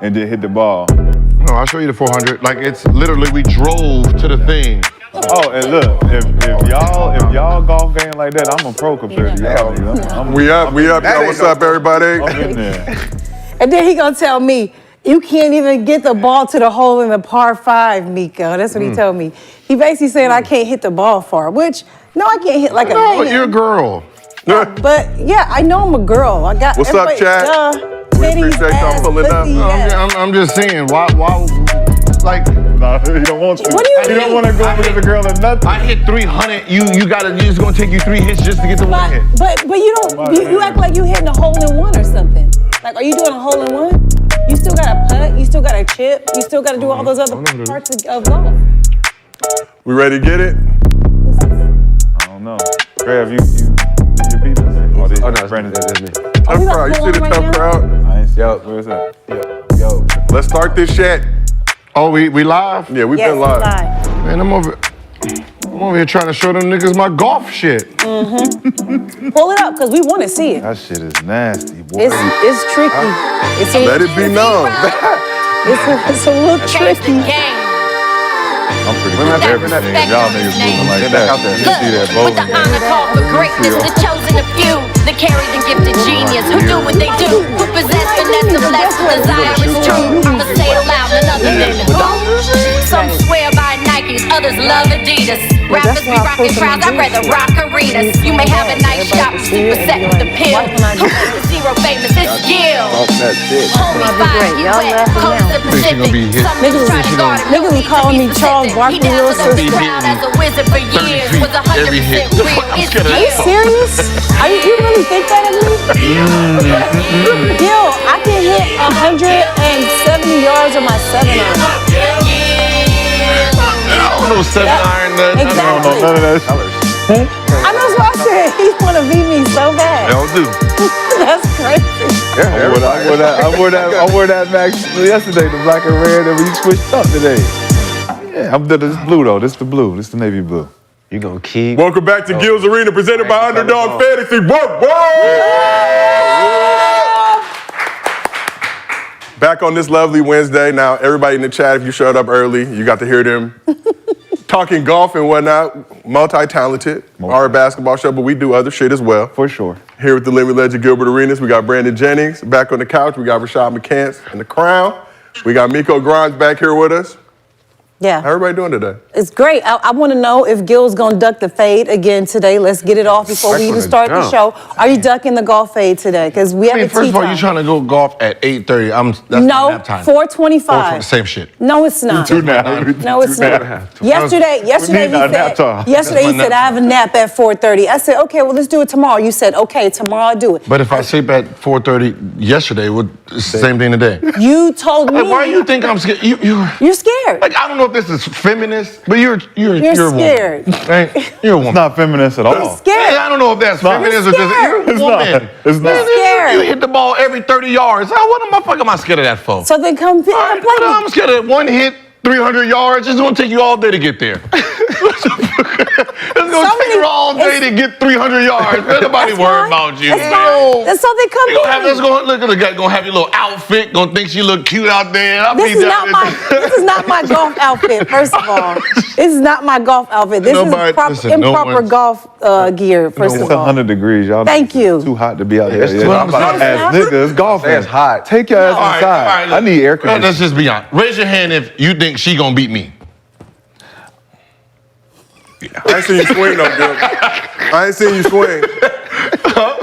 and then hit the ball. No, I'll show you the 400. Like, it's literally, we drove to the thing. Oh, and look, if y'all golf game like that, I'm a pro compared to y'all. We up. Yo, what's up, everybody? I'm in there. And then he gonna tell me, you can't even get the ball to the hole in the par 5, Miko. That's what he told me. He basically said I can't hit the ball far, which, no, I can't hit like a No, man. you're a girl. But yeah, I know I'm a girl. I got What's up, Chad? We appreciate y'all pulling up. I'm just saying, why, like, No, you don't want to. What do you mean? You don't want to go with the girl or nothing. I hit 300. It's gonna take you 3 hits just to get the one hit. But you don't. You act like you hitting a hole in one or something. Like, are you doing a hole in one? You still got to putt. You still got to chip. You still got to do all those other parts of golf. We ready to get it? I don't know. Trav, you did your people? Oh, no, Brandon, that's me. Tough crowd. You see the tough crowd? I ain't see it. Where's that? Yo. Let's start this shit. Oh, we live? Yeah, we've been live. Man, I'm over here trying to show them niggas my golf shit. Pull it up, because we want to see it. That shit is nasty, boy. It's tricky. Let it be known. It's a little tricky. I'm pretty good at everything. Y'all niggas moving like that. You see that With the honor call for greatness, the chosen a few, the carried and gifted genius who do what they do, who possess finesse and bless the desire is true. I'ma say it loud, none other than who? Some swear by Nikes, others love Adidas. Rappers be rocking crowds, I'd rather rock arenas. You may have a nice shop, super set with the pill. Who is the zero famous? It's Gil. Homie 5, you wet, coast the Pacific. Some niggas try to guard it. Niggas was calling me Charles Barkley Wilson. He crowd as a wizard for years. Was 100% real. It's Are you serious? You really think that of me? Gil, I can hit 170 yards on my 7-iron. I don't know 7-iron. Exactly. I don't know none of that shit. I know what I said. He want to beat me so bad. Y'all do. That's crazy. I wore that Max yesterday, the black and red, and we switched up today. Yeah, this blue though. This the blue. This the navy blue. You gonna keep. Welcome back to Gil's Arena, presented by Underdog Fantasy. Back on this lovely Wednesday. Now, everybody in the chat, if you showed up early, you got to hear them talking golf and whatnot. Multi-talented. Our basketball show, but we do other shit as well. For sure. Here with the living legend Gilbert Arenas, we got Brandon Jennings back on the couch. We got Rashad McCants in the crown. We got Miko Grimes back here with us. Yeah. How everybody doing today? It's great. I want to know if Gil's going to duck the fade again today. Let's get it off before we even start the show. Are you ducking the golf fade today? Because we have a first of all, you're trying to go golf at 8:30. That's no, nap time. 4:25. Same shit. No, it's not. No, it's not. Yesterday he said, I have a nap at 4:30. I said, okay, well, let's do it tomorrow. You said, okay, tomorrow I'll do it. But if I sleep at 4:30 yesterday, it's the same thing today. You told me. Why do you think I'm scared? You're scared. Like, I don't know if this is feminist, but you're scared. A woman. Right? You're a woman. It's not feminist at all. You're scared. I don't know if that's feminist or just you're a woman. It's not. Scared. You hit the ball every 30 yards. What the fuck am I scared of that for? So then come play. I'm scared of one hit, 300 yards. It's gonna take you all day to get there. It's gonna take you all day to get 300 yards. Nobody worry about you. That's so they come Look at the guy gonna have your little outfit. Gonna think she look cute out there. This is not my golf outfit. First of all, this is not my golf outfit. This is improper golf gear. First of all, it's 100 degrees, y'all. Thank you. Too hot to be out here. It's too hot. As niggas golfing. It's hot. Take your ass inside. I need air conditioning. Let's just be honest. Raise your hand if you think she gonna beat me. I ain't seen you swing though, Gil. I ain't seen you swing. But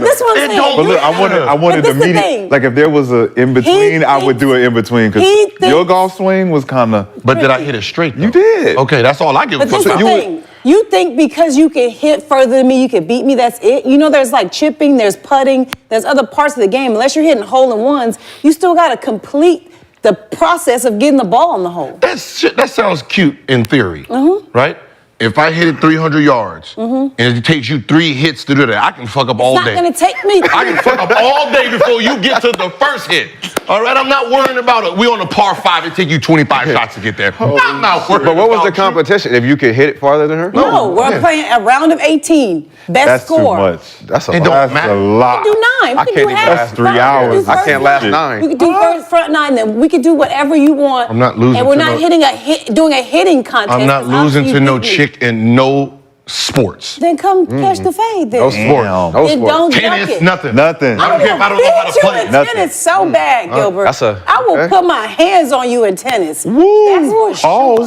this one's saying. But look, I wanted the meeting. Like if there was a in between, I would do an in between because your golf swing was kind of. But did I hit it straight? Though? You did. Okay, that's all I give a But fuck this is the about. thing. You think because you can hit further than me, you can beat me, that's it? You know there's like chipping, there's putting, there's other parts of the game. Unless you're hitting hole-in-ones, you still got to complete the process of getting the ball in the hole. That sounds cute in theory, right? If I hit it 300 yards and it takes you 3 hits to do that, I can fuck up all day. It's not going to take me. I can fuck up all day before you get to the first hit. All right, I'm not worrying about it. We on a par 5. It take you 25 shots to get there. I'm not worried. But what was the about you. competition? If you could hit it farther than her? No, we're playing a round of 18. Best That's score. too much. That's a It lot. don't That's matter. a lot. We can do 9. I We can can't do even half. last 3 front. hours. We can do I first can't last nine. 9. We can do front 9. Then we can do whatever you want. I'm not losing And we're to not no- doing a hitting contest. I'm not 'cause I'll losing see to you no beat me. chick in no sports. Then come catch the fade. Then. No sport. Damn. No Then sport. don't dunk Tennis, it. nothing. Nothing. I don't care if I don't know how to Beat you play. in Nothing. tennis so bad, Gilbert. that's a- I will okay. put my hands on you in tennis. Woo. That's for sure.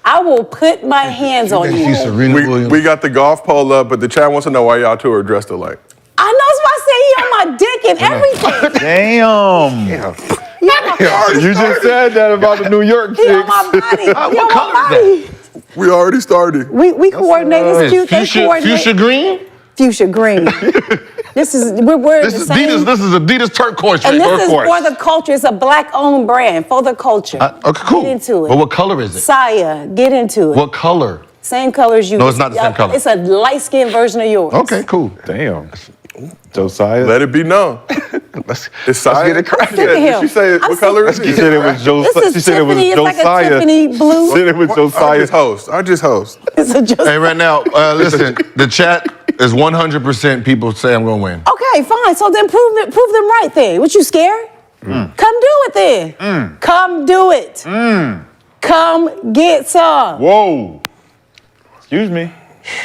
I will put my hands on you. She's Serena Williams. We got the golf pole up, but the chat wants to know why y'all two are dressed alike. I know that's why I say he on my dick and everything. Damn. Yeah. You just said that about the New York He on chicks. my body. He on what color my is body. We already started. We coordinate. It's cute. They coordinate. Fuchsia green? Fuchsia green. We're wearing This the is same. Adidas. This is Adidas turquoise. And right? this is Turquoise. for the culture. It's a black-owned brand for the culture. Okay, cool. Get into it. But what color is it? Saya, get into it. What color? Same color as you. No, it's not the same color. It's a light-skinned version of yours. Okay, cool. Damn. Josiah. Let it be known. Let's It's get it cracking. Look at Did him. she say I'm what color is so- She it? said it was Josiah. This is She said it was Tiffany. It's like a Josiah. Tiffany blue. She said it was I Josiah. just host. I just host. It's a just. Hey, right now, listen, the chat is 100% people say I'm gonna win. Okay, fine. So then prove them right then. What, you scared? Come do it then. Come do it. Come get some. Whoa. Excuse me.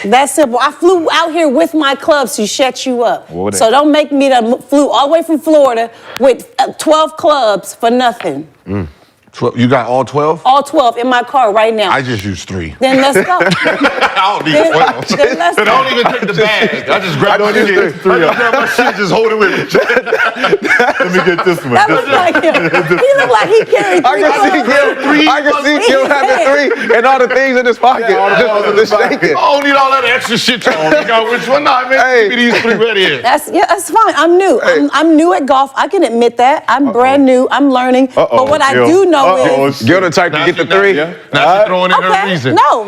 That's simple. I flew out here with my clubs to shut you up. What So don't make me that flew all the way from Florida with 12 clubs for nothing. You got all 12? All 12 in my car right now. I just used 3. Then let's go. I don't need Then- 12. then let's And I don't even take the bag. I just grab my don't shit. even take 3 I just grab my shit and just hold it with me. Let me get this one. That This looks like him. He looked like he carried 3 I can see clubs. Gil. I can see Gil having 3 and all the things in his pocket. Just shaking. I don't need all that extra shit you on. You got which one? Nah, man, Hey. give me these 3 right here. That's fine. I'm new. I'm new at golf. I can admit that. I'm brand new. I'm learning. But what I do know is. Gil the type to Now get the she- 3. Now she's throwing in her Okay. reason. No.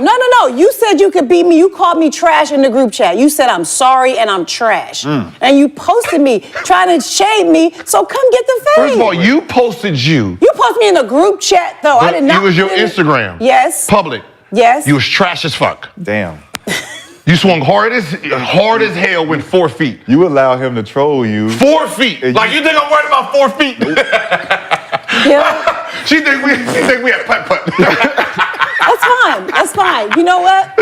You said you could beat me. You called me trash in the group chat. You said I'm sorry and I'm trash. And you posted me trying to shade me. So come get the fade. First of all, you posted you. You posted me in the group chat though. I did not. It was your put it in- Instagram. Yes. Public. Yes. You was trash as fuck. Damn. You swung hard as hell with 4 feet. You allow him to troll you. 4 feet. And Like you think I'm worried about 4 feet? Yeah. She think we had putt-putt. That's fine. You know what?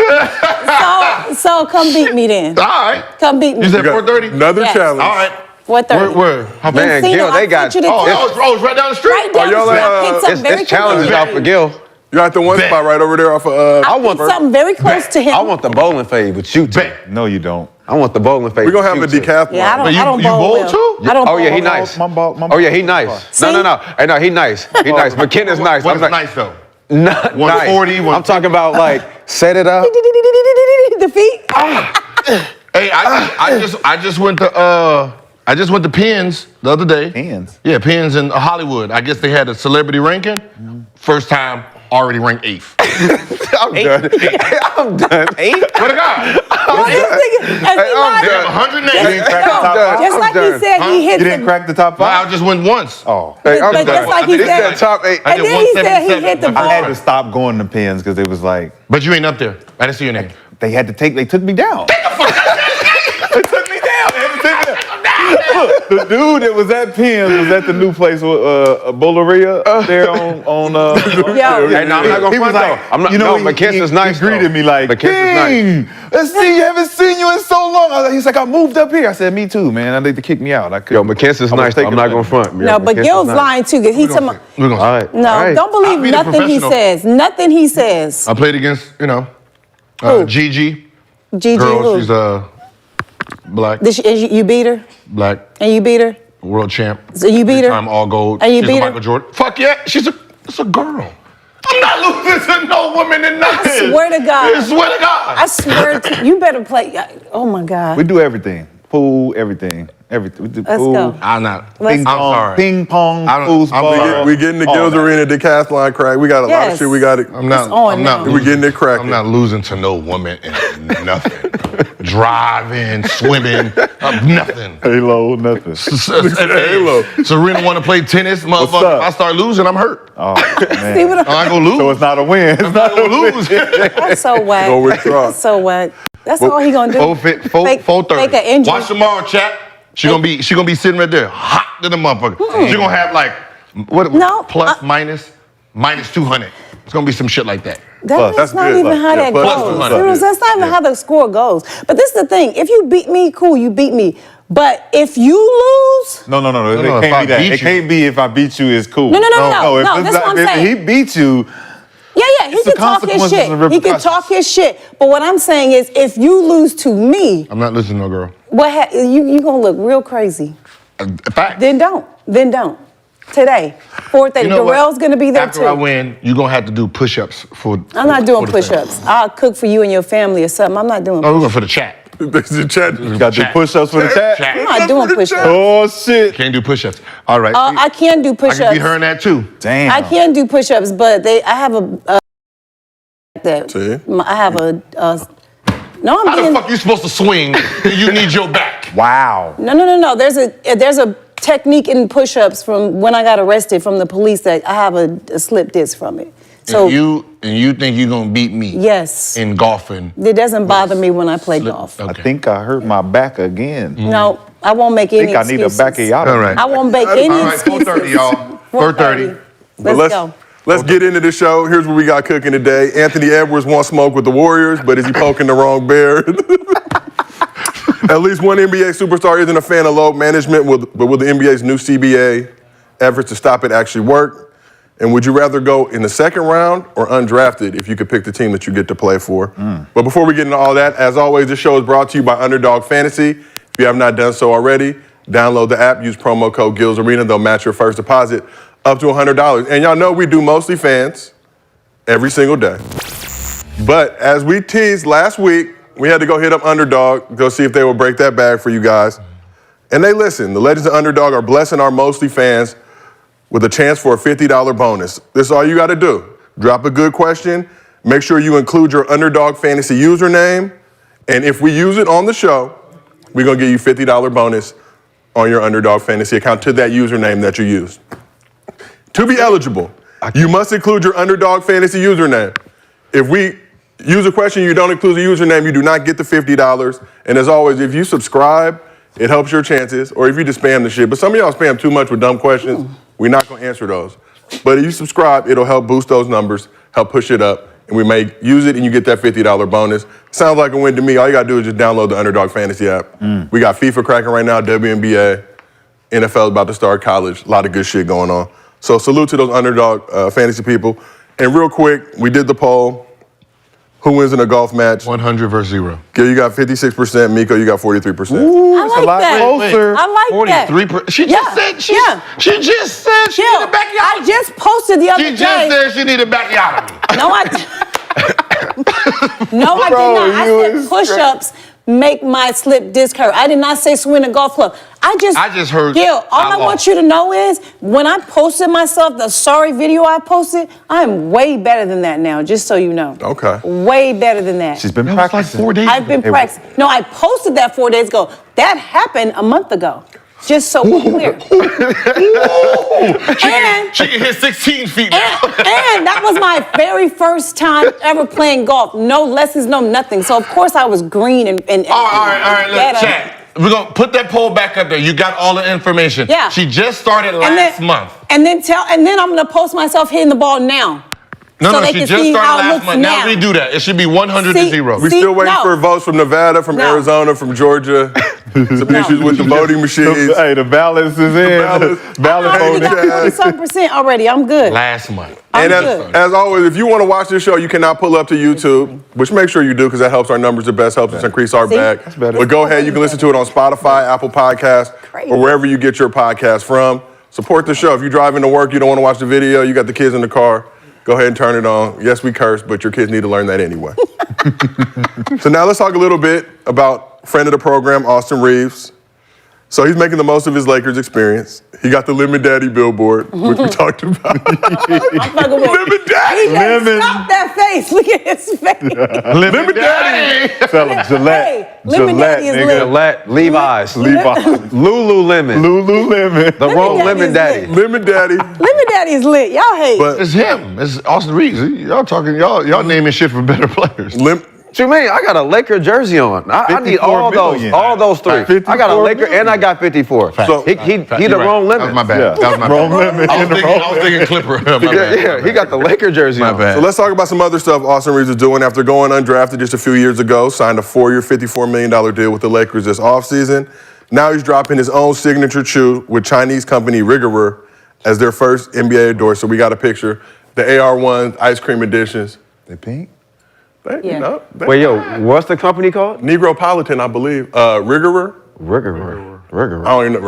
So come beat me then. All right. Come beat me. You said 4:30? Another Yes. challenge. All right. 4:30. Where? How Man, Encino, Gil, I they got. sent you the text. it's right down the street. Right down the y'all street. I picked something very It's challenges close. out for Gil. You got the one Bet. spot right over there off of. I want something very close to him. I want the bowling fade with you two. Bet. No, you don't. I want the bowling fade. We're gonna have with a you two. decathlon. Yeah, I don't. But you I don't bowl bowl well. too? I don't. Oh yeah, bowl he well. nice. My Oh yeah, he nice. See? No. Hey, no, he nice. He nice. McKenna's nice. What's I'm nice though? Not 140, nice. I'm talking about like set it up. The feet. Hey, I just went to Penn's the other day. Penn's? Yeah, Penn's in Hollywood. I guess they had a celebrity ranking. First time, already ranked 8th. I'm done. I'm done. Swear to God. I'm They have done. 108. Just like he said, he hit You didn't the. crack the top 5? I just went once. Oh. Hey, I'm But done. just like he This said- is the top 8. I And did then he said he 177. hit the I I had ball. to stop going to Penn's because it was like, But you ain't up there. I didn't see your name. they took me down. They took me down. They had to take me down. Look, the dude that was at Penn's was at the new place with Bowleria there on Yo. Hey, no, I'm not gonna He was front like, though. I'm not. you know, no, McKesson's he nice. greeted though. me like, McKesson's nice. King, let's see, haven't seen you in so long. He's like, I moved up here. I said, me too, man. I need to kick me out. I Yo, couldn't. McKesson's I was nice. Though. I'm taking not it. gonna front. No, but Gil's lying too. Cause he told me. We're gonna All right. No, all right. don't believe I'll be the nothing he professional. says. Nothing he says. I played against, Who? Gigi. Gigi Girl, who? she's black, You beat her? black And you beat her? world champ. So you beat her? Time all gold. And you She's beat a her? Michael Jordan. Fuck yeah, it's a girl. I'm not losing to no woman in nothing. I swear to God. I swear to God. I swear to you better play. Oh my God. We do everything. Pool, everything. Everything. We do Let's pool. go. I'm not. Let's I'm go. sorry. Ping pong, I don't- I'm foosball. big- We getting the all Gills that. Arena decathlon crack. We got a lot of Yes. shit we got it. I'm not. on I'm not. now. We getting it cracking. I'm not losing to no woman and nothing. Driving, swimming, nothing. Halo, nothing. Halo. Serena want to play tennis, motherfucker. up? If I start losing, I'm hurt. Oh, man. See what I ain't gonna lose. So it's not a win. It's I'm not not gonna lose. That's so whack. Go withdraw. That's so whack. That's all he gonna do. 4:30. Fake an injury. Watch tomorrow, chat. She gonna be sitting right there, hot to the motherfucker. She gonna have like what? No, plus minus 200. It's gonna be some shit like that. That's That's not good. even how Yeah, that plus goes. 200. Serious, that's not even how the score goes. But this is the thing. If you beat me, cool, you beat me. But if you lose, No. no, It if I can't be that. beat It you. can't be if I beat you, it's cool. No. If This it's is what I'm if saying. he beat you, yeah, he It's the can talk his consequences shit. and He can repercussions. talk his shit. But what I'm saying is, if you lose to me, I'm not listening to no girl. you gonna look real crazy. Fact. Then don't. Today, 4:30. You know what? Darrell's gonna be there After too. I win, you're gonna have to do push-ups for. I'm not doing for the fans. push-ups. I'll cook for you and your family or something. I'm not doing. No, we're going for the chat. This is chat. you got to do Chat. push-ups for the chat. I'm not doing push-ups. Oh, shit. Can't do push-ups. All right. I can do I push-ups. can be her in that too. Damn. I can do push-ups, but I have a that. See? I have a. No, I'm How the being. fuck you supposed to swing when you need your back? Wow. No. There's a technique in push-ups from when I got arrested from the police that I have a slip disc from it. So And you think you're gonna beat me? yes, In golfing? it doesn't bother me when I play golf. Okay. I think I hurt my back again. No, I won't make I any think I need a excuses. backyard. All right. I won't make any All right, excuses. 4:30, y'all. 4:30. Let's go. Let's get into the show. Here's what we got cooking today. Anthony Edwards wants smoke with the Warriors, but is he poking the wrong bear? At least one NBA superstar isn't a fan of load management, but will the NBA's new CBA efforts to stop it actually work? And would you rather go in the second round or undrafted if you could pick the team that you get to play for? But before we get into all that, as always, this show is brought to you by Underdog Fantasy. If you have not done so already, download the app, use promo code Gills Arena. They'll match your first deposit up to $100. And y'all know we do MostlyFans every single day. But as we teased last week, we had to go hit up Underdog, go see if they would break that bag for you guys. And they listened. The legends of Underdog are blessing our MostlyFans with a chance for a $50 bonus. This is all you got to do. Drop a good question. Make sure you include your Underdog Fantasy username. And if we use it on the show, we're going to give you $50 bonus on your Underdog Fantasy account to that username that you used. To be eligible, you must include your Underdog Fantasy username. If we use a question, you don't include the username, you do not get the $50. And as always, if you subscribe, it helps your chances, or if you just spam the shit. But some of y'all spam too much with dumb questions. We're not gonna answer those. But if you subscribe, it'll help boost those numbers, help push it up, and we may use it and you get that $50 bonus. Sounds like a win to me. All you gotta do is just download the Underdog Fantasy app. We got FIFA cracking right now, WNBA, NFL about to start college, a lot of good shit going on. So salute to those Underdog Fantasy people. And real quick, we did the poll. Who wins in a golf match? 100 versus 0. Gil, you got 56%. Miko, you got 43%. I like a lot that. closer. I like that. 43%. She Yeah, just said she yeah. just said she Yo, need a backyard. I just posted the other She day. just said she need a backyard of me. No, I did not. I said push-ups make my slip disc hurt. I did not say swing a golf club. I just heard Gil, all I I want lost. you to know is when I posted myself, the sorry video I posted, I am way better than that now, just so you know. Okay. Way better than that. She's been That was like practicing. 4 days I've been Hey, practicing. No, I posted that 4 days ago. That happened a month ago. Just so we're clear. And She can hit 16 feet now. And that was my very first time ever playing golf. No lessons, no nothing. So of course I was green and All right, let's better. chat. We're gonna put that poll back up there. You got all the information. Yeah. She just started And last then- month. And then I'm gonna post myself hitting the ball now. No, so no, they she can just see started how it last looks month. Now now. redo that. It should be 100 to See- 0. We See, still waiting no. for votes from Nevada, from No. Arizona, from Georgia. Some issues with the voting machines. Hey, the balance is in. balance. I Balance already voting. got 40-something% already. I'm good. Last month. I'm And good. as always, if you want to watch this show, you cannot pull up to YouTube, which make sure you do because that helps our numbers the best, helps us increase our See? bag. That's better. But go ahead, you can listen to it on Spotify, Apple Podcasts, Crazy. or wherever you get your podcast from. Support the show. If you're driving to work, you don't want to watch the video, you got the kids in the car, go ahead and turn it on. Yes, we curse, but your kids need to learn that anyway. So now let's talk a little bit about friend of the program, Austin Reaves. So he's making the most of his Lakers experience. He got the Lemon Daddy billboard, which we talked about. Lemon Daddy! Lemon. Stop that face. Look at his face. Lemon Daddy! Tell him Gillette. Hey, Lemon Gillette, Daddy is nigga. lit. Gillette, Levi's, Levi's. Lululemon, Lululemon. the wrong Daddy Lemon is Daddy. Lemon Daddy. Lemon Daddy is lit. Y'all hate. But It's him. It's Austin Reaves. Y'all talking, y'all naming shit for better players. What you mean? I got a Laker jersey on. I need 54 all million. those three. I got a 54 Laker million. and I got 54. So he You're the right. wrong That lemon. was my bad. Yeah. That was my Wrong bad. lemon I in the was wrong thinking Clipper. My Yeah, bad. yeah, he got the Laker jersey My on. bad. So let's talk about some other stuff Austin Reaves is doing. After going undrafted just a few years ago, signed a 4-year, $54 million deal with the Lakers this offseason. Now he's dropping his own signature shoe with Chinese company Reaves as their first NBA endorser. We got a picture. The AR1 ice cream editions. They pink? Yeah. Wait, yo, what's the company called? Negropolitan, I believe. Reaves. Rigor. I don't even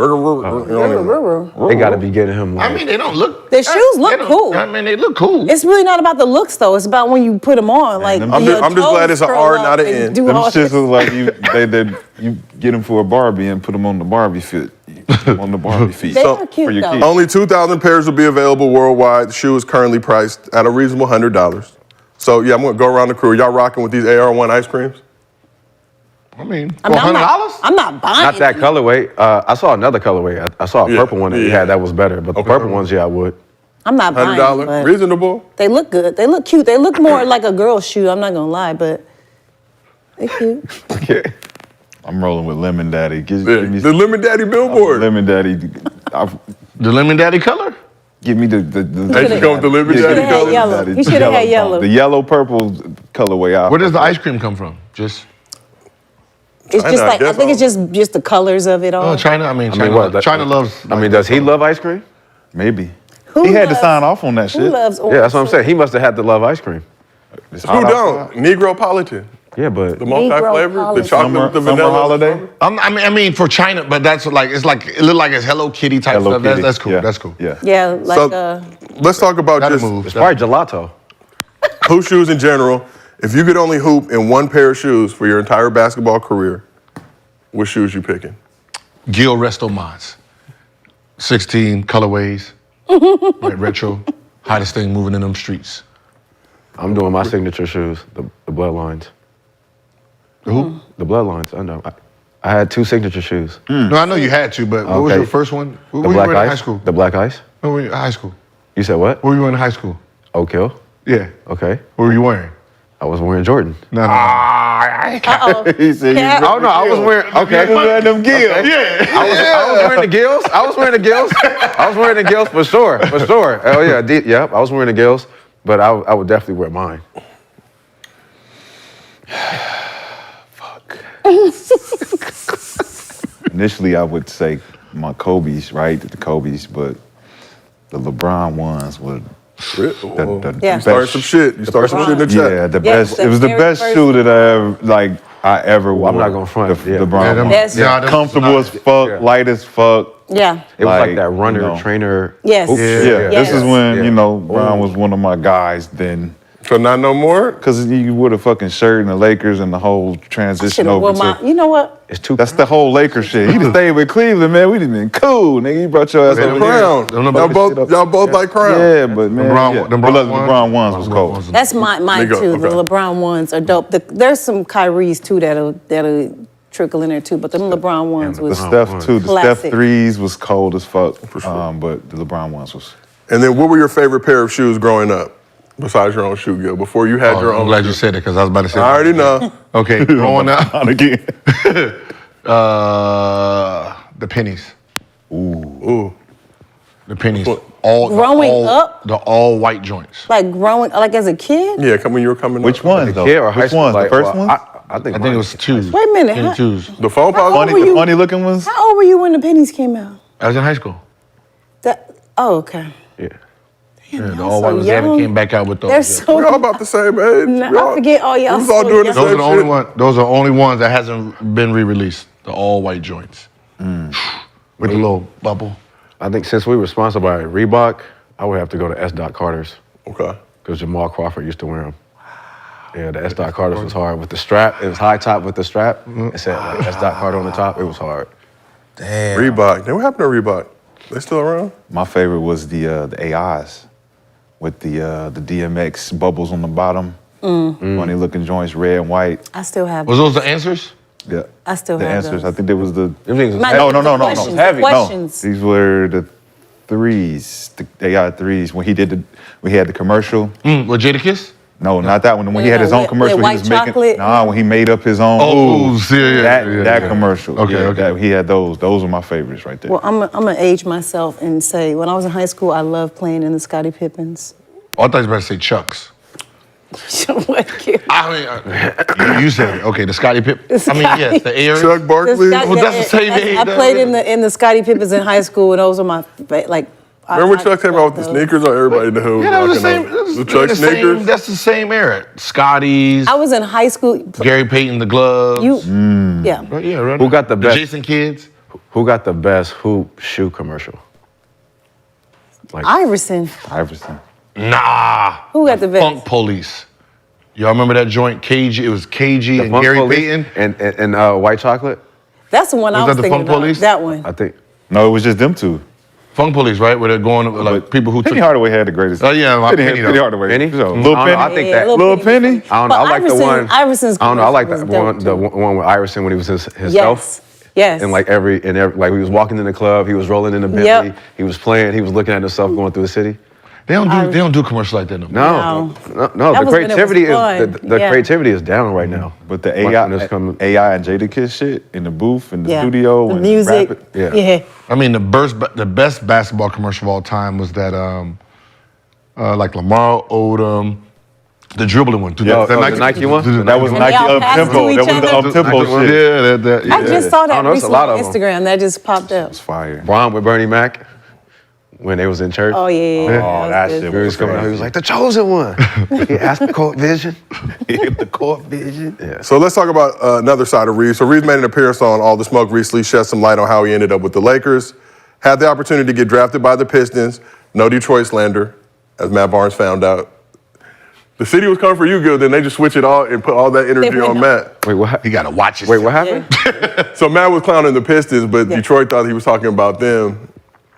know. They got to be getting him. I mean, they don't look. Their shoes look they don't- cool. I mean, they look cool. It's really not about the looks though. It's about when you put them on. Like I'm your just glad toes it's an curl R, up not an and N. do Them all shits this. look like you get them for a Barbie and put them on the Barbie fit. On the Barbie feet. They So, are cute for your though. kids. Only 2,000 pairs will be available worldwide. The shoe is currently priced at a reasonable $100. So yeah, I'm gonna go around the crew. Y'all rocking with these AR1 ice creams? I mean, I mean, $100? I'm not buying Not that them. colorway. I saw another colorway. I saw a Yeah, purple one that he yeah. had that was better. But the Okay. purple ones, yeah, I would. I'm not buying them, $100, but reasonable. they look good. They look cute. They look more like a girl's shoe. I'm not gonna lie, but they cute. I'm rolling with Lemon Daddy. Give Yeah, me the Lemon Daddy billboard. Lemon Daddy. The Lemon Daddy color? Give me the They should go with the Lemon Yeah, Daddy should've had color. yellow. He should've had yellow. The yellow purple colorway. Where does the ice cream come from? Just It's China, just I like I guess think it's just the colors of it all. China. I mean, China, what, that- China loves. I mean, does he love ice cream? Maybe. Who He had to loves- sign off on that Who shit. loves orange? Yeah, that's what I'm saying. He must have had to love ice cream. It's Who hot don't? outside. Negropolitan. Yeah, but The multi-flavored, the Negropolitan. chocolate with the Summer vanilla. holiday. I mean, for China, but that's like it looked like it's Hello Kitty type Hello stuff. Kitty. That's cool. Yeah. That's cool. Yeah. Yeah, like So let's talk about Gotta just move. it's probably gelato. hoop shoes in general. If you could only hoop in one pair of shoes for your entire basketball career, what shoes you picking? Gil Resto Mods. 16 colorways. Right, retro. Hottest thing moving in them streets. I'm doing my signature shoes, the bloodlines. Who? The bloodlines. I know. I had two signature shoes. No, I know you had to, but what was Okay. your first one? What The were you black wearing in ice. high school? The black ice. What were you in high school? You said what? What were you in high school? Oak Hill. Yeah. Okay. What were you wearing? I was wearing Jordan. No, no. uh-oh. He said you Yeah. Oh no, I was wearing. Okay. You wearing them gills. Yeah. I was wearing the gills. I was wearing the gills. I was wearing the gills for sure. For sure. Oh yeah. Yep. I was wearing the gills, but I would definitely wear mine. Initially, I would say my Kobe's, right? The Kobe's, but the LeBron ones would. The Yeah. You started some shit. You started some shit in the chat. Yeah, the Yes, best. the It was the very best first- shoe that I ever wore. I'm not gonna front, The yeah. LeBron Yeah, them- ones. Yes. yeah, them- Comfortable as fuck, Yeah. light as fuck. Yeah. It was like Like, that runner you know. trainer. Yes. Oops. Yeah, Yes. this is when Yeah. you know Brown was one of my guys. Then, So not no more? cause you wore the fucking shirt and the Lakers and the whole transition Should have over worn to. my. You know what? It's too. That's the whole Lakers shit. He just stayed with Cleveland, man. We'd have been cool, nigga. You brought your ass over here. Crown. Them Y'all both like Crown. Yeah, but man, LeBron- them But look, LeBron LeBron ones was cold. That's mine Nigga, too. The okay. LeBron ones are dope. There's some Kyrie's too that'll trickle in there too. But them LeBron ones The was Steph too. The Classic. Steph threes was cold as fuck. sure. But the LeBron ones was. And then what were your favorite pair of shoes growing up? Besides your own shoe, Gil, before you had your I'm own. glad you said it because I was about to say. I already know. Okay, growing up, On again. the pennies. Ooh. The pennies. Growing up? The all white joints. like growing like as a kid. Yeah, when you were coming Which up. ones though? Kid or high Which school? ones? Like, The first well, ones? I think I think it was twos. Wait a minute, Penny huh? twos. The phone pause? How old were The you? funny looking ones. How old were you when the pennies came out? I was in high school. Okay. Yeah. Yeah, the y'all all so white ones. They young. came back out with those. They're yeah. so. We all about the same age. Nah, We all- I forget all y'all. We was all so doing the young. Those are same the only shit. Those are the only ones that hasn't been re-released. The all white joints. With the little bubble. I think since we were sponsored by Reebok, I would have to go to S. Carter's Okay. because Jamal Crawford used to wear them. Yeah, the S. Carter's was hard with the strap. It was high top with the strap. It said like S. Carter on the top. It was hard. Damn. Reebok. Then what happened to Reebok? They still around? My favorite was the AIs with the DMX bubbles on the bottom. Funny looking joints, red and white. I still have. Was those the answers? Yeah. I still the have answers. those. I think there was the. My- No. questions, Heavy. questions. No, these were the threes, the AI threes. When he had the commercial. With Jadakiss? No, not that one. When he had his own commercial, he white was making. chocolate? Nah, when he made up his own. Oh, ooze. yeah, That commercial. Okay, Yeah, okay. he had those. Those were my favorites right there. Well, I'm gonna age myself and say when I was in high school, I loved playing in the Scottie Pippens. Oh, I thought you were about to say Chucks. What kid? I mean, you said it. Okay, the Scottie Pippen. I mean, yes, the area. Chuck Barkley? Scott- Well, that's the same age, I though. played in the Scottie Pippens in high school, and those were my like. Remember when Chuck came out with the sneakers? Or everybody in the hood? Yeah, that was the rocking same. those? The Chuck the sneakers? Same, that's the same era. Scotties, I was in high school. Gary Payton, the gloves. Yeah. Right, yeah, right. Who got the best? Jayson kids. Who got the best hoop shoe commercial? Iverson. Nah. Who got the best? Funk Police. Y'all remember that joint? KG. It was KG The and Funk Gary Police Payton. and White Chocolate. That's the one I Was was that the thinking Funk about. Police? That one. I think. No, it was just them two. Funk Police, right? Where they're going like people who Penny took. Hardaway had the greatest. Oh, yeah, my Penny, Penny though. Hardaway. Penny? So, Mm. Little I don't know, Penny. I think Yeah, that. Little Little Penny? I don't know. But I like the Iverson- one. Iverson's I don't know. I like commercial that was one. dope, The too. one with Iverson when he was himself. Yes. Yes. And like like he was walking in the club, he was rolling in the Bentley, Yep. he was playing, he was looking at himself going through the city. They don't do commercials like that no more. No, That the was when it was creativity is fun. the Yeah. creativity is down right now. But the When AI, it's coming- AI and Jadakiss shit in the booth, in the Yeah. studio, The and music. rap it. Yeah. Yeah. I mean, the best basketball commercial of all time was that like Lamar Odom, the dribbling one. Yeah. The Nike one? That was And Nike they all up passed tempo. to That each was the other? up tempo shit. Yeah, I just saw I that don't know, it's a recently lot on of 'em. Instagram. That just popped up. It's fire. Braun with Bernie Mac when they was in church. Oh yeah. Oh, that was shit good. He was coming out, he was like, the chosen one. He asked for court vision. The court vision. Yeah. So let's talk about another side of Reaves. So Reaves made an appearance on All the Smoke recently, shed some light on how he ended up with the Lakers. Had the opportunity to get drafted by the Pistons. No Detroit slander, as Matt Barnes found out. The city was coming for you good, then they just switch it all and put all that energy went on on. Matt. Wait, what? You gotta watch it. Wait, what happened? So Matt was clowning the Pistons, but Yeah. Detroit thought he was talking about them.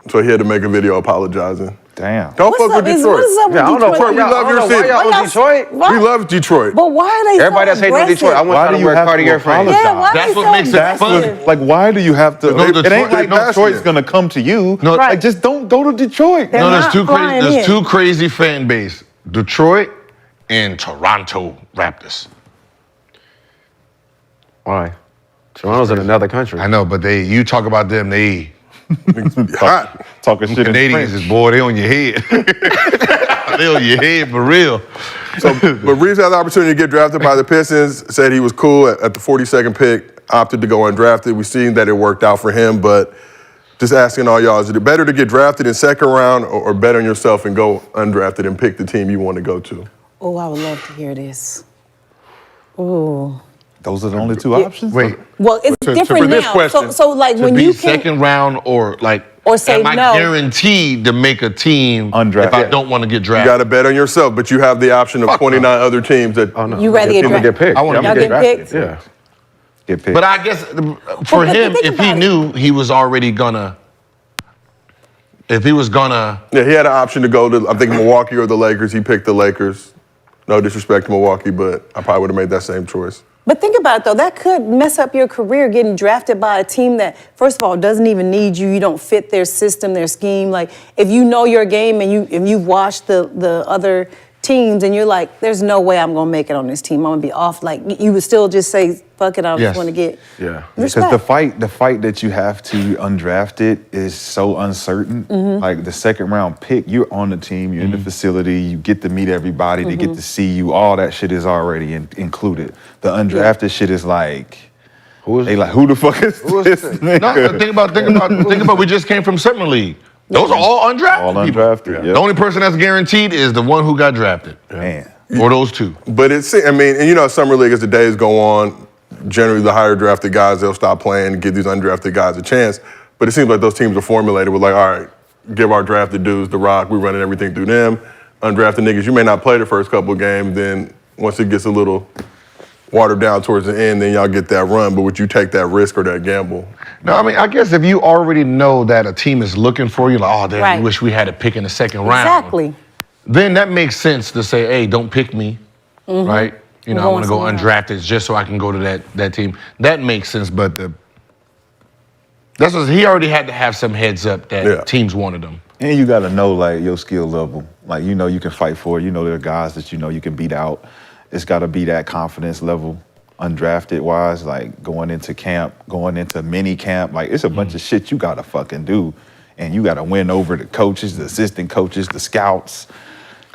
So he had to make a video apologizing. Damn. Don't What's fuck up? with Is- Detroit. What is up with Yeah, I don't know. Detroit? We love your city. Why y'all on Detroit? Why- We love Detroit. But why are they Everybody so that's hating on aggressive? Detroit, I want Why y'all do to you wear have to Cartier frames. apologize? Yeah, why That's they what so makes it That's fun. aggressive? like, why do you have to? No, it Detroit- ain't like they Detroit's passionate. gonna come to you. No, like just don't go to Detroit. They're No, there's not two crazy. flying There's in. two crazy fan base: Detroit and Toronto Raptors. Why? Toronto's in another country. I know, but you talk about them, they Hot. Talking shit in Canadians French. is boy, they on your head. They on your head for real. So, but Reaves had the opportunity to get drafted by the Pistons, said he was cool at the 42nd pick, opted to go undrafted. We've seen that it worked out for him, but just asking all y'all, is it better to get drafted in second round or bet on yourself and go undrafted and pick the team you want to go to? Oh, I would love to hear this. Ooh. Those are the only two options. Wait, Well, it's for different this now. question, So like to when be you can. second round or say am I no. guaranteed to make a team Undrafted. if I don't want to get You drafted? got to bet on yourself, but you have the option of Fuck 29 other teams that. Oh, no. You rather get People drafted. get picked. I want Y'all to get get drafted. picked? Yeah. Get picked. But I guess for but him, think if he about it. knew he was already gonna, if he was gonna, Yeah, he had an option to go to, I think, Milwaukee or the Lakers. He picked the Lakers. No disrespect to Milwaukee, but I probably would have made that same choice. But think about it though, that could mess up your career getting drafted by a team that, first of all, doesn't even need you. You don't fit their system, their scheme. Like if you know your game and you've watched the other teams and you're like, there's no way I'm gonna make it on this team. I'm gonna be off. Like you would still just say, fuck it, I Yes. just want to get Yeah. Because respect. the fight that you have to undrafted is so uncertain. Like the second round pick, you're on the team, you're in the facility, you get to meet everybody, they get to see you. All that shit is already included. The undrafted shit is like, Who is they like, who the fuck is this nigga? no, think about. We just came from Summer League. Those are all undrafted. All people. undrafted, yeah. The only person that's guaranteed is the one who got drafted, Man. or those two. But it's, I mean, and you know, Summer League, as the days go on, generally the higher drafted guys, they'll stop playing and give these undrafted guys a chance. But it seems like those teams are formulated with like, all right, give our drafted dudes the rock, we're running everything through them. Undrafted niggas, you may not play the first couple of games, then once it gets a little watered down towards the end, then y'all get that run. But would you take that risk or that gamble? No, I mean, I guess if you already know that a team is looking for you, like, oh, damn, Right. we wish we had a pick in the second round. Exactly. Then that makes sense to say, hey, don't pick me, right? You know, I want to go going undrafted just so I can go to that team. That makes sense, but that's what he already had to have some heads up that teams wanted him. And you got to know, like, your skill level. Like, you know you can fight for it. You know there are guys that you know you can beat out. It's got to be that confidence level, undrafted-wise, like going into camp, going into mini camp. Like, it's a bunch of shit you got to fucking do. And you got to win over the coaches, the assistant coaches, the scouts.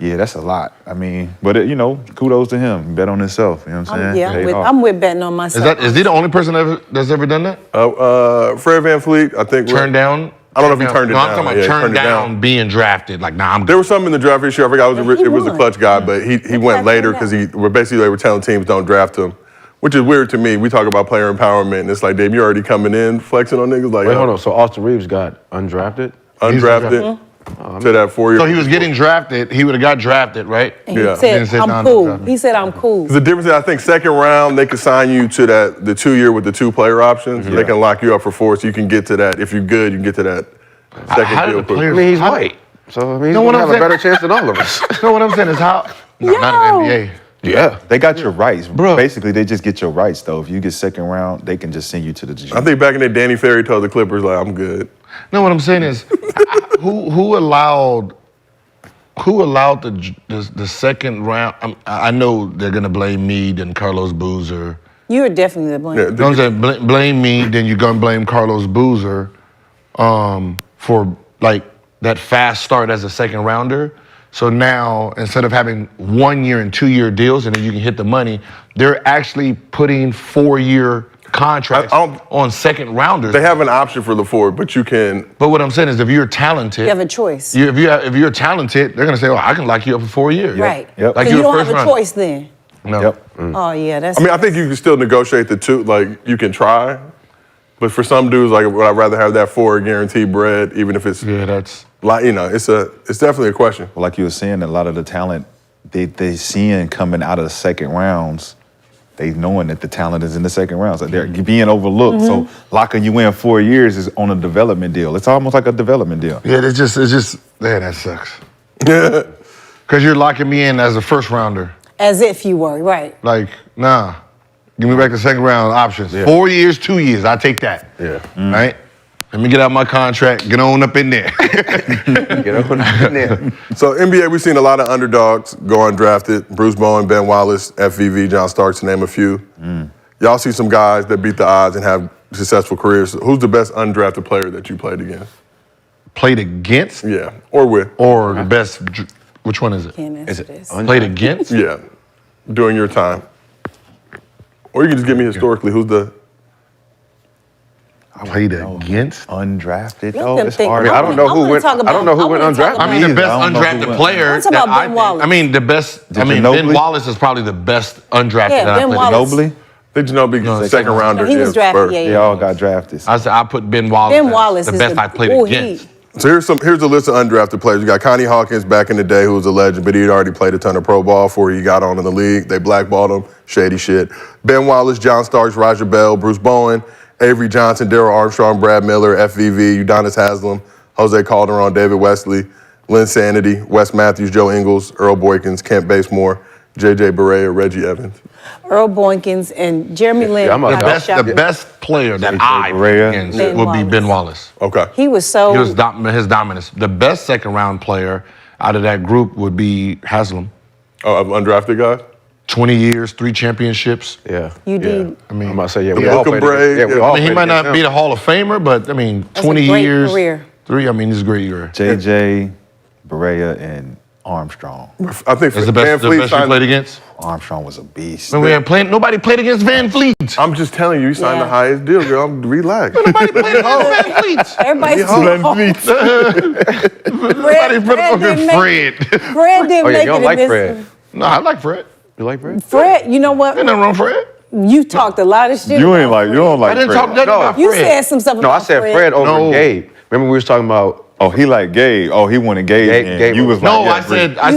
Yeah, that's a lot. I mean, but, you know, kudos to him. Bet on himself, you know what I'm saying? I'm with betting on myself. Is he the only person that's ever done that? Fred VanVleet, I think. Turned down? I don't know if he turned it down. No, I'm talking about turned down being drafted. Like, nah, I'm good. There was something in the draft this year. I forgot it was a clutch guy, but he went later because they were telling teams don't draft him, which is weird to me. We talk about player empowerment, and it's like, Dave, you're already coming in flexing on niggas. Like, Wait, hold on. So Austin Reaves got undrafted? Undrafted to that 4 year. So he was getting drafted. He would have got drafted, right? And he said, I'm cool. He said, I'm cool. The difference is, I think, second round, they can sign you to the 2 year with the 2 player options. They can lock you up for 4, so you can get to that. If you're good, you can get to that second deal quick. I mean, he's white. So, I mean, he's going to have a better chance than all of us. No, what I'm saying is how... No, not in the NBA. Yeah, they got your rights. Bro. Basically, they just get your rights, though. If you get second round, they can just send you to the G. I think back in the day, Danny Ferry told the Clippers, like, I'm good. No, what I'm saying is, who allowed the second round? I know they're gonna blame me, then Carlos Boozer. You're definitely the blame. Yeah, You know what I'm saying? Blame me, then you're gonna blame Carlos Boozer for like that fast start as a second rounder. So now, instead of having 1 year and 2 year deals, and then you can hit the money, they're actually putting 4 year contracts on second rounders. They have an option for the 4, but you can. But what I'm saying is, if you're talented, You have a choice. if you're talented, they're gonna say, "Oh, I can lock you up for 4 years." Right. Yep. Like So you're you don't first have a rounder. choice then. No. Yep. Oh, yeah, that's... I mean, I think you can still negotiate the 2. Like, you can try. But for some dudes, like, would I rather have that 4 guaranteed bread, even if it's, Yeah, that's. like, you know, it's definitely a question. Well, like you were saying, a lot of the talent they seeing coming out of the second rounds, they knowing that the talent is in the second round. So they're being overlooked. So locking you in 4 years is on a development deal. It's almost like a development deal. Yeah, it's just. Yeah, that sucks. Because you're locking me in as a first rounder. As if you were, right. Like, nah, give me back the second round options. 4 years, 2 years, I take that. Yeah. Right. Let me get out my contract. Get on up in there. Get on in there. So NBA, we've seen a lot of underdogs go undrafted. Bruce Bowen, Ben Wallace, FVV, John Starks, to name a few. Y'all see some guys that beat the odds and have successful careers. Who's the best undrafted player that you played against? Played against Yeah, or with. or the best? Which one is it? Can't answer this. Played against? Yeah, during your time. Or you can just give me historically, who's the... Played against? Undrafted, Let though. them It's think. hard. I don't know who went. I don't know who went undrafted. I mean, the either. best I don't know who undrafted went. player. I'm talking about that Ben Wallace. I mean, the best. Did I mean, Ginobili? Ben Wallace is probably the best undrafted. Yeah, that I Ben played Wallace. against. Ginobili? Did you know because second rounder? No, he was yeah, drafted, Spurs. yeah, They all got drafted. I said I put Ben Wallace. Ben as Wallace the is best I played against. So here's a list of undrafted players. You got Connie Hawkins back in the day, who was a legend, but he had already played a ton of pro ball before he got on in the league. They blackballed him, shady shit. Ben Wallace, John Starks, Roger Bell, Bruce Bowen, Avery Johnson, Darrell Armstrong, Brad Miller, FVV, Udonis Haslem, Jose Calderon, David Wesley, Lynn Sanity, Wes Matthews, Joe Ingles, Earl Boykins, Kent Basemore, JJ Barea, Reggie Evans. Earl Boykins and Jeremy Lin. I'm a- got The shot. best player that J.J. I Barea. played against Ben would be Ben Wallace. Wallace. Okay. He was so... He was his dominance. The best second round player out of that group would be Haslem. Oh, undrafted guy? 20 years, 3 championships. Yeah. You did. I mean, I'm about to say, yeah, The we all Brooklyn played against- Braves, we yeah. all I mean, he played might not against be him. the Hall of Famer, but I mean, a 20 great years, career. 3. I mean, it's a great career. JJ, Barea, and Armstrong. I think It's the best you played against. Armstrong was a beast. When we had played, nobody played against Van Fleet. I'm just telling you, he signed the Yeah. highest deal, girl. I'm relax. Nobody played against Van Fleet. Everybody's Nobody put fucking Fred. Fred didn't Oh, yeah, make you don't it like in this. Fred. No, I like Fred. You like Fred? Fred, you know what? Ain't nothing wrong with Fred. You talked a lot of shit. You about ain't like, you Fred. don't like I didn't Fred. talk nothing No. about You Fred. said some stuff No, I about said Fred over No. Gabe. Remember we was talking about Oh, he like Gabe. Oh, he wanted Gabe. Gabe- and Gabe you was was- like, No, yeah, I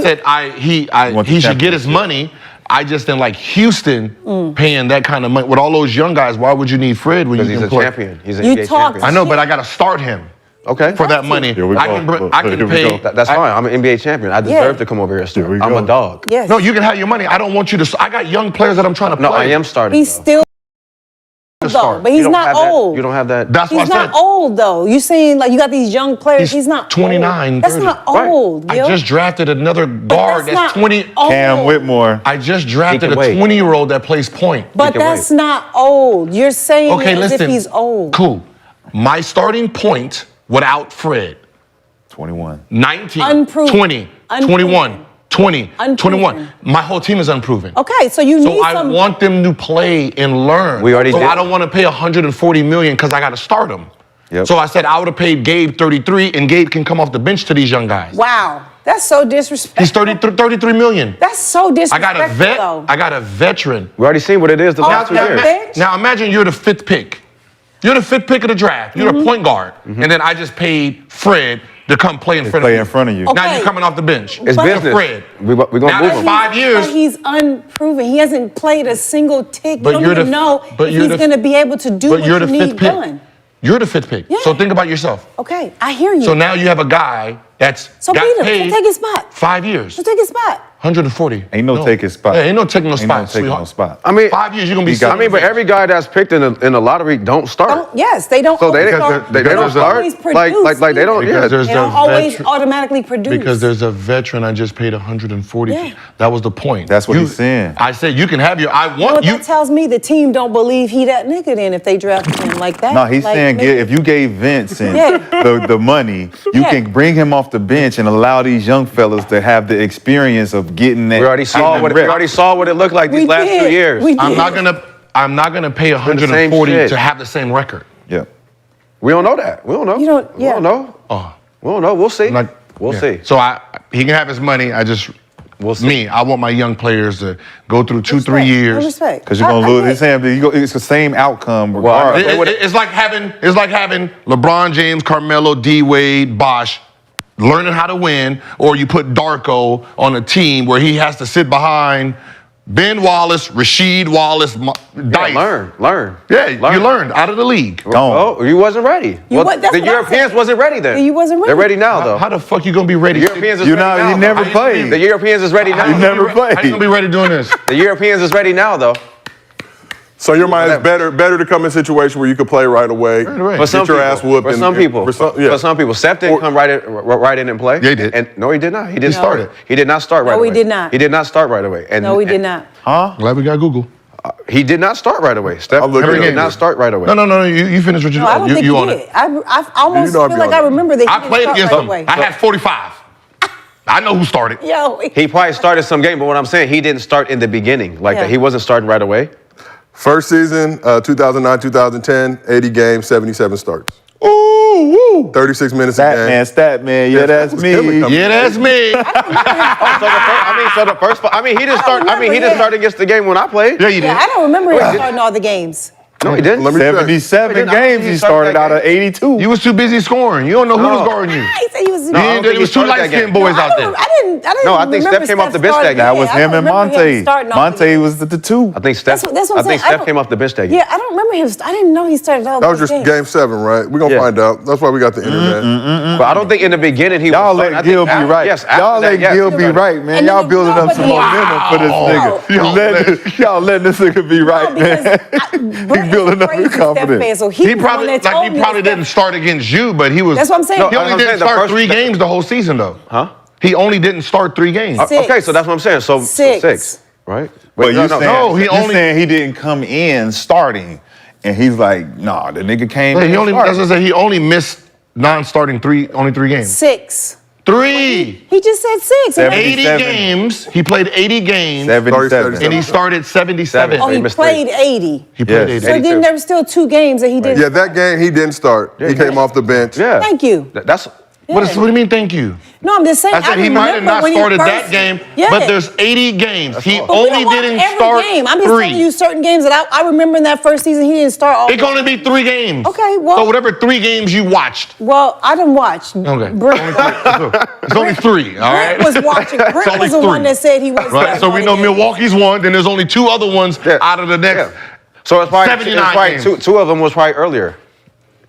said want the he should get his championship. money. I just didn't like Houston paying that kind of money. With all those young guys, why would you need Fred when you Because he's can a play? champion. He's an You NBA talk- champion. I know, but I got to start him Okay. for that money. Here we I go. can, Look, I here can we pay. go. That's fine. I'm an NBA champion. I deserve to come over here and start. Here we I'm go. a dog. Yes. No, you can have your money. I don't want you to. I got young players that I'm trying to play. No, I am starting. He's though. still to though, start. but You he's don't not have that- old. You don't have that. That's what He's I not said. old though. You saying like you got these young players? He's not 29, old. That's 30. not Right. old. I yo. just drafted another guard that's that's not 20. old. Cam Whitmore. I just drafted can a wait. 20-year-old that plays point. But can that's wait. not old. You're saying Okay, it as listen. if he's old. Cool. My starting point without Fred, 21. 19, Unproven. 20, Unproven. 21, 20, Unproven. 21. My whole team is unproven. Okay, so you So need I some. want them to play and learn. We already so did. I don't want to pay $140 million because I got to start them. Yep. So I said I would have paid Gabe 33, and Gabe can come off the bench to these young guys. Wow, that's so disrespectful. He's 33 million. That's so I disrespectful. got a vet. Though. I got a veteran. We already seen what it is the Oh, last 2 now- years. Bench? Now imagine you're the fifth pick. You're the fifth pick of the draft. You're Mm-hmm. the point guard, and then I just paid Fred to come play in front Play of you. in front of you. Okay. Now you're coming off the bench. It's But- business. Fred. We're gonna Now move that's him. 5 years. But he's unproven. He hasn't played a single tick. But you you're don't even the- know but if you're he's the- going to be able to do But what you're you the need fifth pick. done. You're the fifth pick. Yeah. So think about yourself. Okay, I hear you. So now you have a guy that's So got beat him. So paid take his spot. 5 years, So take his spot. 140. Ain't no taking spot. Hey, ain't no taking no Ain't spot, no taking sweetheart. no spot. I mean, 5 years, you're gonna be. got- I mean, but every guy that's picked in the lottery don't start. Yes, they don't. So they always didn't. start- They don't there's a- start. always Like produce they don't. either. Yeah. Because there's They don't a always veteran- automatically produce. Because there's a veteran I just paid 140. Yeah. That was the point. That's what he's saying. I said you can have your. I You know want what you. that tells me? The team don't believe he that nigga then if they drafted him like that. No, he's Like, saying maybe- if you gave Vincent Yeah. the money, you Yeah. can bring him off the bench and allow these young fellas to have the experience of getting that. We already saw what it looked like these We last did. 2 years. We I'm did. not gonna pay same 140 shit. to have the same record. Yeah. We don't know that. We don't know. You don't- We yeah. don't know. Oh, We don't know. We'll see. like, We'll yeah. see. So he can have his money. We'll see. Me, I want my young players to go through 2-3 Respect. years. Respect. Because you're I gonna lose. get He's saying it's the same outcome regardless. It's like having LeBron James, Carmelo, D Wade, Bosh learning how to win, or you put Darko on a team where he has to sit behind Ben Wallace, Rasheed Wallace, Dice. Learn. Yeah, you learned out of the league. Gone. Oh, you wasn't ready. You wa- that's the what I'm Europeans saying. wasn't ready then. You wasn't They're ready. ready now, though. How the fuck you gonna be ready? The Europeans is You ready know, now. you never though. played. The Europeans is ready now. You never played. How you gonna be ready doing this? The Europeans is ready now, though. So your mind is better to come in a situation where you could play right away. away. For some Get your people. ass whooped. For some people. Yeah. For some people. Steph didn't come right in and play. Yeah, he did. And no, he did not. He didn't started. start. He did not start right No, away. he did not. He did not start right away. And, No, we did not. Glad we got Google. He did not start right away. Steph I'm looking Curry at did it. not start right away. No. You finished what you No, I don't think you he on did. it. I almost know I'd feel be like on I it. remember that he I didn't played start against right them. away. I had 45. I know who started. Yo, He probably started some game, but what I'm saying, he didn't start in the beginning. Like Yeah. that. He wasn't starting right away. First season, 2009-2010, 80 games, 77 starts. Ooh, woo. 36 minutes a game. Stat man. Yeah, that's was me. killing them. Yeah, that's me. He didn't start. remember, He didn't yeah. start against the game when I played. Yeah, you did. yeah, I don't remember him starting all the games. No, he didn't. Let me check. 77 Wait, games he he started started that out of game. 82. You was too busy scoring. You don't know who was No. guarding you. I said he was. No, I don't It think he was two started that light-skinned game. boys out there. I didn't. No, I think remember Steph came off the bench starting- that game. That was Yeah, I him don't and remember him Monte. starting all the Monte games. was the two. I think Steph. That's what I I'm think saying. Steph came off the bench that game. Yeah, I don't remember him. I didn't know he started all That was those just games. game 7, right? We're going to Yeah. find out. That's why we got the internet. But I don't think in the beginning he Y'all was starting. let I think Gil be after- right. Yes, after Y'all that, let yes, Gil you're be right. right, man. And Y'all then building up some nobody- momentum for this nigga. Y'all letting this nigga be right, man. He building up his confidence. So He probably didn't start against you, but he was. That's what I'm saying. No, He I'm only saying didn't the start first- 3 games the whole season, though. Huh? He only didn't start 3 games. Six. Okay, so that's what I'm saying. So Six. 6, right? But no, you no, saying, no, he you only- saying he didn't come in starting, and he's like, nah, the nigga came Yeah, in he only. starting. As I said, he only missed non-starting only 3 games. 6. 3. He just said 6. 70. 80 games. He played 80 games, 77. and he started 77. Oh, he He missed played 80. He played Yes. 80. So then there were still 2 games that he didn't. Yeah, that game he didn't start. He came off the bench. Yeah. Thank you. That's What do you mean, thank you? No, I'm just saying. I said he might have not started that game, but there's 80 games. He only didn't start game. I'm just 3. telling you certain games that I remember in that first season he didn't start all. It can only be 3 games. Okay, well. So whatever 3 games you watched. Well, I didn't watch. Okay. Brent, It's only 3, all right? Brent was watching. Brent only was the 3. one that said he was. Right, so we know Milwaukee's won, then there's only 2 other ones out of the next. So it's probably, 79 games. two of them was probably earlier.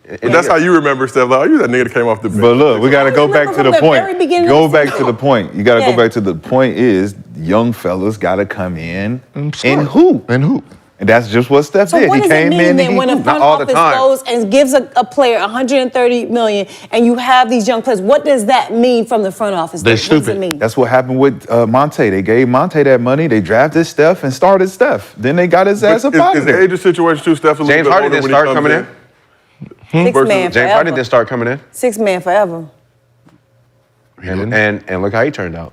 But that's how you remember Steph. Like, oh, you that nigga that came off the bench. But look, we got to I go remember back to from the the very point. beginning Go of the back to season. the point. You got to Yeah. go back to the point is young fellas got to come in start. and hoop. And hoop. And that's just what Steph So did. what He does it came mean in then and when he a hooped. front all the office time. goes and gives a player $130 million and you have these young players? What does that mean from the front office? They're What does it stupid. mean? That's what happened with Monte. They gave Monte that money. They drafted Steph and started Steph. Then they got his ass up out Is of the there. age of situation too? Steph's a little James bit Harden older didn't when he start comes coming in. Six Versus- man James Harden forever. didn't start coming in. 6 man forever. And look how he turned out.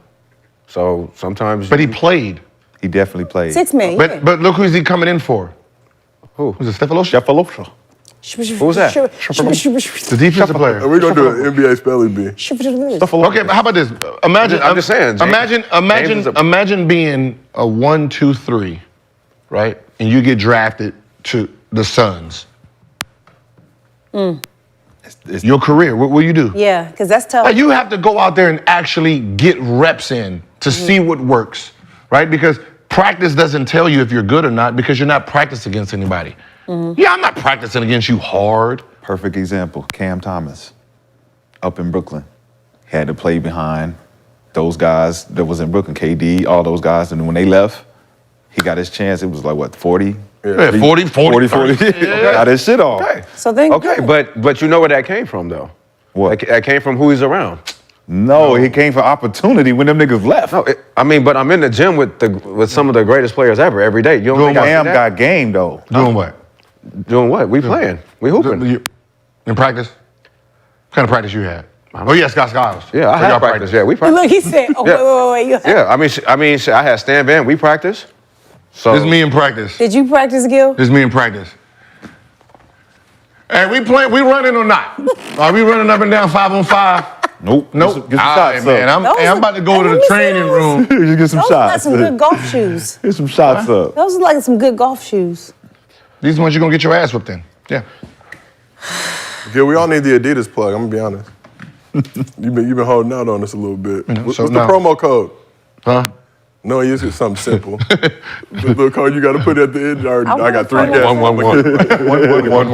So sometimes. But he played. He definitely played. 6 man. Yeah. But look who's he coming in for. Who? Was it Steph Cephalosha. Who's that? The defensive player. And we're gonna do an NBA spelling bee. Okay, but how about this? Imagine. I'm just saying, James- James is a- Imagine being a 1, 2, 3, right? And you get drafted to the Suns. Your career, what will you do? Yeah, because that's tough. Like, you have to go out there and actually get reps in to see what works, right? Because practice doesn't tell you if you're good or not because you're not practicing against anybody. Yeah, I'm not practicing against you hard. Perfect example. Cam Thomas up in Brooklyn. Had to play behind those guys that was in Brooklyn, KD, all those guys. And when they left, he got his chance. It was like, what, 40? Yeah, 40. Got his shit off. Okay. So then, Okay, but you know where that came from though. What? That came from who he's around. No, he came for opportunity when them niggas left. No, but I'm in the gym with some of the greatest players ever every day. You don't think I see Cam that? got game, though. Doing what? Doing what? We playing. We hooping. In practice? What kind of practice you had? Oh, yeah, Scott Skiles. Yeah, I So y'all had practice. Yeah, we practice. look, he said, oh, wait. You Yeah, I mean, shit, I had Stan Van. We practice. So This is me in practice. Did you practice, Gil? This is me in practice. Hey, we running or not? Are we running up and down 5-on-5? Nope. Nope. Get some All shots right, man. up. I'm about to go to Let the me see training those. room. Just get some Those are like shots. some good golf shoes. Get some shots up. Those are like some good golf shoes. These are the ones you're going to get your ass whipped in. Yeah. Yeah, we all need the Adidas plug. I'm gonna be honest. You've been holding out on us a little bit. What's so the now- promo code? Huh? No, it's just something simple. The little code you got to put at the end. I got 3 want guesses. promo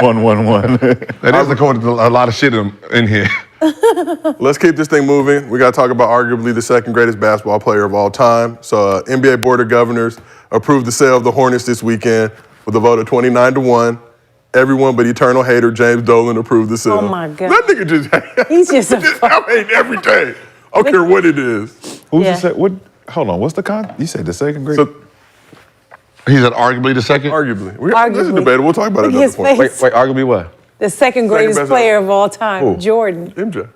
111. That is the code. A lot of shit in here. Let's keep this thing moving. We got to talk about arguably the second greatest basketball player of all time. So, NBA Board of Governors approved the sale of the Hornets this weekend with a vote of 29-1. Everyone but eternal hater James Dolan approved the sale. Oh, my God. That nigga just He's just a I hate everything. I don't care what it is. Who's Yeah. the second? What? Hold on. What's the con? You said the second greatest. So, He's at arguably the second. arguably. This is Arguably. debatable. We'll talk about it Look at his another point. face. wait, arguably what? The second greatest best player of all time, Who? Jordan. MJ.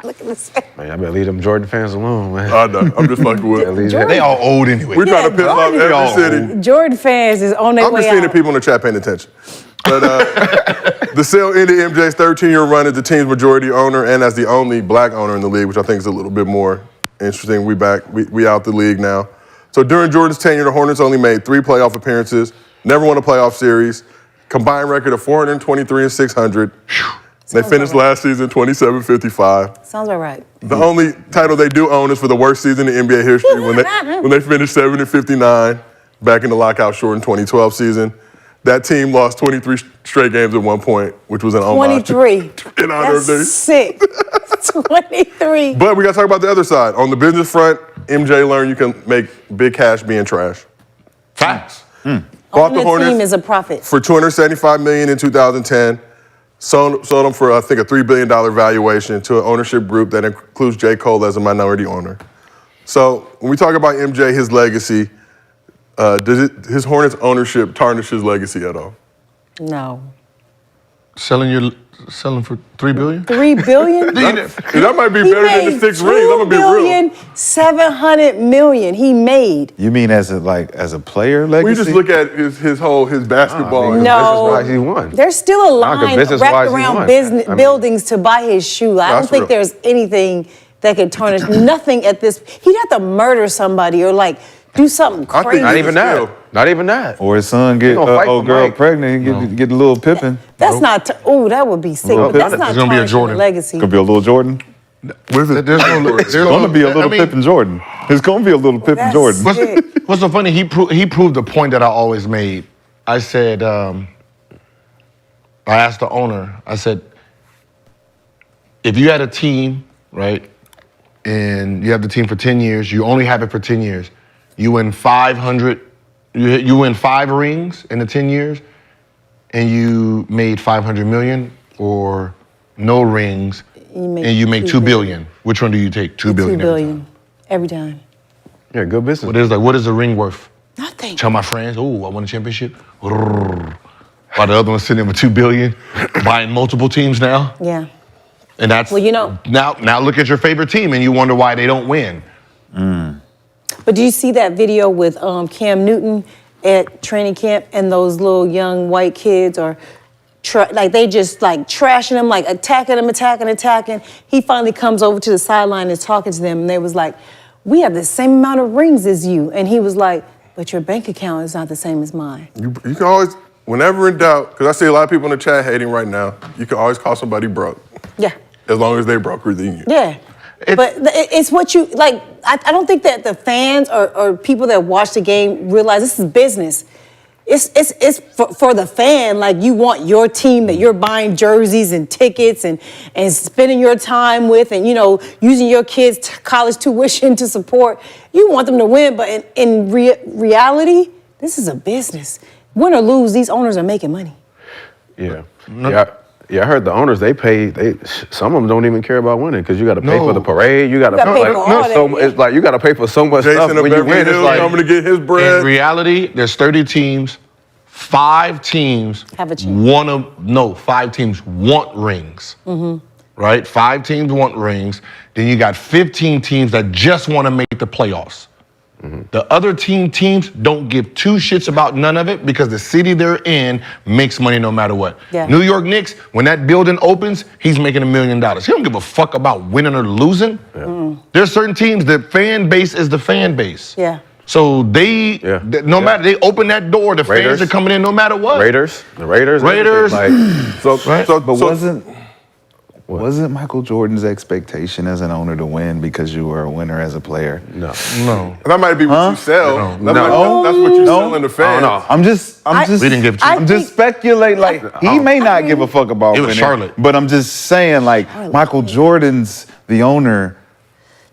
Look at this face. Man, I better leave them Jordan fans alone, man. I know. I'm just fucking with it. Leave Jordan- They all old anyway. We're trying to piss off Jordan- every city. Jordan fans is on their I'm way just seeing out. the people in the chat paying attention. But the sale ended MJ's 13-year run as the team's majority owner and as the only black owner in the league, which I think is a little bit more interesting. We back. We out the league now. So during Jordan's tenure, the Hornets only made 3 playoff appearances, never won a playoff series, combined record of 423 and 600. They finished last season 27-55. Sounds all right. The only title they do own is for the worst season in NBA history when they finished 7-59 back in the lockout-shortened 2012 season. That team lost 23 straight games at one point, which was an homage 23. in honor of That's their. sick. 23. But we got to talk about the other side. On the business front, MJ learned you can make big cash being trash. Facts. Bought Owning the a Hornets team is a profit. for $275 million in 2010. Sold them for, I think, a $3 billion valuation to an ownership group that includes J. Cole as a minority owner. So when we talk about MJ, his legacy, does his Hornets ownership tarnish his legacy at all? No. Selling selling for $3 billion? $3 billion. That might be He better than made the 6 rings. I'm gonna be real. $2.7 billion. He made. You mean as a player legacy? We just look at his basketball. No, Business-wise, he won. There's still a line business-wise, wrapped he around won. business I mean- buildings to buy his shoe. I don't That's think real. there's anything that could tarnish. Nothing at this. He'd have to murder somebody or like do something I think crazy. Not even Still. that. Not even that. Or his son get gonna fight old for girl Mike. pregnant and get a little Pippin. That's not. Oh, that would be sick. Well, But that's it's not gonna be a tarnishing Jordan. the legacy. Could be a little Jordan. There's no, It's gonna be a little Pippin Jordan. It's gonna be a little Pippin That's Jordan. sick. What's so funny? He proved the point that I always made. I said, I asked the owner. I said, if you had a team, right, and you have the team for 10 years, you only have it for 10 years, you win 500, you win 5 rings in the 10 years, and you made 500 million, or no rings, and you make 2 billion. Which one do you take? 2 billion. 2 billion every time. Yeah, good business. What is a ring worth? Nothing. Tell my friends, oh, I won a championship. While the other one's sitting with 2 billion, buying multiple teams now. Yeah. And that's Well, you know- now look at your favorite team and you wonder why they don't win. But do you see that video with Cam Newton at training camp and those little young white kids are they just like trashing him, like attacking him, attacking. He finally comes over to the sideline and is talking to them and they was like, we have the same amount of rings as you. And he was like, but your bank account is not the same as mine. You can always, whenever in doubt, because I see a lot of people in the chat hating right now, you can always call somebody broke. Yeah. As long as they broker than you. Yeah. But it's what you, like, I don't think that the fans or people that watch the game realize this is business. It's for the fan, like you want your team that you're buying jerseys and tickets and spending your time with and, you know, using your kids' college tuition to support. You want them to win, but in reality, this is a business. Win or lose, these owners are making money. Yeah. Yeah, I heard the owners, some of them don't even care about winning because you got to pay for the parade. You got to gotta pay for all that, it's like you got to pay for so much stuff Jayson when you win. It's like, coming to get his bread. In reality, there's 30 teams, 5 teams Have a chance. 5 teams want rings. Right? 5 teams want rings. Then you got 15 teams that just want to make the playoffs. The other teams don't give 2 shits about none of it because the city they're in makes money no matter what. Yeah. New York Knicks, when that building opens, he's making $1 million. He don't give a fuck about winning or losing. There's certain teams, the fan base is the fan base. Yeah. So no matter, they open that door, the Raiders. fans are coming in no matter what. the Raiders. Raiders. Like, Wasn't Michael Jordan's expectation as an owner to win because you were a winner as a player? no. That might be what you sell. No. That's what you're selling the fans. No. I'm just We didn't give two. I'm just speculating. Like he may not give a fuck about It was winning, Charlotte. but I'm just saying, like Michael Jordan's the owner.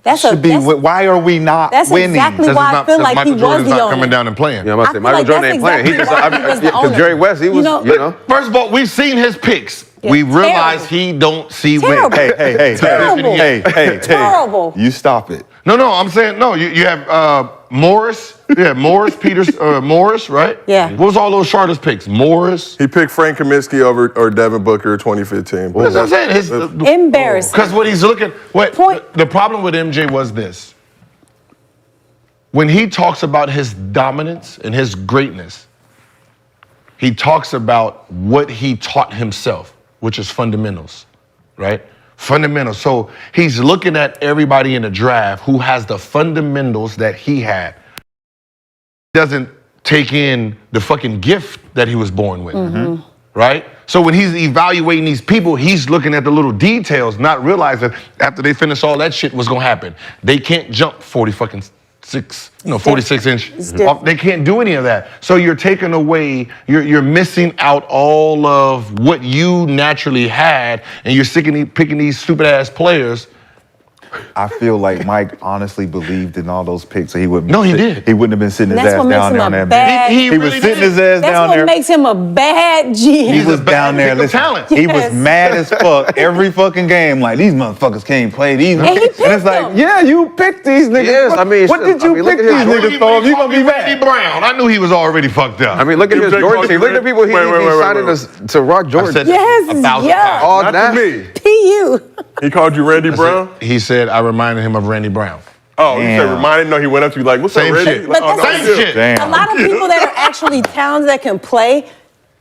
Why are we not That's winning? exactly why I feel like Michael he was Jordan's the not owner. coming down and playing. Yeah, I'm about to say, I feel Michael like Jordan that's ain't playing. He exactly just, why he was the because owner. Jerry West, he was, You know, First of all, we've seen his picks. Yeah, we realize terrible. he don't see Terrible. win. Hey, Terrible. hey, Terrible. you stop it. No, I'm saying no. You have Morris, Morris, right? Yeah. What was all those Charlotte picks? Morris. He picked Frank Kaminsky or Devin Booker 2015. That's what I'm saying. Embarrassing. Because what he's looking. Point. The problem with MJ was this. When he talks about his dominance and his greatness, he talks about what he taught himself, which is fundamentals, right? Fundamentals. So he's looking at everybody in the draft who has the fundamentals that he had. Doesn't take in the fucking gift that he was born with, right? So when he's evaluating these people, he's looking at the little details, not realizing after they finish all that shit, what's gonna happen. They can't jump 46 inch. They can't do any of that. So you're taking away, you're missing out all of what you naturally had, and you're picking these stupid ass players I feel like Mike honestly believed in all those picks, so he wouldn't. No, he did. He wouldn't have been sitting his That's ass what makes down him there a on that bad- bench. He He was really sitting did. his ass That's down what there. makes him a bad GM. He He's was a bad down there. pick of Listen, talent. he was Yes. mad as fuck every fucking game. Like these motherfuckers can't play these. And he And it's picked like, them. yeah, you picked these niggas. Yes, I mean, what shit, did you I mean, look pick at these his- niggas for? You gonna be Randy mad? Brown. I knew he was already fucked up. I mean, look at his Jay Jordan called team. you Look at the people he Wait, wait, signed wait. to rock Jordan. said Yes, 1,000 yeah. times. All Not that. to me. PU. He called you Randy Brown? He said I reminded him of Randy Brown. Oh, he said Damn. reminded? No, he went up to you like, what's Same up, Randy? shit. Like, But oh, no, that's- I'm Same good. shit. A lot of people that are actually talented that can play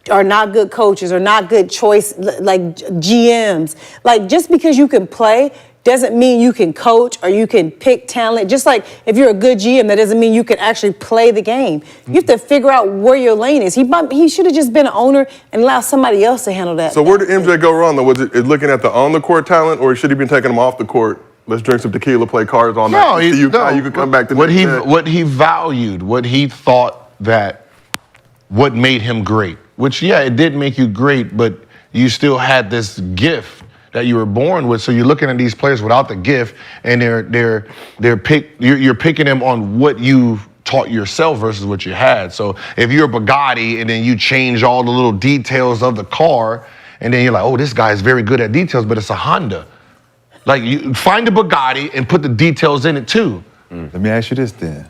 are not good coaches or not good choice, like GMs. Like, just because you can play doesn't mean you can coach or you can pick talent. Just like if you're a good GM, that doesn't mean you can actually play the game. You have to figure out where your lane is. He should have just been an owner and allowed somebody else to handle that. So where did MJ go wrong, though? Was it looking at the on-the-court talent, or should he been taking him off the court? Let's drink some tequila, play cards all night. No, See how you could come back to what the he next day. what he valued, what he thought that what made him great. Which it did make you great, but you still had this gift that you were born with. So you're looking at these players without the gift, and you're picking them on what you taught yourself versus what you had. So if you're a Bugatti and then you change all the little details of the car, and then you're like, oh, this guy's very good at details, but it's a Honda. Like, you find a Bugatti and put the details in it too. Let me ask you this then.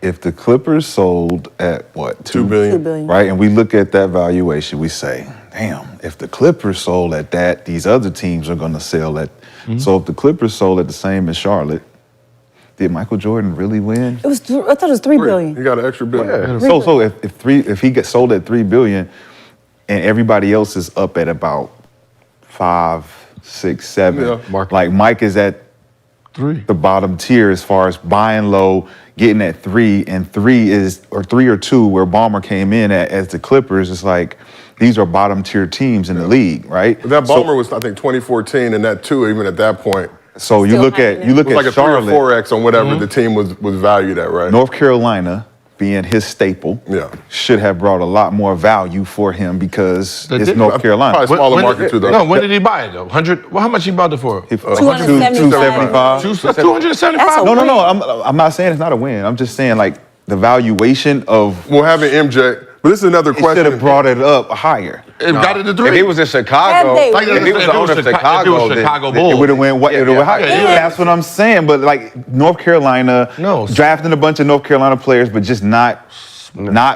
If the Clippers sold at what? $2 billion. $2 billion. Right? And we look at that valuation, we say, damn, if the Clippers sold at that, these other teams are going to sell at. So if the Clippers sold at the same as Charlotte, did Michael Jordan really win? I thought it was $3 billion. He got an extra billion. So if he gets sold at $3 billion and everybody else is up at about 5, 6, 7, Yeah. like Mike is at 3. the bottom tier as far as buying low, getting at 3, and 3 or 2 where Ballmer came in as the Clippers. It's like these are bottom tier teams in the league, right? But that Ballmer was, I think, 2014, and that too, even at that point, So you Still look at happening. it was like a 3 or Charlotte, 4x on whatever the team was valued at, right? North Carolina being his staple, Yeah. should have brought a lot more value for him because They it's did. North Carolina. Probably smaller market too, though. No, when did he buy it though? 100. Well, how much he bought it for? 275. 275. No. I'm not saying it's not a win. I'm just saying like the valuation of Well, having MJ, but this is another it should question. have brought it up higher. It got it to 3. If he was in Chicago, Had they- Like, if he was the owner of Chicago, then Chicago It Bulls. would have went. It would have higher. yeah. That's what I'm saying. But like North Carolina, No. drafting a bunch of North Carolina players, but just not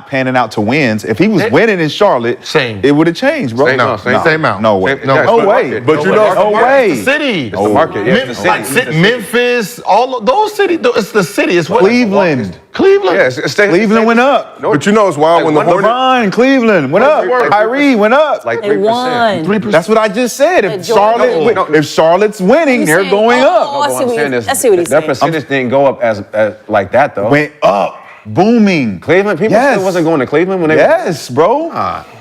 panning out to wins. If he was winning in Charlotte, Same. it would have changed, bro. Same amount, same amount. No way. Same- No, yeah, no it's way. the market. But you know, No way. It's the city. It's the market. Yeah, it's the Like city. Memphis, all of those cities. It's the city. It's what Cleveland. Cleveland. Yeah, it's Cleveland went up. but you know it's wild when the Hornets. LeBron, Cleveland went up. Like Kyrie went up. Like They 3%. won. 3%. That's what I just said. If But Jordan- if Charlotte's winning, He's they're saying- going oh, up. oh, I see What I'm what saying he- is I see what he's their saying. percentage didn't go up as like that though. Went up, booming. Cleveland, people Yes. still wasn't going to Cleveland when they. Yes, bro.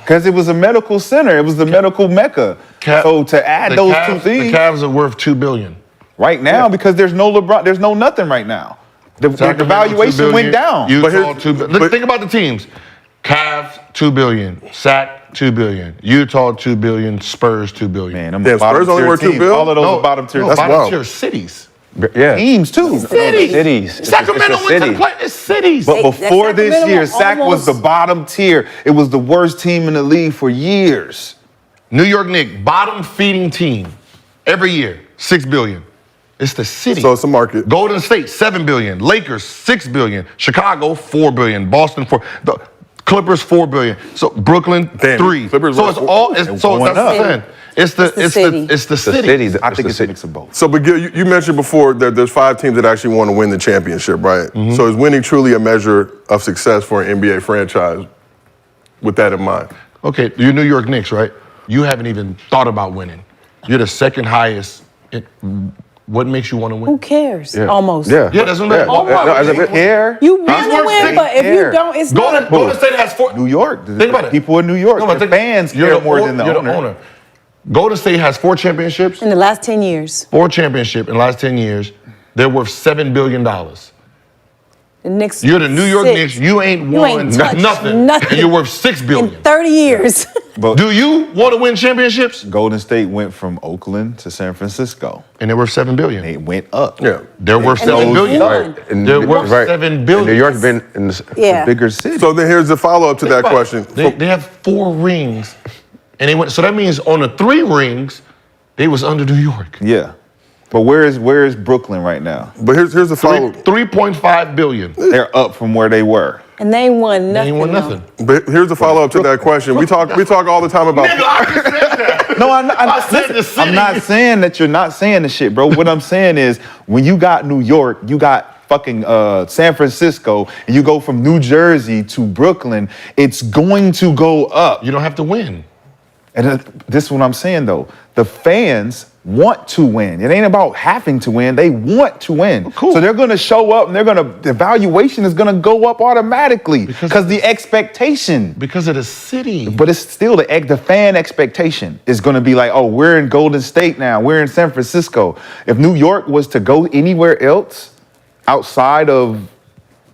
Because it was a medical center. It was the medical mecca. So to add The those Cavs- two things The Cavs are worth $2 billion. right now, because there's no LeBron, there's no nothing right now. The Sacramento, valuation $2 billion. went down. Utah, But here's- $2 billion. Look, but- think about the teams. Cavs, $2 billion. Sac, $2 billion. Utah, $2 billion. Spurs, $2 billion. Man, them Damn, bottom Spurs only tier worth $2 teams. billion? All of those are bottom tier. No, That's bottom wild. tier cities. Yeah. teams too. Cities. Sacramento It's a went to city. the play. It's cities. But That before this Sacramento year, was Sac was the almost- bottom tier. It was the worst team in the league for years. New York Knicks, bottom feeding team. Every year, $6 billion. It's the city. So it's a market. Golden State, $7 billion. Lakers, $6 billion. Chicago, $4 billion. Boston, $4 billion. The Clippers, $4 billion. So Brooklyn, Damn, $3 billion. Clippers So were it's four- all. It's, so going that's what I'm up. saying. It's the city. it's the The city. city. I think It's it's a the mix of both. So, but Gil, you mentioned before that there's 5 teams that actually want to win the championship, right? So is winning truly a measure of success for an NBA franchise with that in mind? Okay, you're New York Knicks, right? You haven't even thought about winning. You're the second highest. What makes you want to Who win? cares? Yeah. Almost. Yeah, that's what I'm saying. Almost. No, as a They care. You want That's to worth win, six. but if you Care. don't, it's Golden, not. Golden State has 4. New York. Think about it. People in New York. No, but the think- fans you're care more than the you're owner. Golden State has 4 championships. In the last 10 years, 4 championships in the last 10 years. They're worth $7 billion. the Knicks. You're the New York 6. Knicks. You ain't You won ain't touched nothing. nothing. And you're worth $6 billion. In 30 years. But Do you want to win championships? Golden State went from Oakland to San Francisco. And they're worth $7 billion. They went up. Yeah. They're worth And $7 they billion. won. And They're worth $7 billion. And New York's been in the Yeah. Bigger city. So then here's the follow-up to that question. They have 4 rings, and they went. So that means on the 3 rings, they was under New York. yeah. But where is Brooklyn right now? But here's the follow. 3.5 billion. They're up from where they were. And they won They nothing. ain't won though. nothing. But here's the follow-up to that question. We talk all the time about. No, said I'm not saying that you're not saying the shit, bro. What I'm saying is when you got New York, you got fucking San Francisco, and you go from New Jersey to Brooklyn, it's going to go up. You don't have to win. And this is what I'm saying though. The fans want to win. It ain't about having to win. They want to win. Cool. So they're gonna show up and the valuation is gonna go up automatically because the expectation. Because of the city. But it's still the fan expectation is gonna be like, oh, we're in Golden State now. We're in San Francisco. If New York was to go anywhere else outside of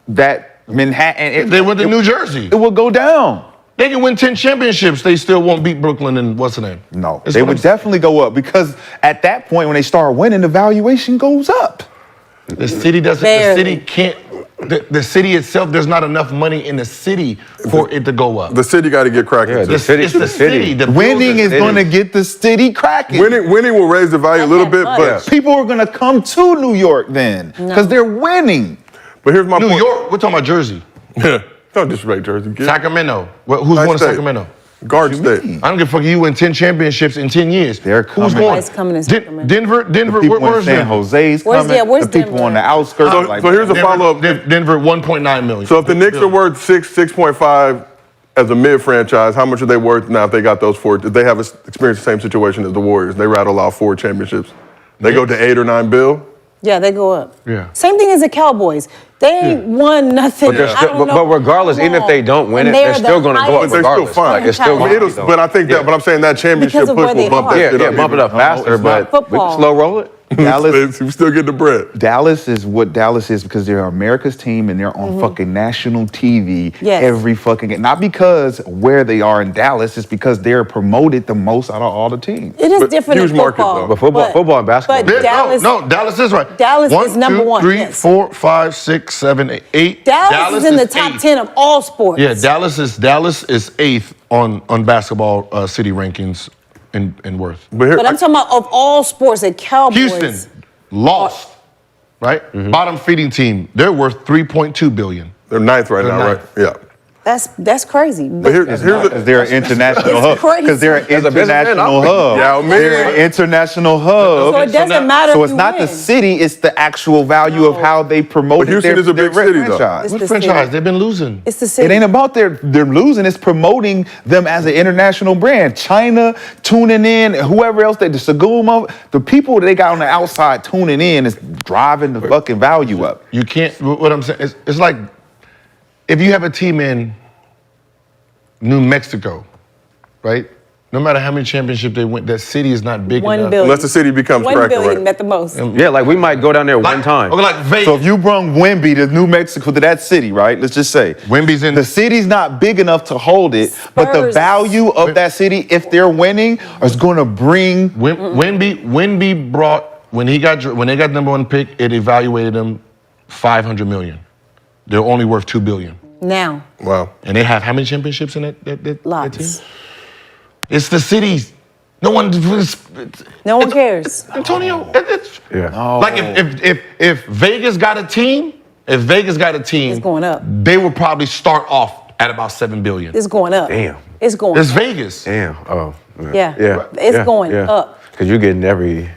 that Manhattan, They went to New Jersey. it will go down. They can win 10 championships. They still won't beat Brooklyn and what's the name? No, That's they what would I'm saying. definitely go up because at that point when they start winning, the valuation goes up. The city doesn't. Barely. The city can't. The city itself. There's not enough money in the city for it to go up. The city got to get cracking. Yeah, too. the city- It's the city. The Winning builders. is going to get the city cracking. Winning will raise the value a little bit, Not but that People are going to come to New York then because they're winning. here's my New point. York. We're talking about Jersey. Don't disrespect Jersey. Kid. Sacramento. Who's Nice won state. Sacramento? Guard State. I don't give a fuck. You win 10 championships in 10 years. They're Who's coming. going? Nobody's coming to Sacramento. Denver. The people Where's in San Denver? Jose's Where's- coming. yeah, where's the people Denver? on the outskirts. So, like, so here's the follow-up. Denver 1.9 million. So if the Knicks are worth 6.5 as a mid franchise, how much are they worth now if they got those 4? If they have experienced the same situation as the Warriors, they rattle out 4 championships. They go to 8 or 9 bill. Yeah, they go up. Yeah. Same thing as the Cowboys. They ain't won nothing. But they're I still- don't but- know but regardless, how even if they don't win long. it, they're And still the gonna go up But highest they're still regardless. fine. Like, it's still franchise. gonna be, though. But I think that. But I'm saying that championship Because of push where will they bump are. that Yeah, shit yeah, up. bump it up faster, it's not but we football. can slow roll it. Dallas, We still get the bread. Dallas is what Dallas is because they're America's team and they're on fucking national TV Yes. every fucking game. Not because where they are in Dallas, it's because they're promoted the most out of all the teams. It is But different huge in market, football. though. But football and basketball. But Dallas, No, Dallas is right. Dallas is number 1, 2, 3, yes. 4, 5, 6, 7, 8. Dallas is in the top 8th. 10 of all sports. Yeah, Dallas is 8th on basketball city rankings in worth. But, here, But I'm talking about of all sports, the Cowboys. Houston lost, right? Bottom feeding team. They're worth 3.2 billion. they're 9th right They're now, ninth. right? Yeah. That's crazy. But here's Because they're an international It's hub. crazy. Because they're an As a businessman, international I'm- hub. Yeah, man. They're an international hub. so it doesn't matter. So if it's you not the win. city, it's the actual value of how they promote But Houston their, is a big their city, though. franchise. It's What the franchise? city. They've been losing. It's the city. It ain't about they're losing, it's promoting them as an international brand. China tuning in, whoever else, the Saguma, the people that they got on the outside tuning in is driving the fucking value up. You can't. What I'm saying, it's like if you have a team in New Mexico, right? No matter how many championships they win, that city is not big 1 enough. billion. Unless the city becomes 1 cracking, billion right? at the most. Yeah, like we might go down there one time. Okay, like Vegas. So if you brung Wemby to New Mexico, to that city, right? Let's just say Wemby's in the city's not big enough to hold it, but the Spurs. value of that city, if they're winning, is going to bring. Wemby brought when they got number 1 pick, it evaluated them $500 million. They're only worth $2 billion, Now, Wow. and they have how many championships in that team? lots. It's the cities. No one. No one cares. Antonio, Yeah. like if Vegas got a team, It's going up. they would probably start off at about $7 billion. It's going up. Damn. It's going It's up. Vegas. Damn. Oh. Yeah. Yeah. It's going up. Because you're getting every.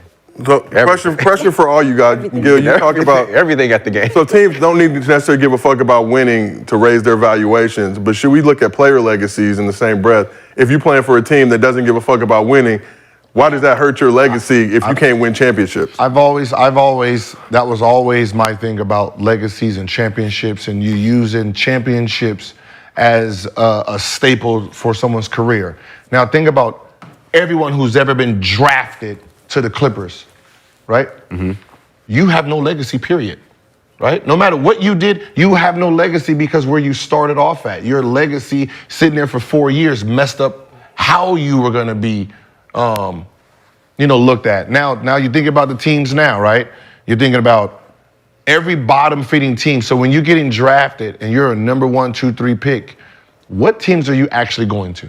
So question for all you guys. Gil, you talk about everything at the game. So teams don't need to necessarily give a fuck about winning to raise their valuations, but should we look at player legacies in the same breath? If you're playing for a team that doesn't give a fuck about winning, why does that hurt your legacy if you can't win championships? That was always my thing about legacies and championships, and you using championships as a staple for someone's career. Now think about everyone who's ever been drafted to the Clippers, right? Mm-hmm. You have no legacy, period, right? No matter what you did, you have no legacy because where you started off at. Your legacy sitting there for 4 years messed up how you were going to be, looked at. Now you think about the teams now, right? You're thinking about every bottom-feeding team. So when you're getting drafted and you're a number 1, 2, 3 pick, what teams are you actually going to?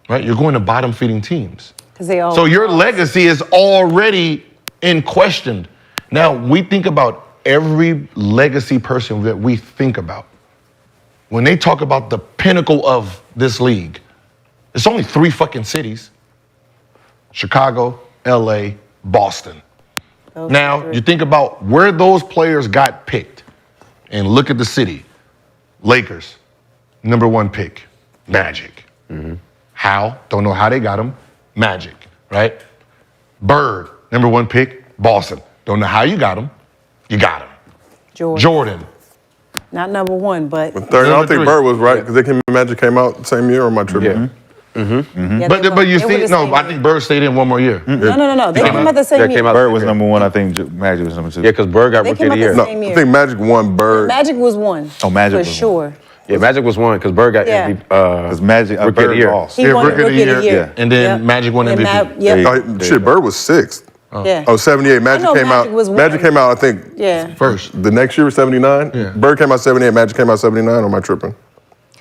Right? You're going to bottom-feeding teams. So your legacy is already in question. Now, we think about every legacy person that we think about. When they talk about the pinnacle of this league, it's only 3 fucking cities. Chicago, LA, Boston. Now, you think about where those players got picked and look at the city. Lakers, number 1 pick, Magic. How? Don't know how they got him. Magic, right? Bird, number 1 pick, Boston. Don't know how you got him. You got him. Jordan. Not number 1, but. Third, I don't think Bird was right because Magic came out the same year on my trip. Yeah, But you see, I think Bird stayed in 1 more year. No. They came out the same year. Bird was number 1. I think Magic was number 2. Yeah, because Bird got They rookie came of the out year. the same year. I think Magic won Bird. Magic was 1. Oh, Magic for was sure. Yeah, Magic was 1 because Bird got Yeah. MVP. Because Magic, Rookie of the Bird year. lost. He won rookie of the year. Yeah. And then Magic won And MVP. Yep. Bird was 6th. Yeah. Oh, 78. Magic know came Magic out. was one. Magic came out, I think, Yeah. First. the next year was 79. Yeah. Bird came out 78. Magic came out 79. Or am I tripping?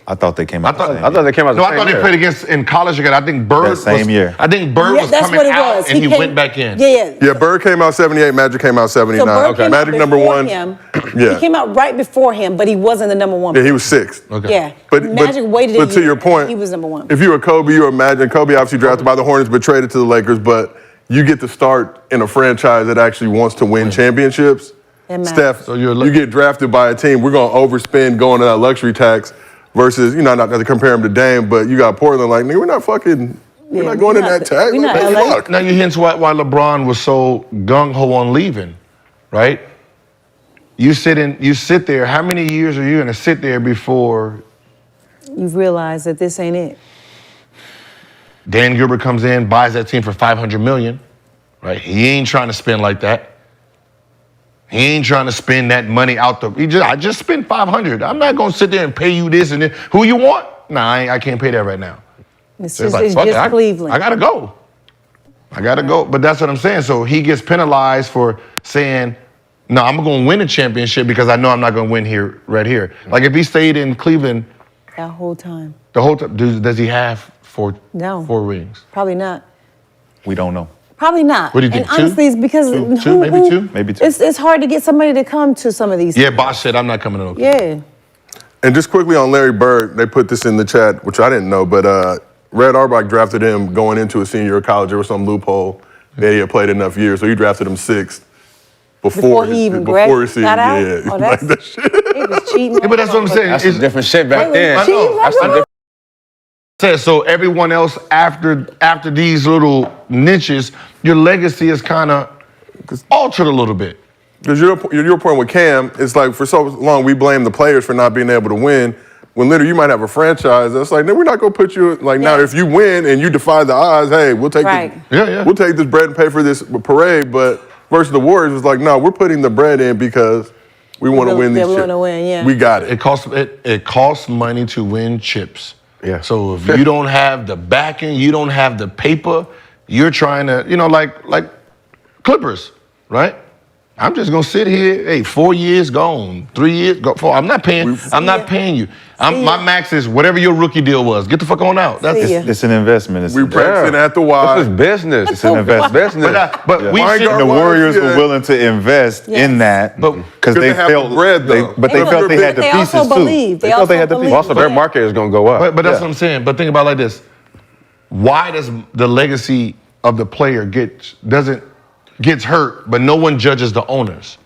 I thought they came out. I thought they came out the No, same I thought year. they played against in college again. I think Bird That same year. I think Bird was that's coming what it out was. and he came- went back in. Yeah. Yeah, Bird came out 78. Magic came out 79. So Bird came Magic out number before 1. him. Yeah. He came out right before him, but he wasn't the number 1. Yeah, he was 6th. Okay. Yeah. But Magic waited. But a to year, your point, he was number 1. If you were Kobe, you were Magic. Kobe obviously drafted by the Hornets, but traded to the Lakers. But you get to start in a franchise that actually wants to win championships. It matters. Steph, So you're you get drafted by a team. We're gonna overspend going to that luxury tax. Versus, not to compare him to Dame, but you got Portland like, nigga, we're not fucking, we're Yeah, not going we're in not that tax. we're Like, not what the LA. fuck? Now you hint why LeBron was so gung-ho on leaving, right? You sit there, how many years are you gonna sit there before You've realized that this ain't it. Dan Gilbert comes in, buys that team for $500 million, right? He ain't trying to spend like that. He ain't trying to spend that money out I just spent $500. I'm not gonna sit there and pay you this and this. Who you want? Nah, I can't pay that right now. It's So just, like, it's fuck just it, Cleveland. I gotta go. But that's what I'm saying. So he gets penalized for saying, no, I'm gonna win a championship because I know I'm not gonna win here, right here. Like if he stayed in Cleveland That whole time. the whole time, does he have four rings? Probably not. We don't know. Probably not. What do you think, And two? honestly, it's because Two, maybe two? Maybe 2. It's hard to get somebody to come to some of these. Yeah, Bosh said I'm not coming to Yeah. And just quickly on Larry Bird, they put this in the chat, which I didn't know, but Red Auerbach drafted him going into a senior year of college. There was some loophole that he had played enough years, so he drafted him 6th Before he even before his got out? Yeah, Oh, like that's- that shit. He was cheating. Yeah, but that's what I'm saying. That's some different shit back then. I know. That's some different. So everyone else after these little niches, your legacy is kind of altered a little bit. Because your point with Cam, it's like for so long we blame the players for not being able to win. When literally you might have a franchise that's like, no, we're not gonna put you like now. If you win and you defy the odds, hey, we'll take we'll take this bread and pay for this parade. But versus the Warriors, it's like, no, we're putting the bread in because we want to win these we chips. want to win, yeah. We got it. It costs money to win chips. Yeah. So if you don't have the backing, you don't have the paper, you're trying to, like Clippers, right? I'm just gonna sit here. Hey, 4 years gone, 3 years go. 4. I'm not paying. I'm not paying you. My max is whatever your rookie deal was. Get the fuck on out. That's It's an investment. We practicing at the Y. This is business. It's an investment. Business. but we Why sit, go- The Warriors were Yeah. willing to invest in that because they they have felt the bread, though. but they felt they had the They pieces also too. believe. They They felt they also had the believe. pieces. Also, their market is gonna go up. but that's what I'm saying. But think about it like this: why does the legacy of the player gets hurt, but no one judges the owners?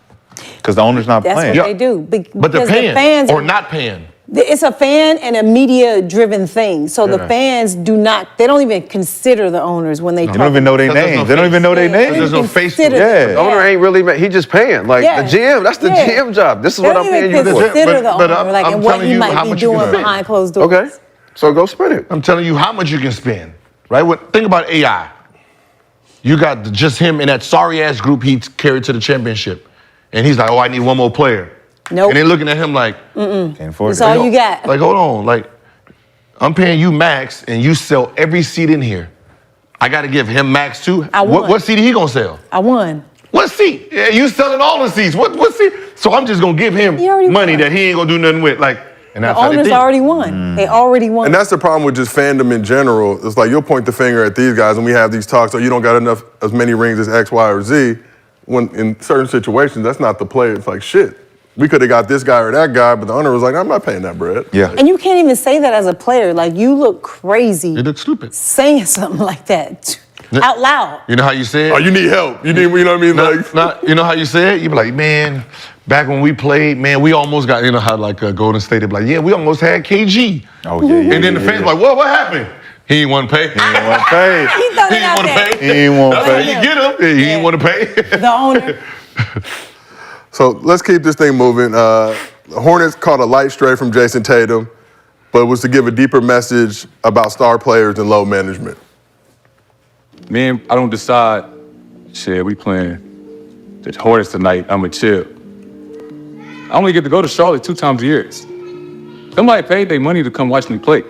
Because the owner's not That's playing. what they do. But they're Because paying the fans or not paying. It's a fan and a media-driven thing. So the fans they don't even consider the owners when they They don't even know their Because there's no names. They don't even know their Yeah, names. There's no face to it. consider them. Yeah. The owner ain't really, he just paying. Like Yeah. the GM, that's the Yeah. GM job. This is They what don't I'm paying even you for. consider the But owner, I'm and what telling he you might how be much you can doing spend. behind closed doors. Okay, so go spend it. I'm telling you how much you can spend, right? Think about AI. You got just him in that sorry-ass group he carried to the championship. And he's like, oh, I need one more player. Nope. And they're looking at him like, Can't afford That's it. all you got. like, hold on. Like, I'm paying you max, and you sell every seat in here. I got to give him max too. I won. What seat he gonna sell? I won. What seat? Yeah, you selling all the seats. What seat? So I'm just gonna give him He already money won. that he ain't gonna do nothing with. Like, and The that's how they owners think. already won. They already won. And that's the problem with just fandom in general. It's like you'll point the finger at these guys, and we have these talks. So you don't got as many rings as X, Y, or Z. When in certain situations, that's not the play. It's like shit. We could have got this guy or that guy, but the owner was like, I'm not paying that bread. Yeah. And you can't even say that as a player. Like, you look crazy You look stupid. saying something like that out loud. You know how you say it? Oh, you need help. You know what I mean? Like, You know how you say it? You be like, man, back when we played, man, we almost got, you know how like Golden State, they be like, yeah, we almost had KG. Oh, yeah. And then the fans like, what happened? He ain't want to pay. He ain't want to pay. He thought He it ain't out want to there. pay. He ain't want to That's how pay. you get him. He ain't want to pay. The owner. So let's keep this thing moving. The Hornets caught a light stray from Jayson Tatum, but it was to give a deeper message about star players and load management. Man, I don't decide. Shit, we playing the Hornets tonight. I'm a chill. I only get to go to Charlotte 2 times a year. Somebody paid their money to come watch me play.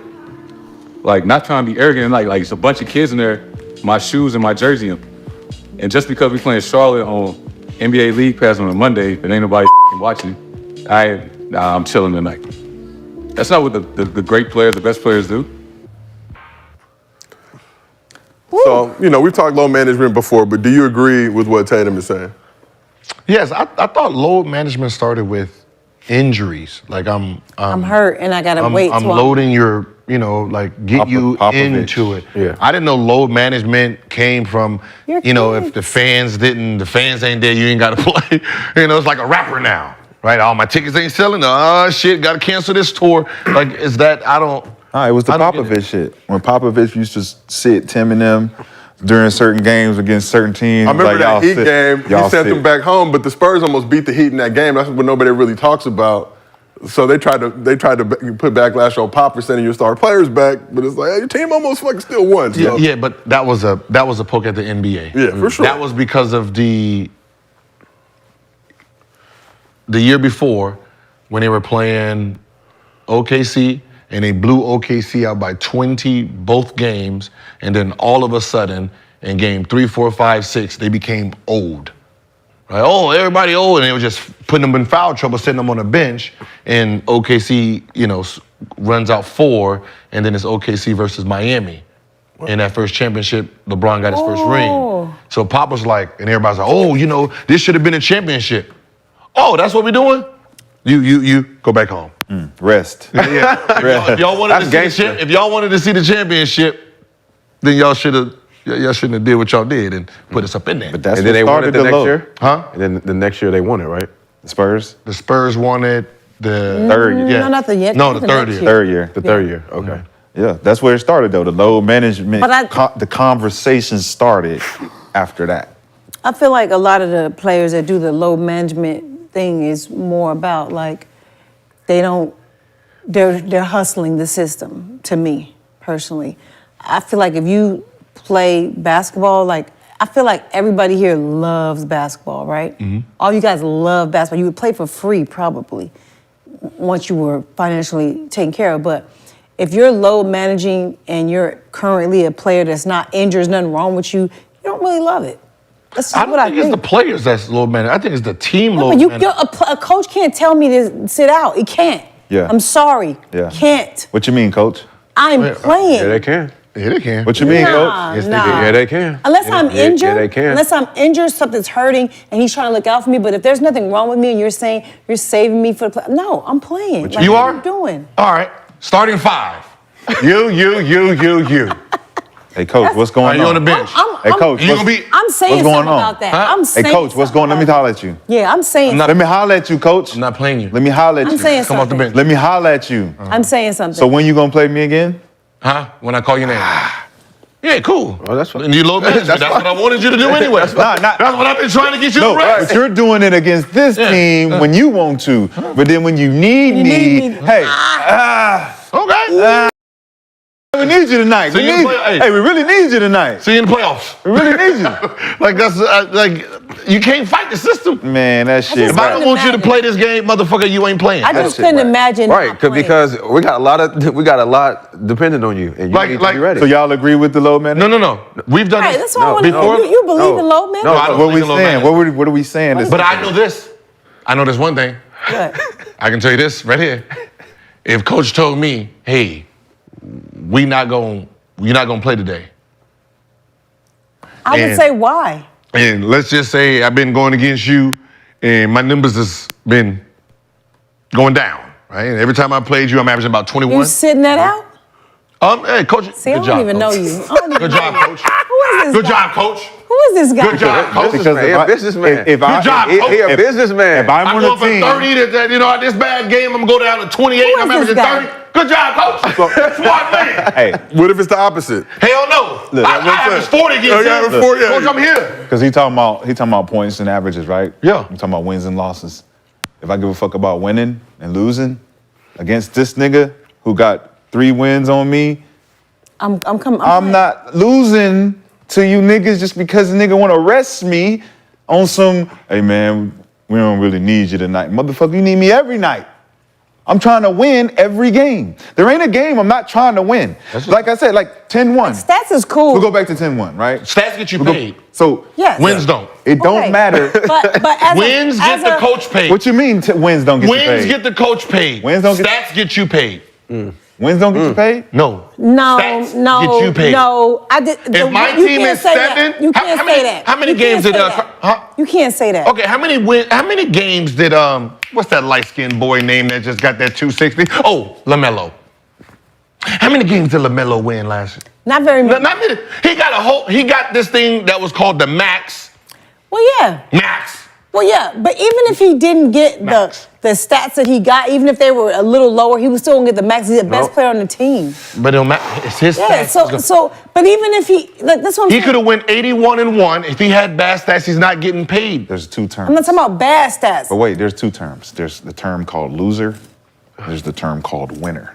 Like, not trying to be arrogant, like it's a bunch of kids in there, my shoes and my jersey. And just because we playing Charlotte on NBA League Pass on a Monday, but ain't nobody watching, I'm chilling tonight. That's not what the great players, the best players do. So, we've talked load management before, but do you agree with what Tatum is saying? Yes, I thought load management started with injuries. Like I'm hurt and I gotta wait. I'm till loading your, like get you Popovich. into it. Yeah. I didn't know load management came from, Your if the fans ain't there, you ain't got to play. It's like a rapper now, right? All my tickets ain't selling. Oh shit, got to cancel this tour. Like, is that it was the I don't get Popovich shit. When Popovich used to sit Tim and them during certain games against certain teams. I remember like, that y'all Heat sit- game. He y'all sent sit. them back home, but the Spurs almost beat the Heat in that game. That's what nobody really talks about. So they tried to put backlash on Pop for sending your star players back, but it's like, hey, your team almost fucking still won. So. Yeah, but that was a poke at the NBA. Yeah, for sure. That was because of the year before when they were playing OKC and they blew OKC out by 20 both games, and then all of a sudden in game 3, 4, 5, 6 they became old. Right? Oh, everybody old, and they were just putting them in foul trouble, sitting them on a bench, and OKC, runs out 4, and then it's OKC versus Miami. In that first championship, LeBron got his first ring. So Pop was like, and everybody's like, oh, this should have been a championship. Oh, that's what we're doing? You go back home. Rest. Yeah. If y'all wanted That's gangster. if y'all wanted to see the championship, then y'all shouldn't have did what y'all did and put us up in there. But that's And what then they won started it the the next load. year? Huh? And then the next year they won it, right? The Spurs. The Spurs wanted the Third year. Yeah. No, not the yet. No, the the third next year. Third year. The third year, okay. Yeah, that's where it started though. The load management, But the conversation started after that. I feel like a lot of the players that do the load management thing is more about like they're hustling the system, to me personally. I feel like if you play basketball, like I feel like everybody here loves basketball, right? All you guys love basketball. You would play for free probably once you were financially taken care of. But if you're load managing and you're currently a player that's not injured, there's nothing wrong with you, you don't really love it. That's just I don't what I think it's the players that's load management. I think it's the team No, load but management. a coach can't tell me to sit out. He can't. Yeah. I'm sorry. Yeah. Can't. What you mean, coach? I'm playing. Yeah, they can. Yeah, they can. What you mean, Nah, coach? nah. Yeah, they can. Unless Yeah, I'm yeah, injured, Yeah, they can. unless I'm injured, something's hurting, and he's trying to look out for me. But if there's nothing wrong with me, and you're saying you're saving me for the play, no, I'm playing. Like, you what are? you doing? All right. Starting 5. You. Hey, coach, what's Are going you on on? the bench? Hey, coach, You what's, gonna be? I'm saying what's going something on? about that. Huh? I'm Hey, saying coach, what's going on? Let me holler at you. Yeah, I'm saying. Let me holler at you, coach. I'm not playing you. Let me holler at I'm you. saying Come off the something. bench. Let me holler at you. I'm saying something. So when you gonna play me again? Huh? When I call your name. Yeah, cool. Oh, that's fine. And you load management. That's what I wanted you to do anyway. That's what I've been trying to get you No, to rest. but you're doing it against this Yeah. team when you want to. But then when you need me, need me. hey, Okay. when need you tonight. So We you need, play- hey, we really need you tonight. See you in the playoffs. We really need you. Like that's like you can't fight the system. Man, that shit. just If I couldn't don't want you to imagine. play this game, motherfucker, you ain't playing. I just couldn't imagine. Right, not playing. because we got a lot dependent on you, and you need to be ready. So y'all agree with the load man? No. We've done Right, this. that's what I want to know. before. You believe in low man? No, I don't What we believe in low saying? man. What are we saying? But I know this. I know this one thing. What? I can tell you this right here. If coach told me, hey, you're not gonna play today. I would And- say why? And let's just say I've been going against you and my numbers has been going down, right? And every time I played you, I'm averaging about 21. You sitting that out? Hey, coach, See, I good don't job, even know coach. you. I don't even Good know job, you. coach. Who is this Good guy? job, coach. Who is this guy? Good job, coach. Businessman, if I- businessman. if I- Good job, He coach. a businessman. If I'm I'm on going a for team, 30 this bad game, I'm going to go down to 28, Who I'm is averaging this guy? 30. Good job, coach. Smart man. hey, What if it's the opposite? Hell no. Look, I average 40 against Yeah, him. average 40, yeah. Coach, I'm here. because he talking about points and averages, right? Yeah. I'm talking about wins and losses. If I give a fuck about winning and losing against this nigga who got 3 wins on me, I'm coming. I'm not losing to you niggas just because the nigga want to arrest me on some, hey man, we don't really need you tonight. Motherfucker, you need me every night. I'm trying to win every game. There ain't a game I'm not trying to win. Like I said, like 10-1. Stats is cool. We'll go back to 10-1, right? Stats get you We'll go- paid. So Yes. Wins don't. it don't Okay. matter. But as Wins get the coach paid. What you mean wins don't get you Wins paid? get the coach paid. Wins don't get- Stats get you paid. Wins don't get you paid? No. No, Stats no, get you paid. no. I did. If my you team can't is say 7, that. You can't say that. How many You games can't did say that. huh? You can't say that. Okay, how many games did what's that light-skinned boy name that just got that 260? Oh, LaMelo. How many games did LaMelo win last year? Not very many. Not many. He got this thing that was called the max. Well, yeah. Max. Well, yeah. But even if he didn't get the stats that he got, even if they were a little lower, he was still gonna get the max. He's the best player on the team. But it'll it's his Yeah. stats. But even if he, like, that's what I'm He saying. could have went 81-1. If he had bad stats, he's not getting paid. There's 2 terms. I'm not talking about bad stats. But wait, there's 2 terms. There's the term called loser. There's the term called winner.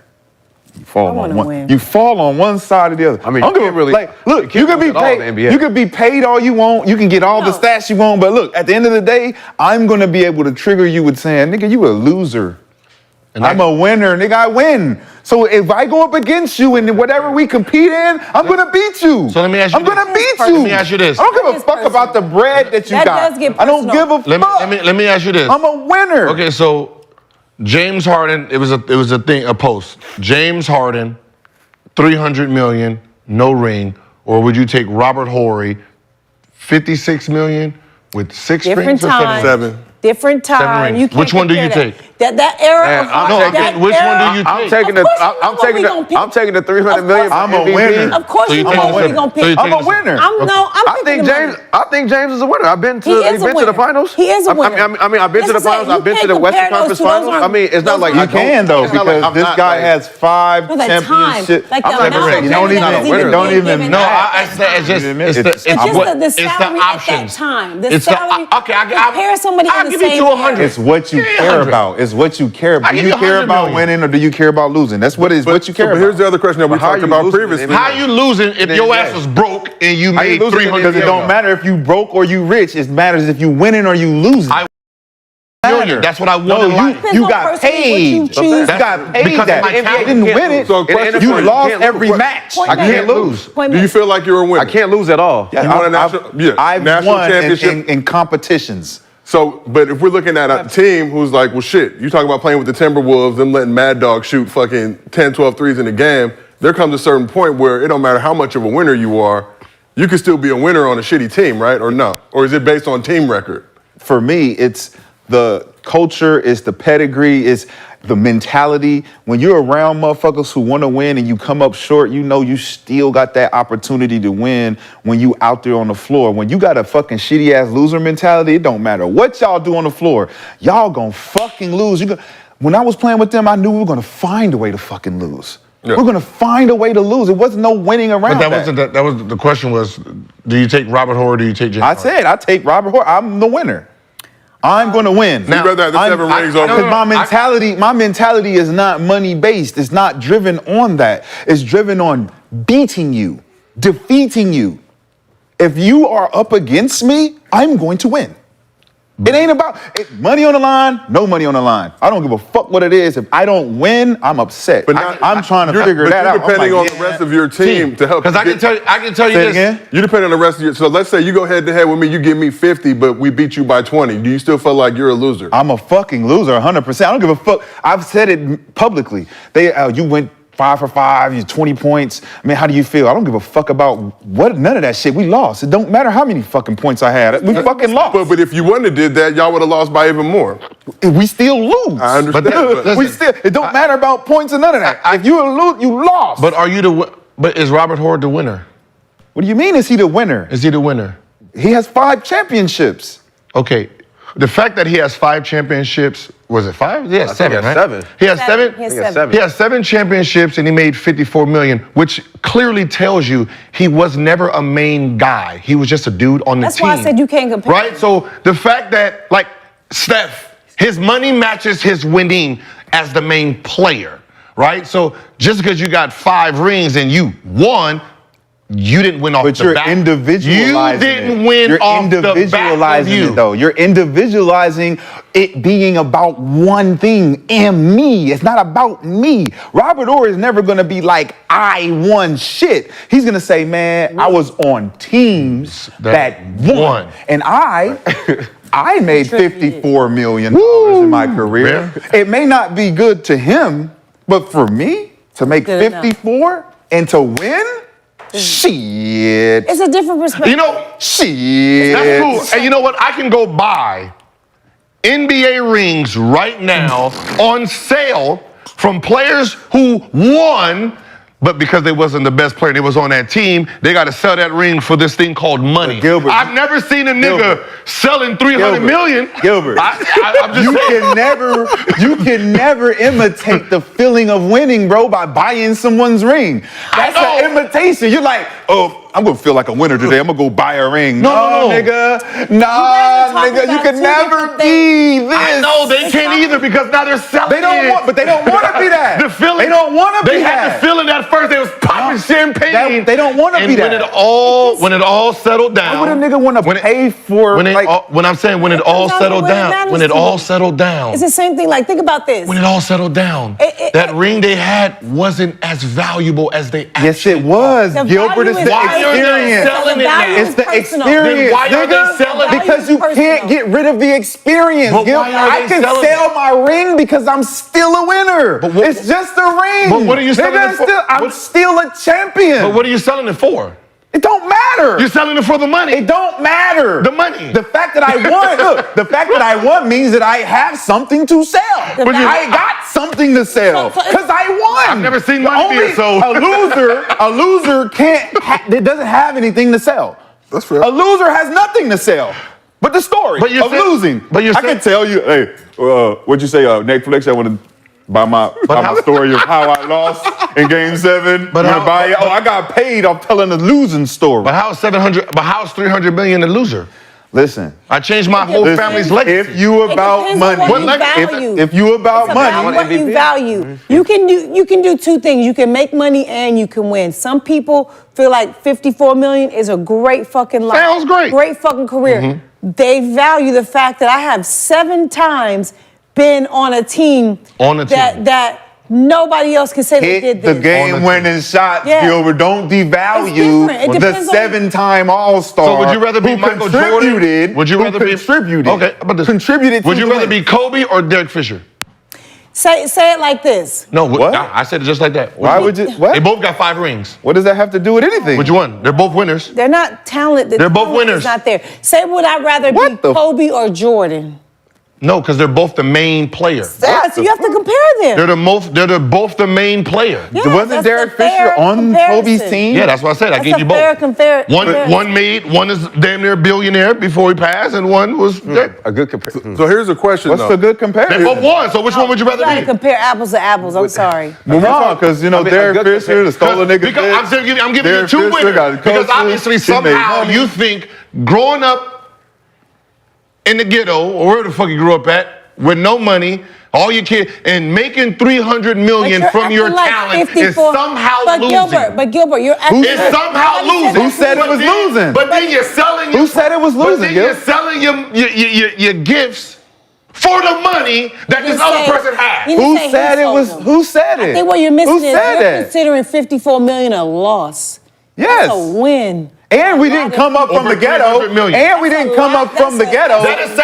You fall I on wanna one. win. You fall on one side or the other. I mean, don't you give can't a- really- like. Look, you can't could be lose at all in paid. the NBA. You could be paid all you want. You can get all the No. stats you want. But look, at the end of the day, I'm gonna be able to trigger you with saying, "Nigga, you a loser." And I'm a winner, nigga. I win. So if I go up against you in whatever we compete in, I'm gonna beat you. So let me ask you I'm gonna this. beat Let you. me ask you this. I don't give That a is fuck personal. about the bread that you That got. does get I don't personal. give a fuck. Let me ask you this. I'm a winner. Okay, so James Harden, it was a post. James Harden, 300 million, no ring, or would you take Robert Horry, 56 million with 6 Different rings or 7 time. rings? 7. Different time. rings. You can't Which one do you compare that. take? That era Man, of I'm No, taking- that which one era- do you I'm take? taking Of the course you I'm know what taking we the gonna pick. I'm taking the 300 Of million. course. I'm a MVP. winner. Of course So you you know take what the we're gonna so you pick. take I'm a the- winner. I think James is a winner. I've been to He is a the winner. finals. He is a winner. I mean, I've been to the That's what I'm finals. saying. I've been You to the can't Western compare Conference those two. finals. I mean, it's not Those like aren't- You I don't- can though, it's not like because I'm this not, guy like- has 5 No, that championships. time. Like I'm the not amount winning. of You don't money even- that was you even don't being even given No, out I at said that it's just time. it's the It's what- the salary at that options. time. The It's salary. okay. Compare somebody I'll in the give same you to 100. era. It's what you Yeah, care 100. about. It's what you care about. I Do give you you care 100 about million. winning or do you care about losing? That's what you care But about. here's the other question that we But how talked you about losing previously. in How you losing if Then your yeah. ass was broke and you How you made losing in 300 Because it Yeah. don't matter if you broke or you rich. It matters if you winning or you losing. I- million. That's what I want in life. Depends You on got personally what you paid. choose. You got paid because that. of my You talent. didn't You win can't it. So lose. question You for you. lost can't every lose. match. Point I blank. can't lose. Point Do you blank. feel like you're a winner? I can't lose at all. You won a national- yeah, I've national won championship. in competitions. So, but if we're looking at a team who's like, well, shit, you talk about playing with the Timberwolves, them letting Mad Dog shoot fucking 10, 12 threes in a game, there comes a certain point where it don't matter how much of a winner you are, you can still be a winner on a shitty team, right? Or no? Or is it based on team record? For me, it's the culture, it's the pedigree, it's the mentality. When you're around motherfuckers who want to win and you come up short, you know you still got that opportunity to win when you out there on the floor. When you got a fucking shitty ass loser mentality, it don't matter what y'all do on the floor. Y'all gonna fucking lose. When I was playing with them, I knew we were gonna find a way to fucking lose. Yeah. We're gonna find a way to lose. It wasn't no winning around But that wasn't that was the question was, do you take Robert Horry or do you take James I Harden? said I take Robert Horry. I'm the winner. I'm gonna win. You'd rather have the 7 rings over. Because my mentality is not money based. It's not driven on that. It's driven on beating you, defeating you. If you are up against me, I'm going to win. It ain't about money on the line, no money on the line. I don't give a fuck what it is. If I don't win, I'm upset. But I'm trying to figure that out. You're depending on the rest of your team to help. Because I can tell you this. Again? You depend on the rest of your. So let's say you go head to head with me. You give me 50, but we beat you by 20. Do you still feel like you're a loser? I'm a fucking loser, 100%. I don't give a fuck. I've said it publicly. You went 5 for 5, you 20 points. I mean, how do you feel? I don't give a fuck about none of that shit. We lost. It don't matter how many fucking points I had. We fucking lost. But if you wouldn't have did that, y'all would have lost by even more. We still lose. I understand. It don't matter about points or none of that. If you lose, you lost. But is Robert Horry the winner? What do you mean? Is he the winner? Is he the winner? He has 5 championships. Okay. The fact that he has 5 championships, was it 5? Yeah, 7, right? 7. He has 7? He has 7. He has 7 championships and he made $54 million, which clearly tells you he was never a main guy. He was just a dude on the That's team. why I said you can't compare. Right? So the fact that, like, Steph, his money matches his winning as the main player, right? So just because you got 5 rings and you won, you didn't win off But the you're back. individualizing You didn't it. win You're off the back of individualizing you. it, though. You're individualizing it being about one thing and me. It's not about me. Robert Horry is never going to be like, I won shit. He's going to say, man, I was on teams that won. And I made $54 million in my career. Yeah. It may not be good to him, but for me, to make Good enough. 54 and to win, shit. It's a different perspective. You know, Shit. that's cool. And you know what? I can go buy NBA rings right now on sale from players who won, but because they wasn't the best player, they was on that team, they got to sell that ring for this thing called money. Gilbert, I've never seen a nigga Gilbert. selling $300 million. Gilbert, I'm just you saying. can never imitate the feeling of winning, bro, by buying someone's ring. That's I an imitation. You're like, oh, I'm gonna feel like a winner today. I'm gonna go buy a ring. No. nigga. Nah, guys are talking nigga. You about can two never different be this. I know they can't either because now they're selling They don't it. want, but they don't want to be that. The feeling. They don't want to be They that. had the feeling at first. They was popping champagne. They don't want to be that. When it all settled down. Why would a nigga want to pay for When like? I'm saying when it all That's not settled the way it down. matters When it to all me. settled down. It's the same thing. Like, think about this. When it all settled down, that ring they had wasn't as valuable as they actually Yes, it was. The Gilbert, value it's is the Why are they experience. selling it value now? is It's the personal. experience, Then why are they nigga. selling it? Because you Personal. can't get rid of the experience, But Gil. why are I they can selling sell it? my ring because I'm still a winner. But what- It's just a ring. But what are you selling Nigga, it for? I'm still a champion. But what are you selling it for? It don't matter. You're selling it for the money. It don't matter. The money. The fact that I won, look, the fact that I won means that I have something to sell. But you- I got something to sell So- because I won. I've never seen money being sold. A loser can't, it doesn't have anything to sell. That's fair. A loser has nothing to sell. But the story But you're of saying- losing. but you're I can saying- tell you, hey, what'd you say, Netflix? I want to buy my story of how I lost in Game 7. But I'm how- gonna buy it. but- I got paid off telling the losing story. But how's 700? But how's 300 million a loser? Listen. I changed my whole Listen, family's legacy. If you about depends money, on what you What value. if you about It's money, about what you MVP. value. You can do two things. You can make money and you can win. Some people feel like 54 million is a great fucking life. Sounds great. Great fucking career. They value the fact that I have 7 times been on a team that nobody else can say they did hit the this. game-winning shots, Yeah. Gilbert. Don't It's devalue different. It the depends on- 7-time All-Star. So would you rather be who Michael contributed, Jordan? Would you who rather be contributed? Okay, how about this? Contributed. Would to you the rather win. be Kobe or Derek Fisher? Say it like this. No, What? I said it just like that. Why would you? What? They both got 5 rings. What does that have to do with anything? Which one? They're both winners. They're not talented. They're both Talent is winners. Not there. Say, would I rather What be the- Kobe or Jordan? No, because they're both the main player. Yeah, so you have to compare them. They're both the main player. Yeah, Wasn't that's Derek the fair Fisher on comparison. Kobe's team? Yeah, that's what I said. I That's gave a you fair both. comparison. One is damn near a billionaire before he passed, and one was. A good comparison. So here's a question, What's though. the good They comparison? both won. So which one would you rather You gotta be? compare apples to apples. I'm sorry. Well, no, because I mean, Derek a good Fisher, the stolen nigga. Because I'm giving you Derek 2 Fisher got winners. Because coaches, obviously he made somehow money. you think growing up in the ghetto or wherever the fuck you grew up at, with no money, all you can, and making $300 million from your talent is somehow losing. But Gilbert, you're acting It's somehow losing. Who said it was losing? But then you're selling. Who said it was losing, But then Gil? you're selling your gifts for the money that this other person has. Who said it was? Who said it? I think what you're missing Who is said you're that? considering $54 million a loss. Yes. That's a win. And we didn't come up from Over the ghetto. $300 million. And we didn't come up from the ghetto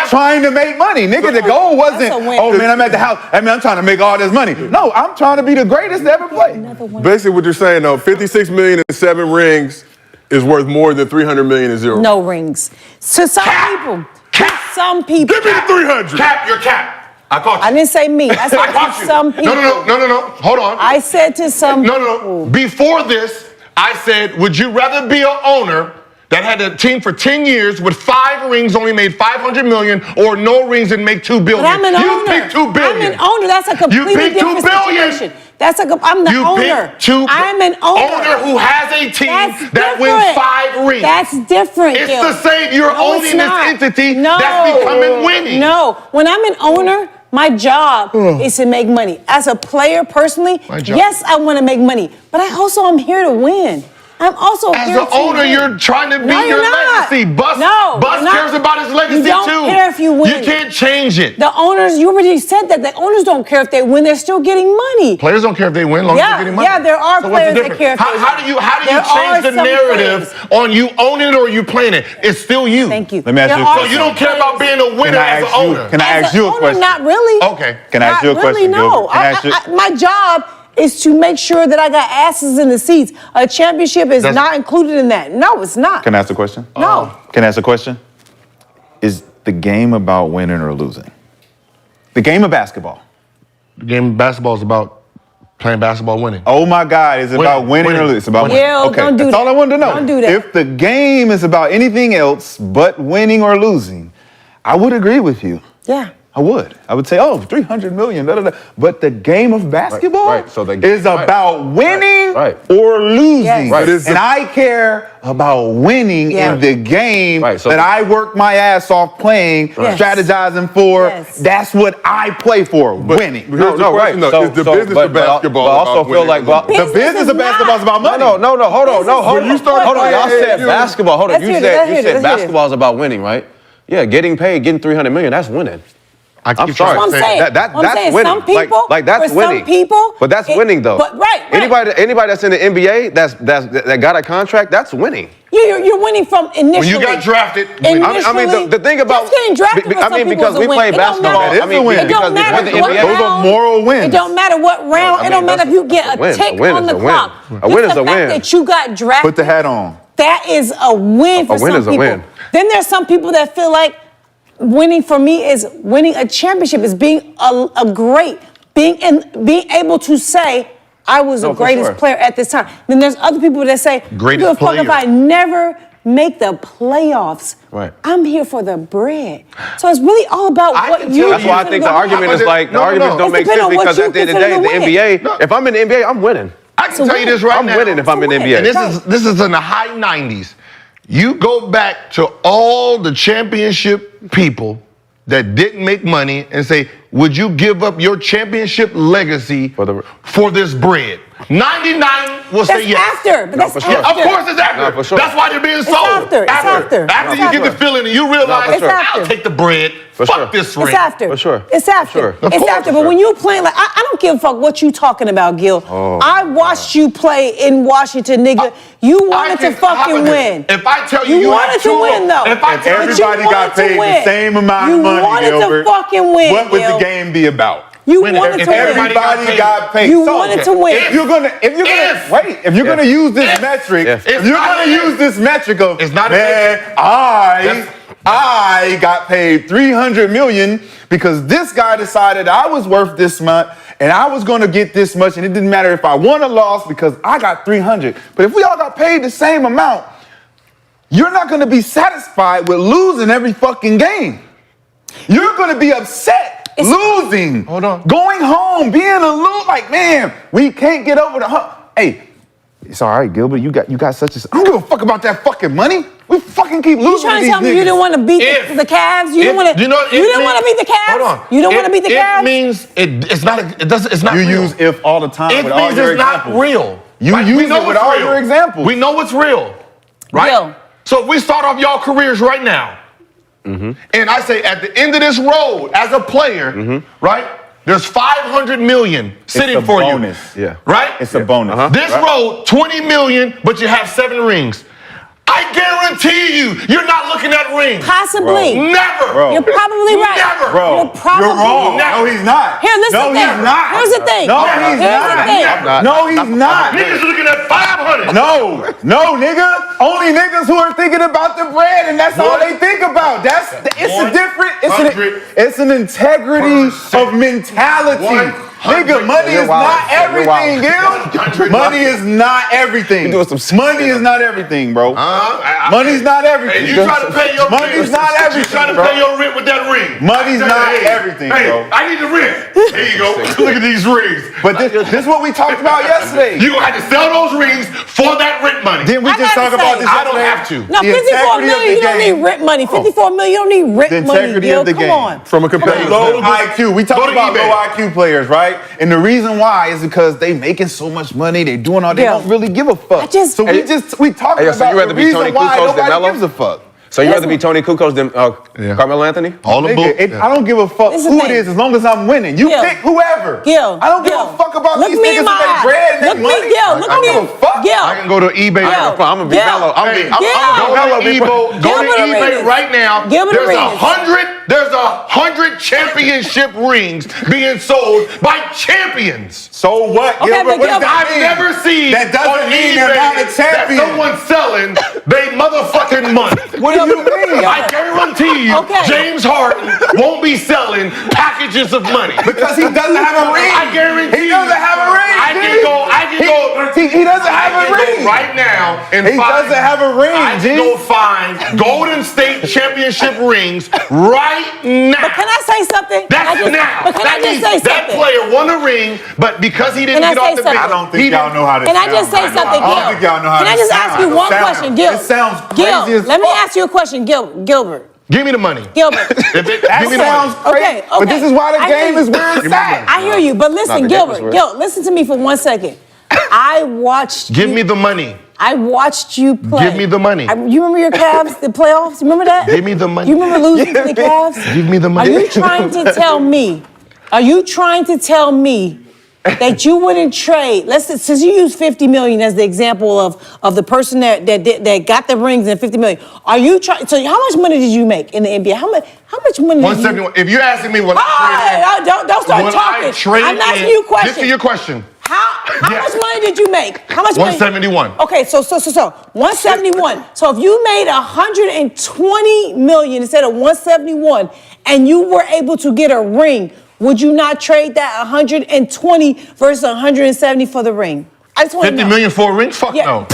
trying to make money. Nigga, the goal wasn't, oh man, I'm at the house. I mean, I'm trying to make all this money. No, I'm trying to be the greatest to ever play. Basically, what you're saying, though, $56 million and 7 rings is worth more than $300 million and 0. No rings. To some people. To some people. Give me the 300. Cap, your cap. I caught you. I didn't say me. I said I caught to you. some people. No. Hold on. I said to some people. No. Before this, I said, would you rather be an owner that had a team for 10 years with 5 rings, only made $500 million, or no rings and make $2 billion? But I'm an owner. You picked $2 billion. I'm an owner. That's a completely picked different $2 billion. situation. I'm the You owner. picked $2 billion. I'm an owner. Who has a team That's that different. wins 5 rings. That's different. It's Gil. the same. You're No, it's owning this not. entity No. that's becoming winning. No. When I'm an owner, my job is to make money. As a player, personally, My job. yes, I want to make money, but I also am here to win. I'm also As here an to owner, win. you're trying to beat No, your you're not. legacy. Bus No, you're not. cares about his legacy You don't too. care if you win. You can't change it. The owners, you already said that. The owners don't care if they win. They're still getting money. Players don't care if they win, long as they're getting money. Yeah, there are So what's the players that difference? care if they How win. do you There change the are some narrative players. on you owning it or you playing it? It's still you. Thank you. Let me ask you a There are question. So you don't some care about players- being a winner as an owner. Can I As ask an you a owner, question? Not really. Okay. Can I ask you a Not question, really, no. Gilbert? Can I ask you- My job is to make sure that I got asses in the seats. A championship is not included in that. No, it's not. Can I ask a question? No. Can I ask a question? Is the game about winning or losing? The game of basketball. The game of basketball is about playing basketball, winning. Oh my God, is it about winning or losing? It's about winning. Gil, Okay, don't do that's all that. I wanted to know. Don't do that. If the game is about anything else but winning or losing, I would agree with you. Yeah. I would. I would say, oh, 300 million, da, da, da. But the game of basketball right. So is about winning Right. or losing. Yes. Right. It's And I care about winning Yeah. in the game Right, so that the- I work my ass off playing, Yes. strategizing for. Yes. That's what I play for, winning. Here's the question, though. Is the business of basketball but I also about feel winning like or losing? The Business business is of basketball is about money. No, hold on, hold When on. you start Hold on, y'all playing, said you- basketball. Hold on, Let's you hear it, said let's hear it, basketball is about winning, right? Yeah, getting paid, getting 300 million, that's winning. I'm sorry. That's what I'm saying. That's I'm saying winning. some people, like that's for winning. some people, but that's winning though. But right. Anybody that's in the NBA that got a contract, that's winning. You're winning from initially. When you got drafted, Initially, the thing about just getting drafted for some people because is a we win. play It don't basketball. matter. That is a win. It don't matter because what the NBA, Those are moral wins. It don't matter what round. It don't matter if you get a tick on the clock. A win Just is the a fact win. that you got drafted. Put the hat on. That is a win for A win some is a people. win. Then there's some people that feel like winning for me is winning a championship, is being being able to say I was the for greatest sure. player at this time. Then there's other people that say, Greatest "Give a fuck if player. I never make the playoffs. Right. I'm here for the bread." So it's really all about what can you. tell That's why I think the argument is like the arguments don't It's make depending sense on what because you at the end of the consider day, to the NBA. If I'm in the NBA, I'm winning. I can So tell you win. this right I'm now. winning if I'm in the So NBA. And this is in the high 90s. You go back to all the championship people that didn't make money and say, would you give up your championship legacy for this bread? 99 will say That's yes. after. But that's for sure. Yeah, of after. course it's after. No, for sure. That's why they're being sold. after. It's after. After It's you get after. the feeling and you realize, It's after. I'll take the bread. For Fuck sure. this ring. It's after. For sure. It's after. For sure. Of It's course, after. for But sure. when you playing, like, I don't give a fuck what you talking about, Gil. I watched you play in Washington, nigga. You wanted to fucking win. If I tell you, You have wanted to two- win, though. If I But tell you Everybody got wanted to paid the win. same amount You of money, wanted to Gilbert. fucking win, What would Gil. the game be about? You Win. wanted If to win. everybody Everybody got paid. You So, wanted to win. If you're gonna use this metric, Yes. if you're gonna use this metric of, It's not a man, I got paid 300 million because this guy decided I was worth this much and I was gonna get this much, and it didn't matter if I won or lost because I got 300. But if we all got paid the same amount, you're not gonna be satisfied with losing every fucking game. You're gonna be upset. Losing, Hold on. going home, being a loser, like, man, we can't get over the hump. Hey, It's all right, Gilbert. You got such a. I don't give a fuck about that fucking money. We fucking keep losing. You trying to these tell me niggas. you didn't want to beat the Cavs? You didn't want to. You didn't want to beat the Cavs. Hold on. You don't want to beat the Cavs. It means it's not. It doesn't. It's not. You real. use if all the time. It with all means your it's not examples. real. You Right? use We know it with it's all real. your examples. We know it's real, right? Yo. So if we start off y'all careers right now, and I say at the end of this road as a player, right? There's $500 million sitting a for bonus. you. Yeah. Right? It's a bonus. This road, $20 million, but you have 7 rings. I guarantee you're not looking at rings. Possibly. Never. Bro. You're probably right. Never. Bro, You're probably wrong. right. No, he's not. Here, listen. No, he's not. Here's the thing. No, he's Here's not. the thing. No, he's not. Niggas looking at 500. No, nigga. Only niggas who are thinking about the bread, and that's all they think about. It's a different. It's an integrity of mentality. Nigga, money is not everything, Gil. Money is not everything. Money is not everything, bro. Money's not everything. And you try to pay your Money's rent. not everything. You trying to bro. pay your rent with that ring. Money's not everything, hey, bro. I need the rent. There you go. Look at these rings. But this is what we talked about yesterday. You gonna have to sell those rings for that rent money. Didn't we I just gotta talk about say- this I don't yesterday? have to. No, The 54 integrity of million, the you don't game. need rent money. 54 million, you don't need rent The money, integrity Gil. of the Come game. on. From a competitive Low standpoint. IQ. We Go talk to about eBay. low IQ players, right? And the reason why is because they making so much money, they doing all, they Yeah. don't really give a fuck. I just- so we talking Hey, so about you rather the be reason Tony why Kukoc than nobody Melo? gives a fuck. So you rather be Tony Kukoc than Carmelo Anthony? All the Nigga, I don't give a fuck This is who the it thing. is as long as I'm winning. You Gil. pick whoever. Gil. I don't give Gil. a fuck about Look these me niggas in my and their eyes. bread and their Look me, money. Gil. I Look don't me. give a fuck. Gil. I can go to eBay. Gil. I'm gonna be Gil. Melo. I'm gonna be. Gil. Go to Gilbert eBay Arenas. right now. Gilbert There's Arenas. there's 100 championship rings being sold by champions. So what, Okay, Gilbert? but What does Gilbert- that I've mean? never seen That doesn't on mean eBay they're not a that champion. someone's selling they motherfucking money. What do you mean? I guarantee you, Okay. James Harden won't be selling packages of money. Because he doesn't have a ring. I guarantee He doesn't have a ring. I can go. He doesn't have I a can go ring. right now and He find, doesn't have a ring, I G. can go find Golden State championship rings right now. But can I say something? That's Can I just, now. But can That I just means say that something? player won a ring, but because he didn't Can I get say off the something? bench, I don't think he y'all didn't- know how to Can I sound. just say something, I Gil? don't think y'all know how Can to I just sound. ask you one Sound. question, Gil? It sounds Gil, crazy as let me fuck. ask you a question, Gilbert. Give me the money. Gilbert. That That sounds crazy. Okay, But this is why the I hear game you. is where it's at. I hear you, but listen, the game is Gilbert, where- listen to me for 1 second. I watched Give you, me the money. I watched you play. Give me the money. You remember your Cavs, the playoffs? You remember that? Give me the money. You remember losing to the Cavs? Give me the money. Are you trying to tell me that you wouldn't trade? Since you use 50 million as the example of the person that got the rings and 50 million. Are you trying? So how much money did you make in the NBA? How much money? Did you? 171. If you're asking me what Oh, don't start when talking. I trade I'm asking in- you a question. This is your question. How Yes. much money did you make? How much money? 171. Okay, so 171. So if you made 120 million instead of 171, and you were able to get a ring, would you not trade that 120 versus 170 for the ring? I just want to 50 know. million for a ring? Fuck Yeah. no.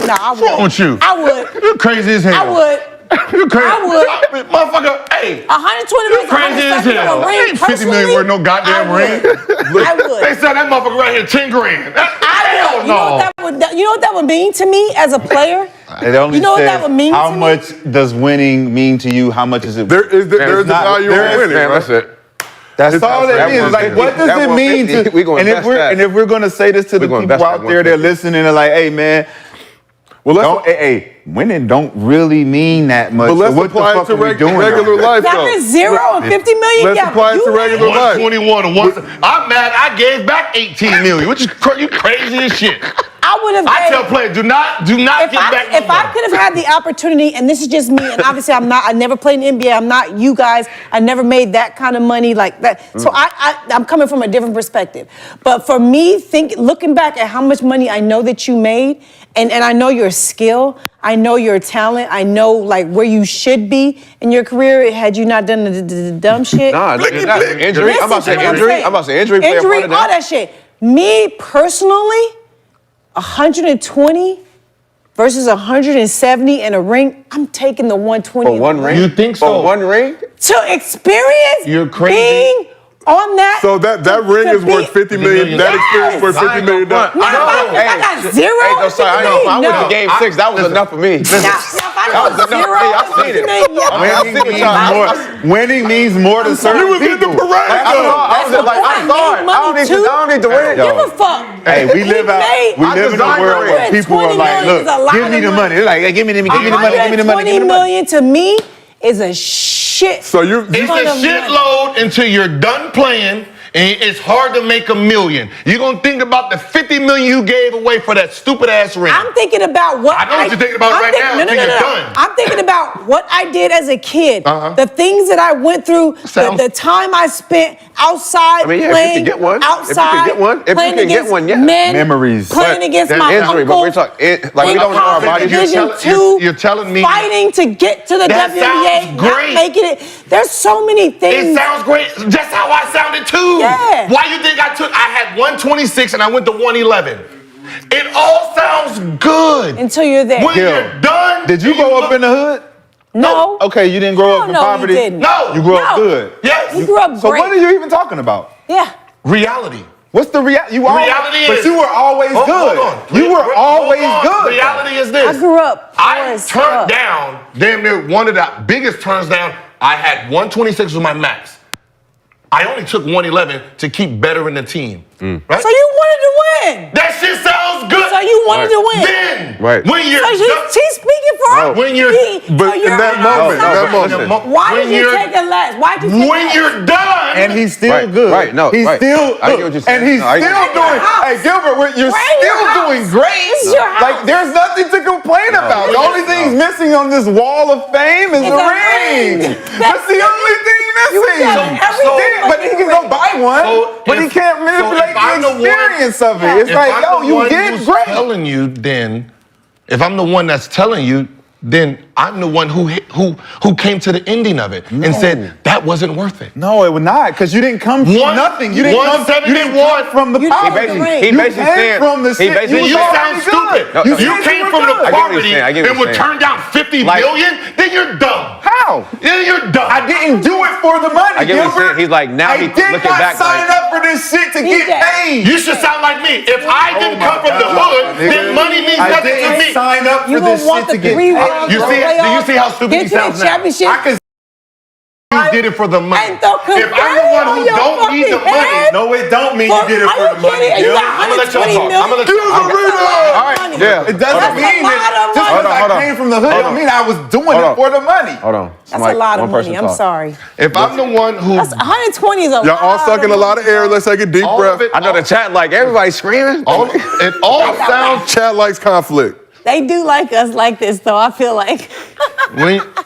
No, I would. What's wrong with you? I would. You're crazy as hell. I would. You're crazy. I would. Motherfucker, hey. 120 You're versus crazy as 170 hell. for a ring. Ain't 50 million worth no goddamn ring. I would. They sell that motherfucker right here 10 grand. Hell You know what that would mean to me as a player? It only You know what says that would mean how to me? much does winning mean to you? How much is it? There's the not- value there of is- winning, Damn, right? that's it. That's all that it is. Like, 150, what does that it mean 150, to? we gonna invest that. And if we're gonna say this to the gonna people invest out that there, they're 150. listening, they're like, "Hey, man, Well, winning don't really mean that much. but let's so what apply the it fuck to are we doing? regular life, That though. is 0 and 50 million. Let's Yeah, apply it you to made- regular life. 121 and one. I'm mad I gave back 18 million, which is you crazy as shit. I would have. I tell players, do not give back no If I money. could have had the opportunity, and this is just me, and obviously I never played in the NBA. I'm not you guys. I never made that kind of money like that. So I'm coming from a different perspective. But for me, looking back at how much money I know that you made, and I know your skill, I know your talent, I know like where you should be in your career had you not done the dumb shit. Nah, injury. I'm about to say injury. I'm about to say injury. Play a Injury, part of all that. that shit. Me personally, 120 versus 170 and a ring, I'm taking the 120. For one ring? You think so? For one ring? To experience You're crazy. being on that. So that ring is worth $50 million. That experience worth $50 million. Now, if I got zero, Hey, sorry, I went to game 6. That was enough for me. Now, if I got zero, I've seen it. Winning means more to certain You was in the people. parade. I was like, I'm sorry. I don't need to win it. Give a fuck. Hey, we live in a world where people are like, look, give me the money. They're like, hey, give me the money, give me the money, give me the money. $20 million to me is a shit. So you're It's a shitload until you're done playing, and it's hard to make $1 million. You're gonna think about the $50 million you gave away for that stupid ass ring. I'm thinking about what I know what you're thinking about right now until you're done. I'm thinking about what I did as a kid, the things that I went through, the time I spent outside I mean, yeah, playing, if you can get one. outside, If you playing can get against one, yeah. men, Memories. playing against That's my injury, but uncle. we're talking, like, we in don't know our college, bodies. Division you're II, telling me fighting to get to the That WNBA, sounds not great. making it. There's so many It things. sounds great. That's how I sounded too. Yeah. Why you think I had 126 and I went to 111? It all sounds good. Until you're there. When you're done, Did you grow up in the hood? No. Okay, you didn't grow up in No, poverty? you didn't. No. You grew up No. good? Yes. You grew up So great. what are you even talking about? Yeah. Reality. What's the reality? Reality But is- you were always Hold good. on. You were Hold always on. good. Reality is this. I grew up poor I as turned fuck. down, damn near one of the biggest turns down. I had 126 was my max. I only took 111 to keep bettering the team. Right? So you wanted to win. That shit sounds good. So you wanted to win. Then, Right. when you're So she's speaking for her. When you're- but in that moment, Why did you take a last? Why did you take when a you're done, And he's still Right, good. right, no, he's right. still I get what you're saying. and he's No, I get still what doing. Hey, Gilbert, you're We're in your still house. doing great. This is your house. Like there's nothing to complain about. The only thing's missing on this wall of fame is It's the a ring. ring. That's the only thing missing. done everything But he can go buy one. So but he if- can't so manipulate if I'm the the one- experience of it. It's if like, I'm yo, the you one did who's great. telling you, then if I'm the one that's telling you, then I'm the one who came to the ending of it and said that wasn't worth it. No, it would not, because you didn't come from nothing. You didn't come from the You poverty. didn't ring. He You basically came said- from the he shit. basically was You already sound good. stupid. No, You said came were from the good. I get what you're poverty saying, I get what and you're would saying. turn down 50 Like- million, then you're dumb. How? Then you're dumb. I didn't do it for the money. I get what you're Gilbert. saying. He's like, now I he did looking not back sign like- up for this shit to DJ. get paid. You should sound like me. If I didn't come from the God, hood, nigga. then money means I nothing to didn't me. sign up You for gonna this want shit the to get 3 paid. rounds? You see- do you see how stupid Get he to the sounds now? championship. I can. You did it for the money. And throw If I'm the one who confetti on don't your need the fucking money, head? No, it don't mean you did it Are for you the money. kidding? You Gil. got I'm gonna let y'all 120 talk. million? I'm gonna let Give us a That's reason. a lot of All right, money. yeah. It doesn't That's a mean lot that of just money. because Hold I on. came from the hood Hold don't on. mean I was doing Hold it on. for the money. Hold on. That's a lot of money. I'm sorry. if I'm the one who That's 120 is a lot. y'all all sucking a lot of air. Let's take a deep all breath. of it, I know the chat like everybody screaming. it all sounds Chat likes conflict. They do like us like this, though. I feel like.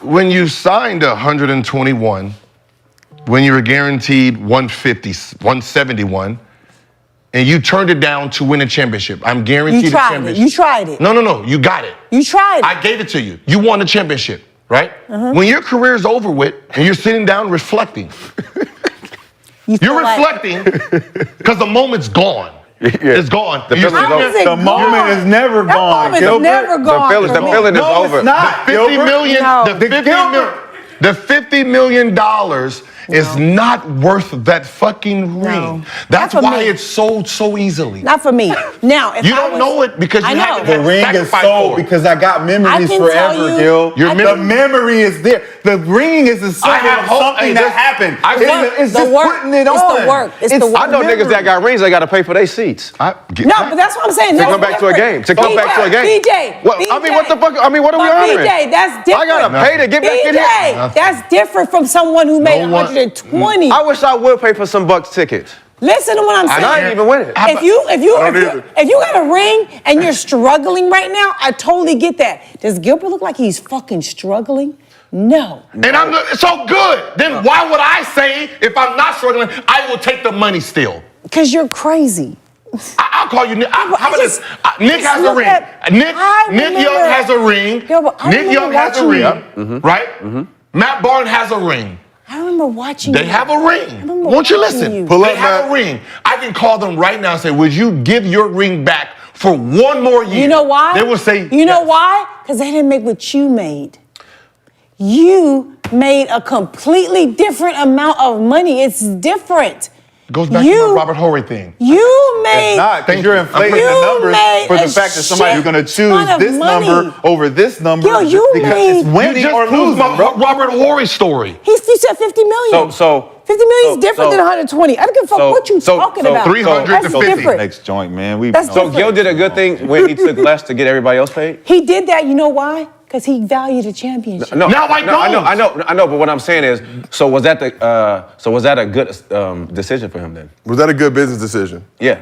when you signed 121, when you were guaranteed 150, 171, and you turned it down to win a championship. I'm guaranteed You a tried it. championship. You tried it. No. You got it. You tried it. I gave it to you. You won a championship, right? When your career's over with and you're sitting down reflecting, You feel you're like- reflecting because the moment's gone. It's gone. The You're feeling's sitting How there- is it The moment gone? is never That gone, moment's Gilbert. never gone. feeling- for the me. feeling is No, over. it's not. The 50 Gilbert. million, No. the 50 Gilbert. the $50 million is not worth that fucking ring. That's Not for why me. it's sold so easily. Not for me. Now, if You I don't was- know it because you I know. haven't The had to ring is sacrifice sold for it. because I got I memories can forever, tell you- Gil. Your The memory is there. The ring is a symbol have of hope- something hey, that this- happened. I It's, work- it's the just work. putting it It's on. the work. It's the work. I know niggas that got rings, they got to pay for their seats. No, but that's what I'm saying. To That's come back to a different. game. To come back to a game. DJ. What- I mean, what the fuck? I mean, what are we But honoring? DJ, that's I different. gotta pay to get back in here. DJ, that's different from someone who made No one- 120. I wish I would pay for some Bucks tickets. Listen to what I'm saying. And I ain't even win it. If you don't either. got a ring and you're struggling right now, I totally get that. Does Gilbert look like he's fucking struggling? No. And I'm so good. Then why would I say if I'm not struggling, I will take the money still? Because you're crazy. I'll call you Nick. How I about just- this? Nick has a look ring. at- Nick I Young remember- has a ring. Yeah, but I Nick remember Young has a watching ring, right? Matt Barnes has a ring. I remember watching They you. have a ring. remember Won't you watching listen? you. Pull They up, have Matt. a ring. I can call them right now and say, would you give your ring back for one more year? You know why? They will say, You know yes. why? Because they didn't make what you made. You made a completely different amount of money. It's different. Goes back to my Robert Horry thing. You made. It's not, because you're inflating you the numbers made for the a fact that somebody's shit going to choose ton of this money. number over this number Yo, you because made- it's winning You just or proved losing, my bro. Robert Horry story. You said 50 million. So 50 million is different than 120. I don't give a fuck what you talking about. 300 That's to 50. different. Next joint, man. We That's So Gil did a good thing when he took less to get everybody else paid? He did that, you know why? Because he valued a championship. No, Now I don't. I know. But what I'm saying is, so was that a good decision for him then? Was that a good business decision? Yeah.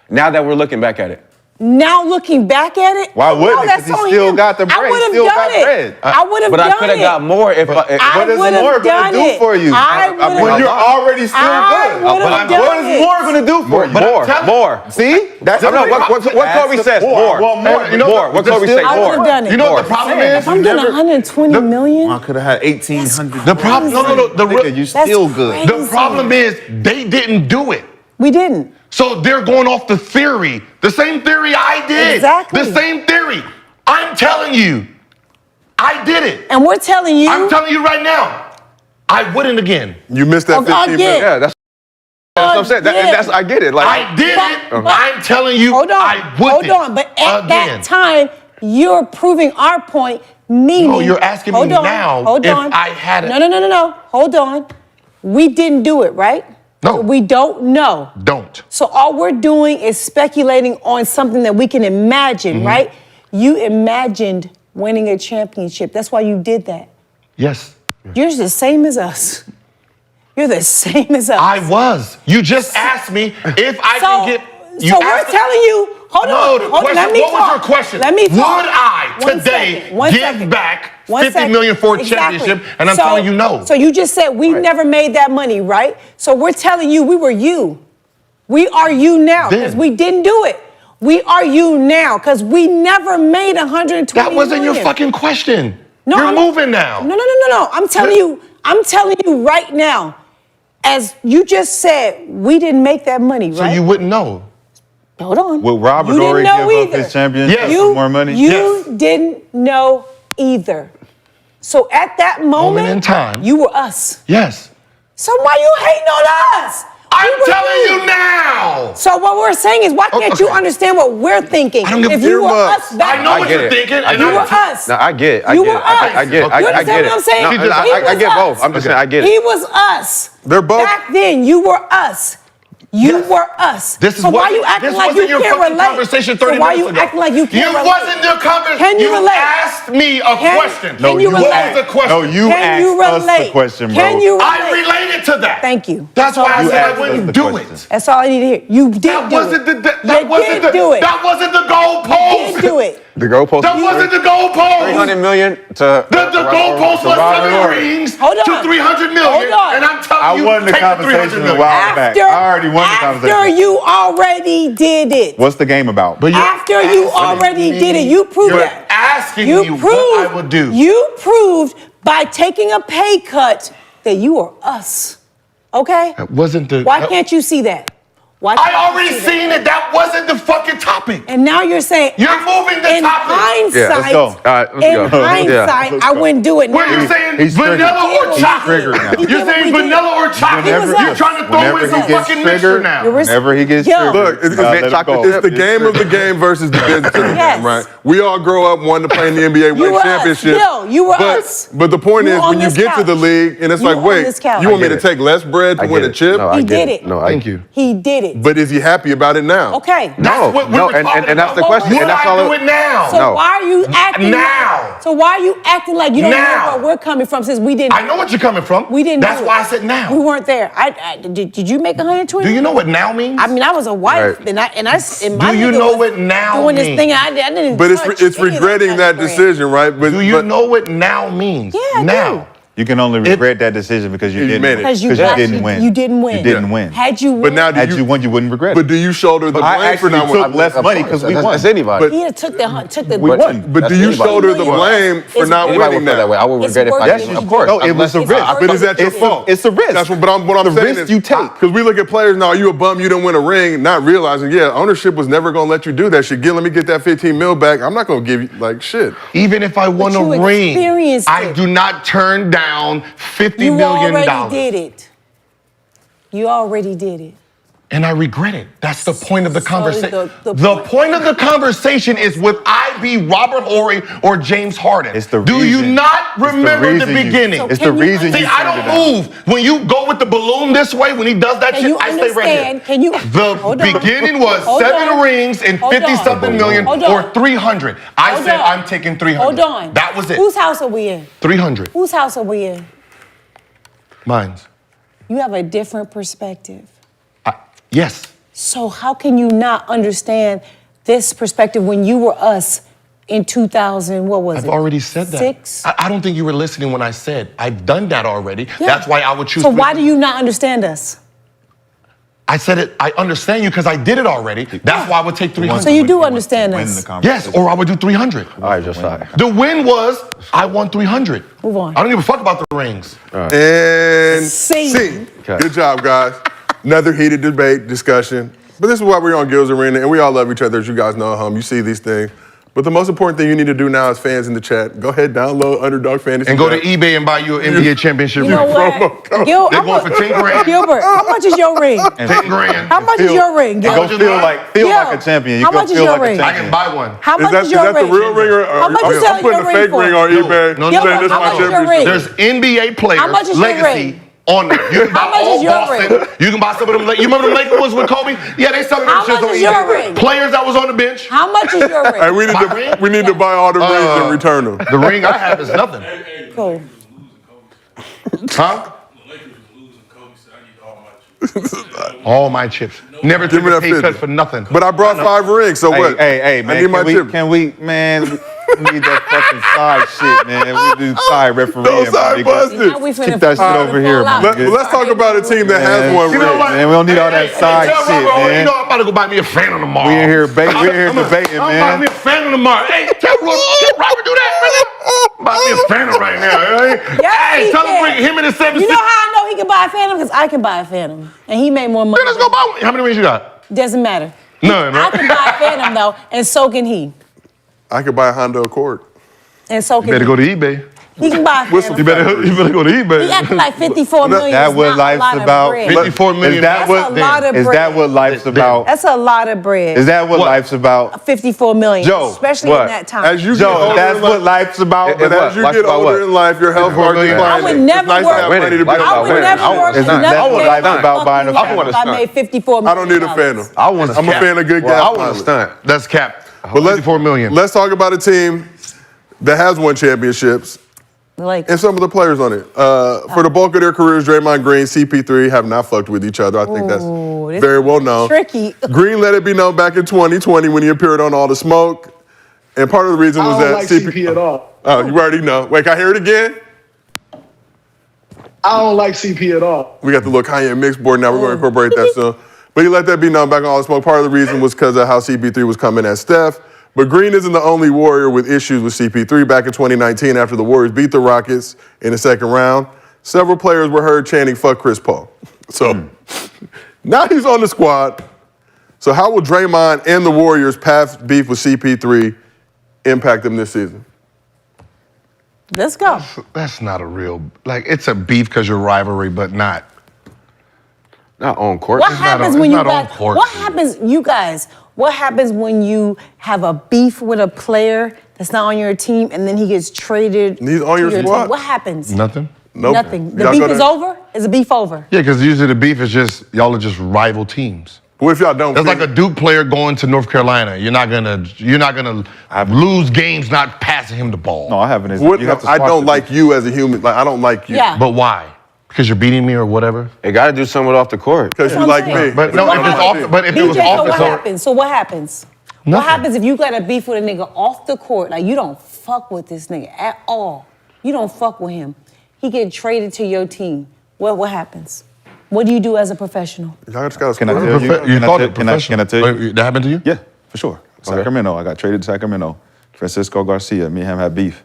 Now that we're looking back at it, Now looking back at it, Why wouldn't no, it? that's 'Cause he on still him. got the bread. I would have Still done got it. bread. I would have but done I could have it. got more if. I What is would've more going done to do it. for you? I would've When you're done- already still I good. would've What done is it. more going to do for you? more. See? That's I know what Kobe says. More. I want more. You know, More. What Kobe say? I would've More. done it. You know what More. the problem is? If I'm getting 120 million, I could have had 1,800. The problem, no. Nigga, you still good. The problem is they didn't do it. we didn't. So they're going off the theory. The same theory I did. Exactly. The same theory. I'm telling you, I did it. And we're telling you. I'm telling you right now, I wouldn't again. You missed that 15 again. million. Yeah, that's what I'm saying. That's I get it. Like I did it. but- I'm telling you, Hold on. I wouldn't. Hold on. But at again. that time, you're proving our point, meaning. No, you're asking me now if I had it. No. Hold on. We didn't do it, right? No. We don't know. Don't. So all we're doing is speculating on something that we can imagine, Mm-hmm. right? You imagined winning a championship. That's why you did that. Yes. You're the same as us. You're the same as us. I was. You just asked me if I so, can get. You so we're asked- telling you. Hold No, on. the Hold on. question- Let me what was talk. your question? Let me talk. Would I One today second, one give second. back One 50 second. million for a Exactly. championship? And I'm So- telling you no. So you just said we never made that money, right? So we're telling you we were you. We are you now because Then. we didn't do it. We are you now because we never made 120 That wasn't your million. fucking question. No, You're I'm- moving now. No. I'm telling you right now, as you just said, we didn't make that money, So right? you wouldn't know. Hold on. Will Robert You Horry didn't give know up either. his championship Yes. for more money? You Yes. didn't know either. So at that moment in time. you were us. Yes. So why you hating on us? I'm We were telling you now. So what we're saying is, why can't you Okay. understand what we're thinking? I don't give if a you were earmuffs. us back I know I what get you're it. thinking. I and you get were it. us. No, I get it. You were us. I get it. You understand get what I'm it. saying? No, He I was get both. us. I'm just saying I get it. He was us. They're both- Back then, you were us. You Yes. were us. This is so why what- you acting this like wasn't you your can't fucking relate? conversation 30 so why minutes you ago. acting like you can't You relate? wasn't your conversation. Can you relate? asked me a Can- question. can you What relate? was the question? No, you Can asked you us the relate? question, bro. Can you relate? I related to that. Thank you. That's why I You said I asked wouldn't us the do question. it. That's all I need to hear. You did That do wasn't it. the You wasn't did the do it. that wasn't the You goalpost. did do it. The goalpost. That wasn't the goalpost. 300 million to The goalpost was Robert 7 Horry. rings Hold to on. 300 million. Hold on. And I'm telling I you, won the take conversation 300 a million. while back. I already won the conversation. After you already did it. What's the game about? But you're After you asking already me- did it. You proved you're that. asking You me proved, what I would do. You proved by taking a pay cut that you are us. Okay? That wasn't the. Why can't you see that? Why can't I you already see that? seen it. That wasn't the fucking topic. And now you're saying You're moving the in topic. hindsight, Yeah, let's go. All right, let's in go. hindsight, Yeah. I wouldn't do it now. Where you're saying He's triggered. vanilla or He's chocolate? triggered now. He did You're what saying we did. vanilla or chocolate? Whenever- You're trying to throw Whenever in he some gets fucking mixture triggered, now. whenever he gets Yo. triggered, Look, it's let him chocolate go. chip. It's the game of the game versus the business of the Yes. game, right? We all grow up wanting to play in the NBA, You win were us. championship. Yo, you were but, us. But the point You is, on when you this get to the couch. league, and it's You like, on wait, this couch. you want me I to get it. take less bread to I win get a it. chip? No, I He get did it. it. No, Thank you. He did it. But is he happy about it now? Okay. That's what we no, were talking and that's the about. question, Would and that's I all do it- it now? So No. why are you acting Now. So why are you acting like you don't Now. know where we're coming from since we didn't? I know what you're coming from. We didn't. That's do why it. I said now. We weren't there. Did you make 120? Do you know what now means? I mean, I was a wife, Right. and my Do you nigga know was what now doing this means? thing. I didn't. But touch it's any of regretting kind that of bread. decision, right? But Do you know what now means? Yeah, I now. do. You can only regret that decision because you You didn't made it. win. Because you didn't win. You didn't win. You didn't win. Had you won, But now, Had you won, you wouldn't regret But it. do you shoulder the I blame for actually not took winning? less money because we won. That's anybody. he had took the. We won. But That's do you anybody. shoulder the blame for It's not worth Anybody winning would feel that way. that? I would It's regret it. worth Yes, it. of course. No, it was a It's risk. worth But is that your It's fault? It's a risk. That's what I'm the saying risk is, you take. Because we look at players now, you a bum, you didn't win a ring, not realizing, yeah, ownership was never going to let you do that shit. Let me get that 15 mil back. I'm not going to give you, like, shit. Even if I won But a you ring, experienced I it. do not turn down around $50 You million. already did it. You already did it. And I regret it. That's the point of the conversation. the Point of the conversation is would I be Robert Horry or James Harden? It's the Do you reason. not remember the reason you- beginning? It's the reason See, you I turned don't it down. move. When you go with the balloon this way, when he does that Can shit, you I stay right here. understand? Can you- The Hold on. beginning was Hold 7 on. rings and Hold 50-something on. million Hold on. or 300. I Hold said on. I'm taking 300. Hold on. That was it. Whose house are we in? 300. Whose house are we in? Mine's. You have a different perspective. Yes. So how can you not understand this perspective when you were us in 2000, what was it? I've already said that. 6? I don't think you were listening when I said I've done that already. Yeah. That's why I would choose. So why do you not understand us? I said it. I understand you because I did it already. That's why I would take 300. So you do understand us. Yes, or I would do 300. All right, Josiah. The win was I won 300. Move on. I don't give a fuck about the rings. And C. C. Okay. Good job, guys. Another heated debate, discussion. But this is why we're on Gills Arena, and we all love each other, as you guys know. You see these things. But the most important thing you need to do now as fans in the chat, go ahead, download Underdog Fantasy. And go to eBay and buy you an NBA championship You know ring. what? Gil, They're going for 10 grand. Gilbert, how much is your ring? 10 grand. How much is your ring, You Gilbert? go feel like a champion. You How go much is feel your like ring? a I champion. can buy one. How Is much that, is your the ring? real ring? Or How much you I'm selling putting your a fake ring ring for? on eBay. No, Gilbert, saying this how my much is your championship. ring? There's NBA players How much is your legacy ring? on there. You can buy How much all is your Boston. ring? You can buy some of them. You remember the Lakers ones with Kobe? Yeah, they selling them How shits much on is your eBay. ring? Players that was on the bench. How much is your Hey, ring? we need to buy all the rings and return them. The ring I have is nothing. Cool. Huh? All my chips. Never Give took me a that pay 50. cut for nothing. But I brought 5 rings, so what? Hey, man, I need my chip. can we, man, we need that fucking side shit, man. We do side refereeing, No my side nigga. busted. Now we finna Keep that shit fall over here, out. my Let's nigga. talk about a team that has one You know ring. what? Man, we don't need all that side tell shit, Robert, man. You know I'm about to go buy me a Phantom tomorrow. We in here debating, I'm man. buying me a Phantom tomorrow. Hey, tell Robert do that right now. Buy me a Phantom right now. Right? Yes, Hey, he tell him can. bring him in the 7 You know how I know he can buy a Phantom? Because I can buy a Phantom. And he made more money. Then let's go buy one. How many rings you got? Doesn't matter. None, I right? can buy a Phantom, though, and so can he. I could buy a Honda Accord. And so can You better he. go to eBay. He can buy a Phantom. You better go to He eBay. acting like 54 million That is what not a life's lot of about? bread. 54 million. Is that That's what? a lot of Is that bread. what life's about? That's a lot of bread. Is that what What? life's about? 54 million. Joe, Especially what? in that time. As you get Joe, older that's in what life, life's about. but as you Life get about older what? in life, your health starts million. declining. I would never It's nice work- to have money to be Life I about would winning. never I work want- it's not- another that was day life's to about fuck buying a you Phantom. up if I made 54 I million. don't need a Phantom. I want to I'm a fan of good gas. I want to mileage. stunt. That's cap. But 54 million. Let's talk about a team that has won championships Like, and some of the players on it. For the bulk of their careers, Draymond Green, CP3 have not fucked with each other. I think that's Ooh, this very well known. tricky. Green let it be known back in 2020 when he appeared on All the Smoke. And part of the reason was I don't that like CP at all. Oh, you already know. Wait, can I hear it again? I don't like CP at all. We got the little Kanye mix board now. We're going to incorporate that soon. But he let that be known back on All the Smoke. Part of the reason was because of how CP3 was coming at Steph. But Green isn't the only Warrior with issues with CP3. Back in 2019, after the Warriors beat the Rockets in the second round, several players were heard chanting, "Fuck Chris Paul." So now he's on the squad. So how will Draymond and the Warriors' past beef with CP3 impact them this season? let's go. That's not a real, like, it's a beef because you're rivalry, but not. Not on court. What not happens on- when it's you not on guys? court, What dude. happens, you guys? What happens when you have a beef with a player that's not on your team, and then he gets traded? And he's on to your squad? team? What happens? Nothing? Nope. Nothing. The Y'all beef gotta- is over. Is the beef over? Yeah, because usually the beef is just, y'all are just rival teams. What if y'all don't? That's like a Duke player going to North Carolina. You're not gonna lose games not passing him the ball. No, I haven't. What, You have to I squash don't the like you as a human. Like I don't like you. Yeah. But why? Because you're beating me or whatever? They got to do something off the court. Because you That's what like I'm me. saying. But So no, what if it's happens? off, but if it was DJ, so off the what court, happens? So what happens? What Nothing. happens if you got a beef with a nigga off the court? Like you don't fuck with this nigga at all. You don't fuck with him. He get traded to your team. What happens? What do you do as a professional? Y'all just gotta Can I split tell up. you? you Can I thought tell- it can I- professional. can I tell you? Wait, that happened to you? Yeah, for sure. Sacramento. I got traded to Sacramento. Francisco Garcia. Me and him had beef.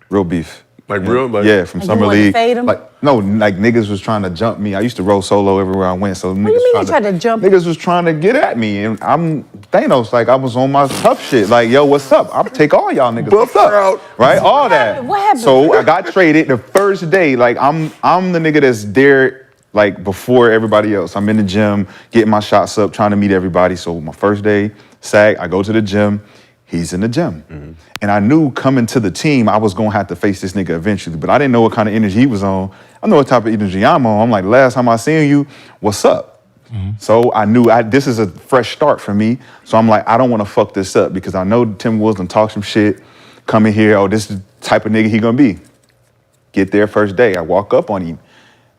Real beef. Like real? Like, Yeah, from Like you summer wanted to league. fade him? Like no, like niggas was trying to jump me. I used to roll solo everywhere I went. So niggas do you mean they tried tried to jump? Niggas was trying to get at me, and I'm Thanos. Like I was on my tough shit. Like, yo, what's up? I'll take all y'all niggas. What's up? Right? All that. What happened? So I got traded the first day. Like I'm the nigga that's there like before everybody else. I'm in the gym, getting my shots up, trying to meet everybody. So my first day, SAG, I go to the gym. He's in the gym. And I knew coming to the team, I was gonna have to face this nigga eventually, but I didn't know what kind of energy he was on. I know what type of energy I'm on. I'm like, last time I seen you, what's up? So I knew this is a fresh start for me. So I'm like, I don't wanna fuck this up because I know Tim Wilson talk some shit, come in here, oh, this is the type of nigga he gonna be. Get there first day, I walk up on him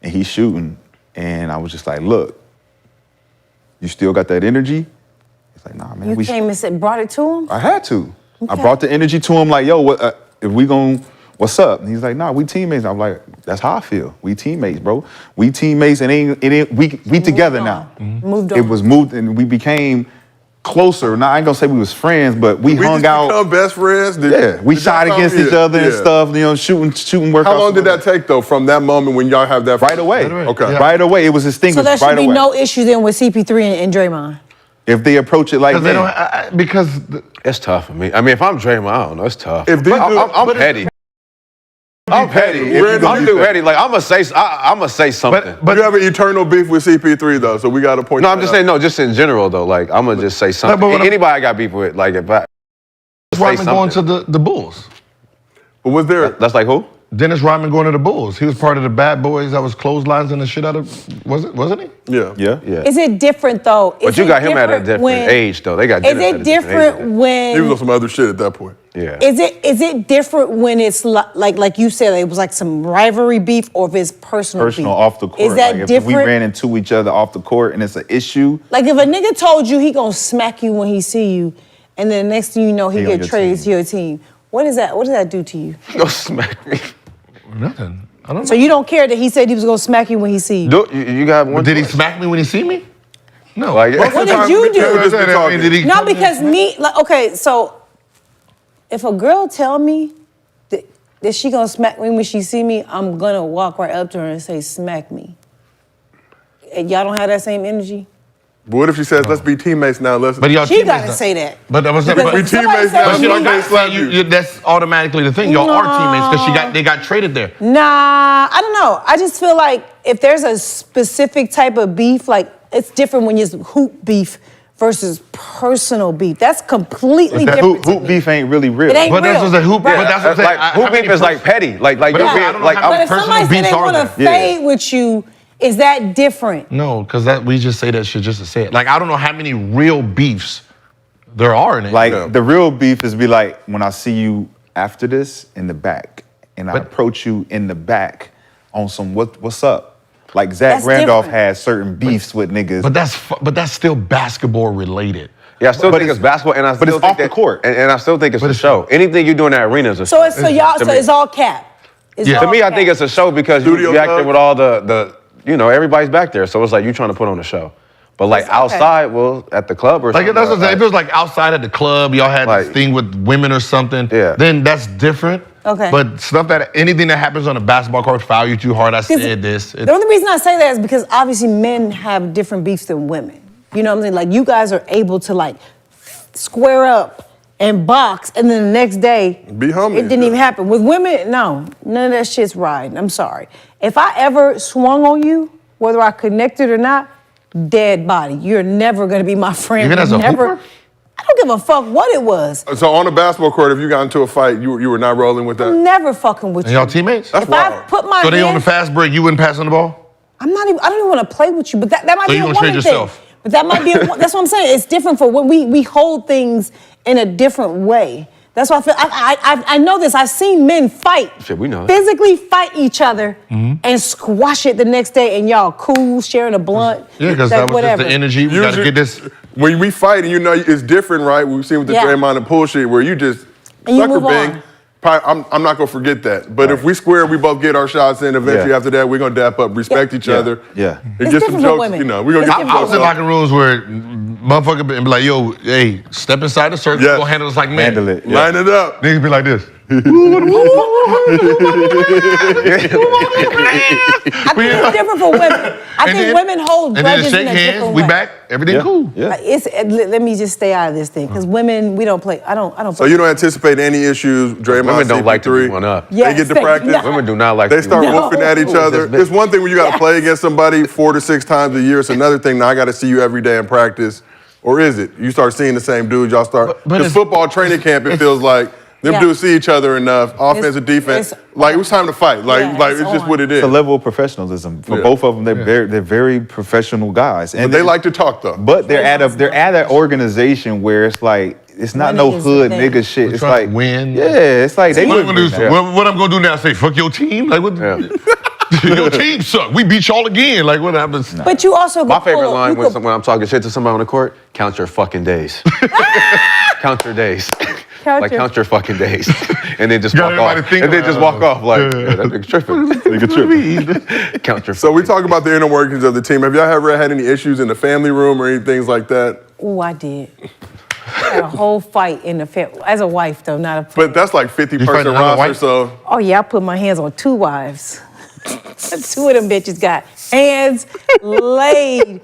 and he's shooting. And I was just like, look, you still got that energy? He's like, nah, man. You came and said, brought it to him? I had to. I brought the energy to him like, yo, what, if we what's up? And he's like, nah, we teammates. I'm like, that's how I feel. We teammates, bro. We teammates and we together now. Moved on. It was moved and we became closer. Now, I ain't gonna say we was friends, but we hung just out. become best friends? We shot against each other and stuff, you know, shooting workouts. How long did that take, though, from that moment when y'all have that? Right away. Okay. Right away. It was So extinguished there should right be away. no issue then with CP3 and Draymond. If they approach it like Because they that. don't, because It's tough for me. I mean, if I'm Draymond, I don't know. It's tough. If these I'm petty. I'm petty. I'm too petty. Like I'm gonna say something. But you have an eternal beef with CP3 though, so we got to point. No, I'm just saying. No, just in general though. Like I'm gonna just say something. but Anybody I got beef with, like if I say Rodman going to something. the Bulls. But was there? That's like who? Dennis Rodman going to the Bulls. He was part of the bad boys that was clotheslines and the shit out of, wasn't he? Yeah. Yeah. Is it different though? But you got him at a different age though. They got. Is Dennis at it a different different when? He was on some other shit at that point. Yeah. Is it different when it's like you said it was like some rivalry beef or if it's personal beef? Off the court. Is that like different? If we ran into each other off the court and it's an issue, Like if a nigga told you he gonna smack you when he see you, and then the next thing you know he He on get your traded team. to your team. What does that do to you? Go smack me. Nothing. I don't So know. you don't care that he said he was gonna smack you when he see you? You got one. But did he choice. smack me when he see me? No. Like, What did you do? I mean, did he No, come in? because okay, so if a girl tell me that she gonna smack me when she see me, I'm gonna walk right up to her and say, smack me. And y'all don't have that same energy? But what if she says, "Let's be teammates now"? But y'all She teammates gotta now. say that. But that was Because we if somebody teammates said now, to she me- don't get slapped. That's automatically the thing. Y'all are teammates because they got traded there. Nah, I don't know. I just feel like if there's a specific type of beef, like it's different when it's hoop beef versus personal beef. That's completely different. to hoop me. beef ain't really real. It ain't But that's real. just a hoop. Right. But that's what I'm saying. Like who beef is like petty. Like But you're I being don't know like how But if personal somebody say beefs they are want to there. fade with you, is that different? No, because that we just say that shit just to say it. Like I don't know how many real beefs there are in it. Like the real beef is be like when I see you after this in the back, and I But- approach you in the back on some what's up. Like Zach That's Randolph different. has certain beefs with niggas. but that's still basketball related. Yeah, I still But think it's it's- basketball, and I but still it's think off the that- court. and I still think it's But a it's- show. Anything you do in that arena is a show. So it's all cap. It's To all me, I cap. think it's a show because Studio you acting club? with all the everybody's back there, so it's like you trying to put on a show. But like It's okay. outside, well, at the club or Like something. that's what I'm saying. If it was like outside at the club, y'all had this Like- thing with women or something, Yeah. then that's different. Okay. But anything that happens on a basketball court, foul you too hard, I said this. The only reason I say that is because obviously men have different beefs than women. You know what I'm saying? Like you guys are able to like square up and box, and then the next day Be homies, it didn't yeah. even happen. With women, no, none of that shit's riding. I'm sorry. If I ever swung on you, whether I connected or not, dead body. You're never gonna be my friend. Even as a never. hooper? I don't give a fuck what it was. So on a basketball court, if you got into a fight, you were not rolling with I'm that. never fucking with And you. y'all teammates? That's If I wild. put my So they on the hand- fast break, you wouldn't pass on the ball? I don't even want to play with you, but that might So be you a gonna woman trade thing. yourself? But that might be, that's what I'm saying. It's different for when we hold things in a different way. That's why I feel, I know this. I've seen men fight. Shit, we know that. Physically fight each other and squash it the next day and y'all cool, sharing a blunt. Yeah, because like, that was whatever. just the energy. We got to get this. When we fight, and you know it's different, right? We've seen with the Yeah. Draymond and pull shit, where you just And you sucker move bang. on. Probably, I'm not gonna forget that. But if we square, we both get our shots in. Eventually, Yeah. after that, we're gonna dap up, respect each other. Yeah. And It's get some different for jokes. women. You know, we're gonna It's get some I was jokes in off. locker rooms where motherfucker be like, yo, hey, step inside the circle, Yes. go handle us like men. Handle it. Line it up. Niggas be like this. I think it's different for women. I think women hold grudges in a different way. We back. Everything cool. Yeah. Let me just stay out of this thing because women, we don't play. I don't. So you don't anticipate any issues, Draymond, Women don't like to CP3? be one up. Yes, They get to practice. no. Women do not like They to be start one up. whooping at each other. It's one thing when you got to play against somebody 4 to 6 times a year. It's another thing now I got to see you every day in practice. Or is it? You start seeing the same dudes, y'all start. But Because football training camp, it feels like them Yeah. dudes see each other enough, offense and defense. Like, it was time to fight. Like, Yeah, like it's it's just on. what it It's is. a level of professionalism for Yeah. both of them. They're very professional guys, and But they like to talk, though. But they're at an organization where it's like it's not Winning no is the hood thing. nigga shit. We're It's trying like to win. Yeah, it's like they What I'm wouldn't gonna do do? that. What I'm gonna do now? Say fuck your team? Like what? Yeah. Your team suck. We beat y'all again. Like what happens? But you also My could favorite pull- line you when, could- when I'm talking shit to somebody on the court, count your fucking days. Count your days. Count your- Count your fucking days. And then just Got walk off. everybody thinking And then just walk off like, Yeah. that nigga tripping. Count your So we talk about the inner workings of the team. Have y'all ever had any issues in the family room or any things like that? Ooh, I did. I had a whole fight in the family. As a wife, though, not a. But that's like 50-person fighting another roster, wife? so Oh yeah, I put my hands on 2 wives. 2 of them bitches got hands laid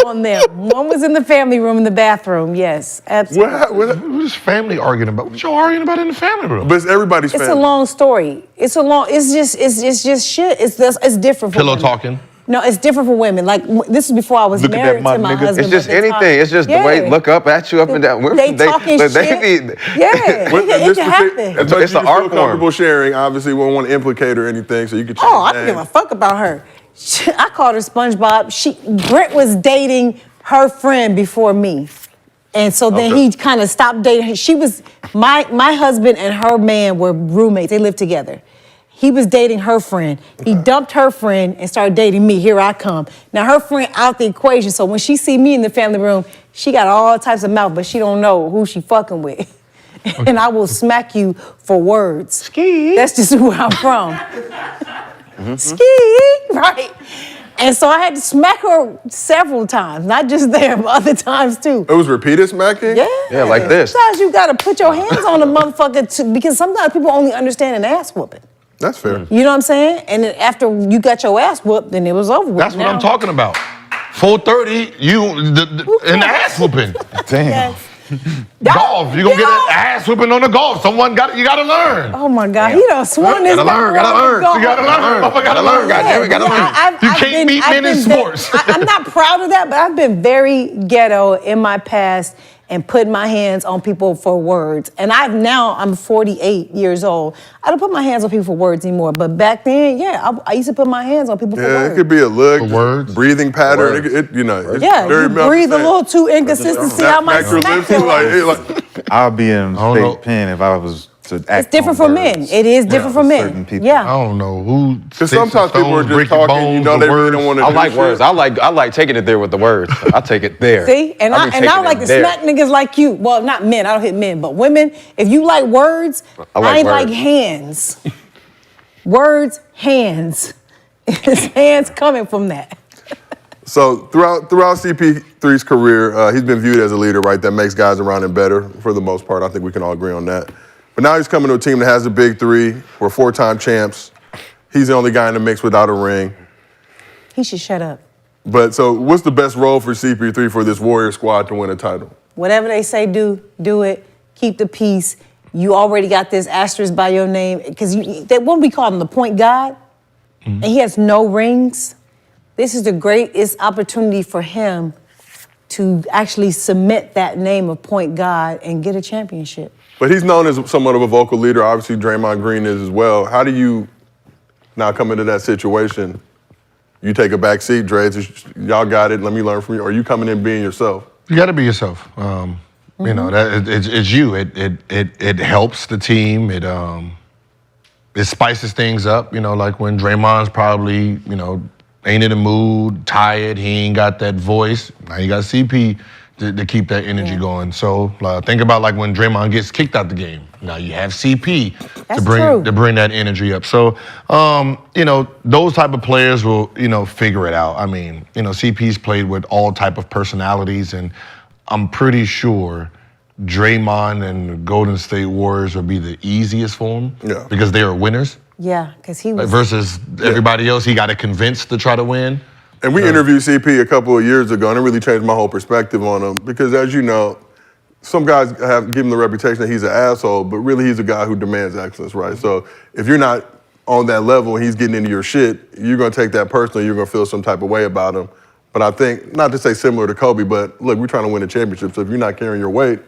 on them. One was in the family room in the bathroom. Yes, absolutely. What is family arguing about? What y'all arguing about in the family room? but it's everybody's It's family. a long story. It's just shit. It's different for Pillow women. talking. No, it's different for women. Like this is before I was Look at that married mud, to my nigga. husband. It's just but they talk- anything. It's just the way Yeah. look up at you up and down. Women, They talking shit. need- Yeah, But it can happen. But It's you an feel art form. comfortable sharing. Obviously, we don't want to implicate or anything, so you can change Oh, I don't give a names. fuck about her. I called her SpongeBob. Brent was dating her friend before me. And so then he kind of stopped dating her. She was, my husband and her man were roommates. They lived together. He was dating her friend. He dumped her friend and started dating me. Here I come. Now her friend out the equation. So when she see me in the family room, she got all types of mouth, but she don't know who she fucking with. And I will smack you for words. Ski. That's just who I'm from. Ski, right? And so I had to smack her several times, not just there, but other times too. It was repeated smacking? Yeah, like this. Sometimes you gotta put your hands on a motherfucker because sometimes people only understand an ass whooping. That's fair. You know what I'm saying? And then after you got your ass whooped, then it was over with. That's what I'm talking about. 4:30, an ass whooping. Damn. Golf, you gonna get an ass whooping on the golf. You gotta learn. Oh my God, he done sworn this. Gotta learn. You gotta learn. Motherfucker, gotta learn. Goddamn it, gotta learn. You can't beat men in sports. I'm not proud of that, but I've been very ghetto in my past and put my hands on people for words. And I'm 48 years old. I don't put my hands on people for words anymore. But back then, yeah, I used to put my hands on people for Yeah, words. it could be a look, For words? breathing pattern. words. It's Yeah, very you breathe a little too inconsistent. See, I might Smack your smack lips, your like, I'll be in don't know. state pen if I was to act. It's different on for men. words. It is different for men. Certain people. I Yeah. don't know who. Because sometimes people are just talking, you know, they really don't want to I do like shit. words. I like taking it there with the words. I take it there. See, and I be I taking like it to there. smack niggas like you. Well, not men. I don't hit men, but women. If you like words, I like ain't words. like hands. Words, hands. It's hands coming from that. So throughout CP3's career, he's been viewed as a leader, right? That makes guys around him better for the most part. I think we can all agree on that. But now he's coming to a team that has a big 3. We're 4-time champs. He's the only guy in the mix without a ring. He should shut up. But so what's the best role for CP3 for this Warrior squad to win a title? Whatever they say, do it. Keep the peace. You already got this asterisk by your name because what we call him the point guard, and he has no rings. This is the greatest opportunity for him to actually cement that name of point guard and get a championship. But he's known as somewhat of a vocal leader. Obviously, Draymond Green is as well. How do you now come into that situation? You take a back seat, Dre. Y'all got it. Let me learn from you. Or are you coming in being yourself? You got to be yourself. You know that it's you. It helps the team. It spices things up. You know, like when Draymond's probably ain't in the mood, tired. He ain't got that voice. Now you got CP to keep that energy going. So think about like when Draymond gets kicked out the game. Now you have CP That's true. to bring that energy up. So those type of players will figure it out. I mean, CP's played with all type of personalities, and I'm pretty sure Draymond and the Golden State Warriors would be the easiest for him because they are winners. Yeah, because he was Versus everybody else, he got to convince to try to win. And we interviewed CP a couple of years ago, and it really changed my whole perspective on him because, as you know, some guys have given him the reputation that he's an asshole, but really he's a guy who demands excellence, right? So if you're not on that level and he's getting into your shit, you're going to take that personally. You're going to feel some type of way about him. But I think, not to say similar to Kobe, but look, we're trying to win a championship. So if you're not carrying your weight,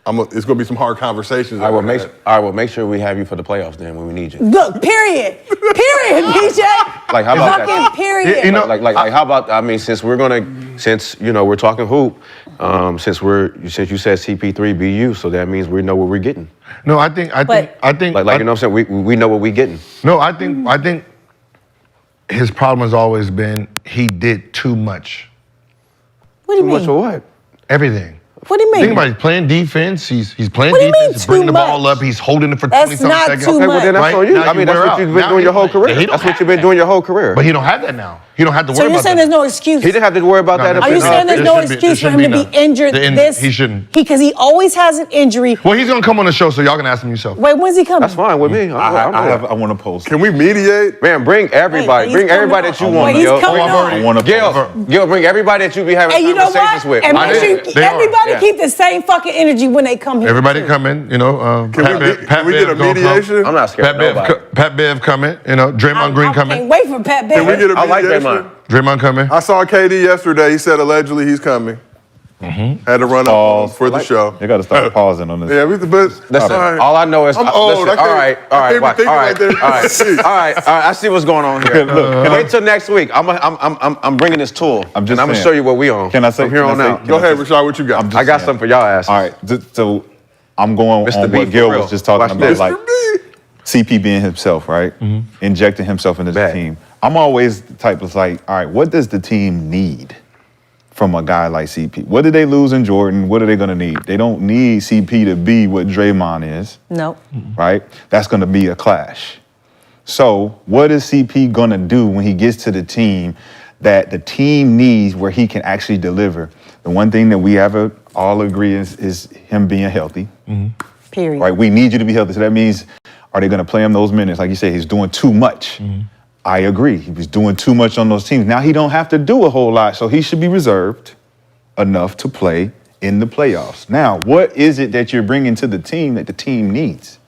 it's going to be some hard conversations. I will make sure we have you for the playoffs then when we need you. Look, period, BJ. Like how about Fucking that? period. You know, like how about? I mean, since we're talking hoop, since you said CP3 be you, so that means we know what we're getting. No, I think like you know what I'm saying. We know what we're getting. No, I think his problem has always been he did too much. What do you mean? Too much of what? Everything. What do you mean? Think about it, he's playing defense, he's playing What do you mean defense, he's bringing the ball too much? up, he's holding it for That's 20-something not seconds. too Okay, well then that's Right? on you. Now I mean, you that's wear what out. you've been Now doing your he whole playing. career. He don't That's what have you've been that. doing your whole career. But he don't have that now. He don't have to worry So you're about saying that. there's no excuse? He didn't have to worry about that. No, Are you saying there's it no shouldn't be- excuse it for him shouldn't to be be injured done. He shouldn't. Because he always has an injury. Well, he's gonna come on the show, so y'all can ask him yourself. Wait, when's he coming? That's fine with me. I want to post. Can we mediate? Man, bring everybody. Wait, Bring he's everybody coming that you on. want, Wait, he's Gil. coming on. I want to post. Gil, bring everybody that you be having And you know conversations what? with. And I make did. sure They are. everybody Yeah. keep the same fucking energy when they come here. Everybody too. coming, you know. Can we get a mediation? I'm not scared of nobody. Pat Bev coming, you know. Draymond Green I coming. can't wait for Pat Can we get Bev. a I like mediation? Draymond. Draymond coming. I saw KD yesterday. He said allegedly he's coming. Had to run up for the show. You got to start pausing on this. Yeah, but Listen, all right. all I know is I'm old. Listen, I all right, can't watch, be thinking all like that. all right. I see what's going on here. Wait till next week. I'm bringing this tool. I'm just and I'm gonna saying. show you what we on. Can I say? from here can on I say- out? can Go I ahead, say- Rashad. What you got? I got something for y'all asses. All right, so I'm going Mr. on B, what for Gil real. was just talking Watch about, this. like CP being himself, right? Injecting himself into the Bad. team. I'm always the type of like, all right, what does the team need from a guy like CP? What did they lose in Jordan? What are they gonna need? They don't need CP to be what Draymond is, No. right? That's gonna be a clash. So what is CP gonna do when he gets to the team that the team needs where he can actually deliver? The one thing that we all agree is him being healthy. Period. Right, we need you to be healthy. So that means, are they going to play him those minutes? Like you say, he's doing too much. I agree. He was doing too much on those teams. Now he don't have to do a whole lot, so he should be reserved enough to play in the playoffs. Now, what is it that you're bringing to the team that the team needs?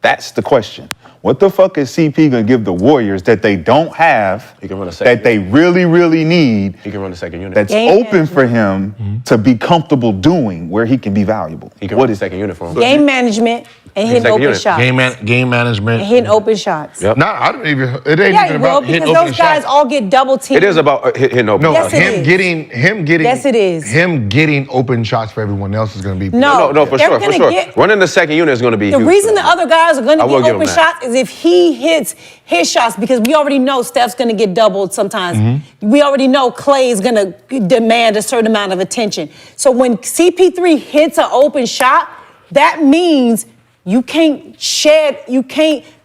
That's the question. What the fuck is CP gonna give the Warriors that they don't have, He can run a second that they really, really need, He can run the second unit. that's Game open for him to be comfortable doing where he can be valuable? He can What run the is second unit for him. Game management and hitting Second open unit. shots. Game management. And hitting open shots. Yep. Nah, I don't even. It ain't Yeah, even you will, about hitting because open those guys shots. all get double teamed. It is about hitting open. No, Yes, it him is. getting. Yes, it is. Him getting open shots for everyone else is gonna be. No. No, for They're sure, for gonna sure. get- Running the second unit is going to be The huge. reason the other guys are going I to will get give open him that. shots is if he hits his shots, because we already know Steph's going to get doubled sometimes. We already know Clay is going to demand a certain amount of attention. So when CP3 hits an open shot, that means you can't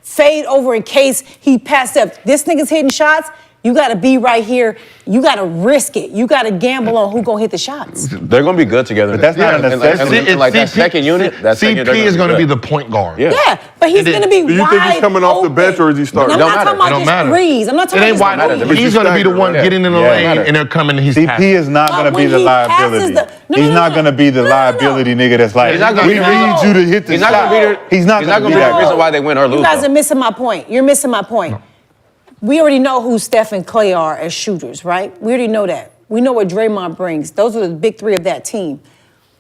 fade over in case he passed up. This nigga's hitting shots. You got to be right here. You got to risk it. You got to gamble on who's going to hit the shots. They're going to be good together. But that's not a necessity. And like that second unit, that second CP is going gonna be the point guard. Yeah. Yeah, but he's And then- going to be Do you wide think he's coming off the open. bench or is he starting? I'm It don't not matter. talking about It don't just matter. threes. I'm not It talking ain't about wide just open. threes. He's gonna be the one Yeah. getting in the Yeah. lane and they're coming and he's CP passing. is not But going to be when the he passes liability. the- No, He's no, not no. going to be the No, no, no. liability nigga that's like, He's not gonna we be the- need you to hit the He's not shot. going to be the, He's not going to be the that. reason why they win or lose. You guys though. are missing my point. You're missing my point. We already know who Steph and Clay are as shooters, right? We already know that. We know what Draymond brings. Those are the big three of that team.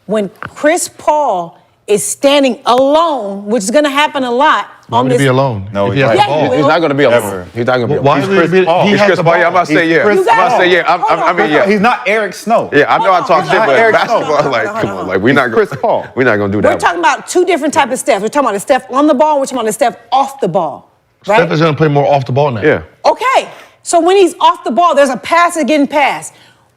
When Chris Paul is standing alone, which is going to happen a lot Why on would he this. be alone? No, if he he's has not. the Yeah, he ball? will. He's not going to be alone. Ever. He's not going to be Why alone. would he be? Paul. He He's has Chris the Paul. ball. Yeah, I'm about to say yeah. You I'm about to say yeah. hold on. I mean yeah. He's not Eric Snow. Yeah, I know I talk Hold on, shit, hold but on, basketball, hold on, like, hold on, come hold on, on. like we're not Chris Paul. We're not gonna do We're that. talking about two different types of Stephs. We're talking about the Steph on the ball. We're talking about the Steph off the ball, right? Steph is gonna play more off the ball now. Yeah. Okay, so when he's off the ball, there's a pass that's getting passed.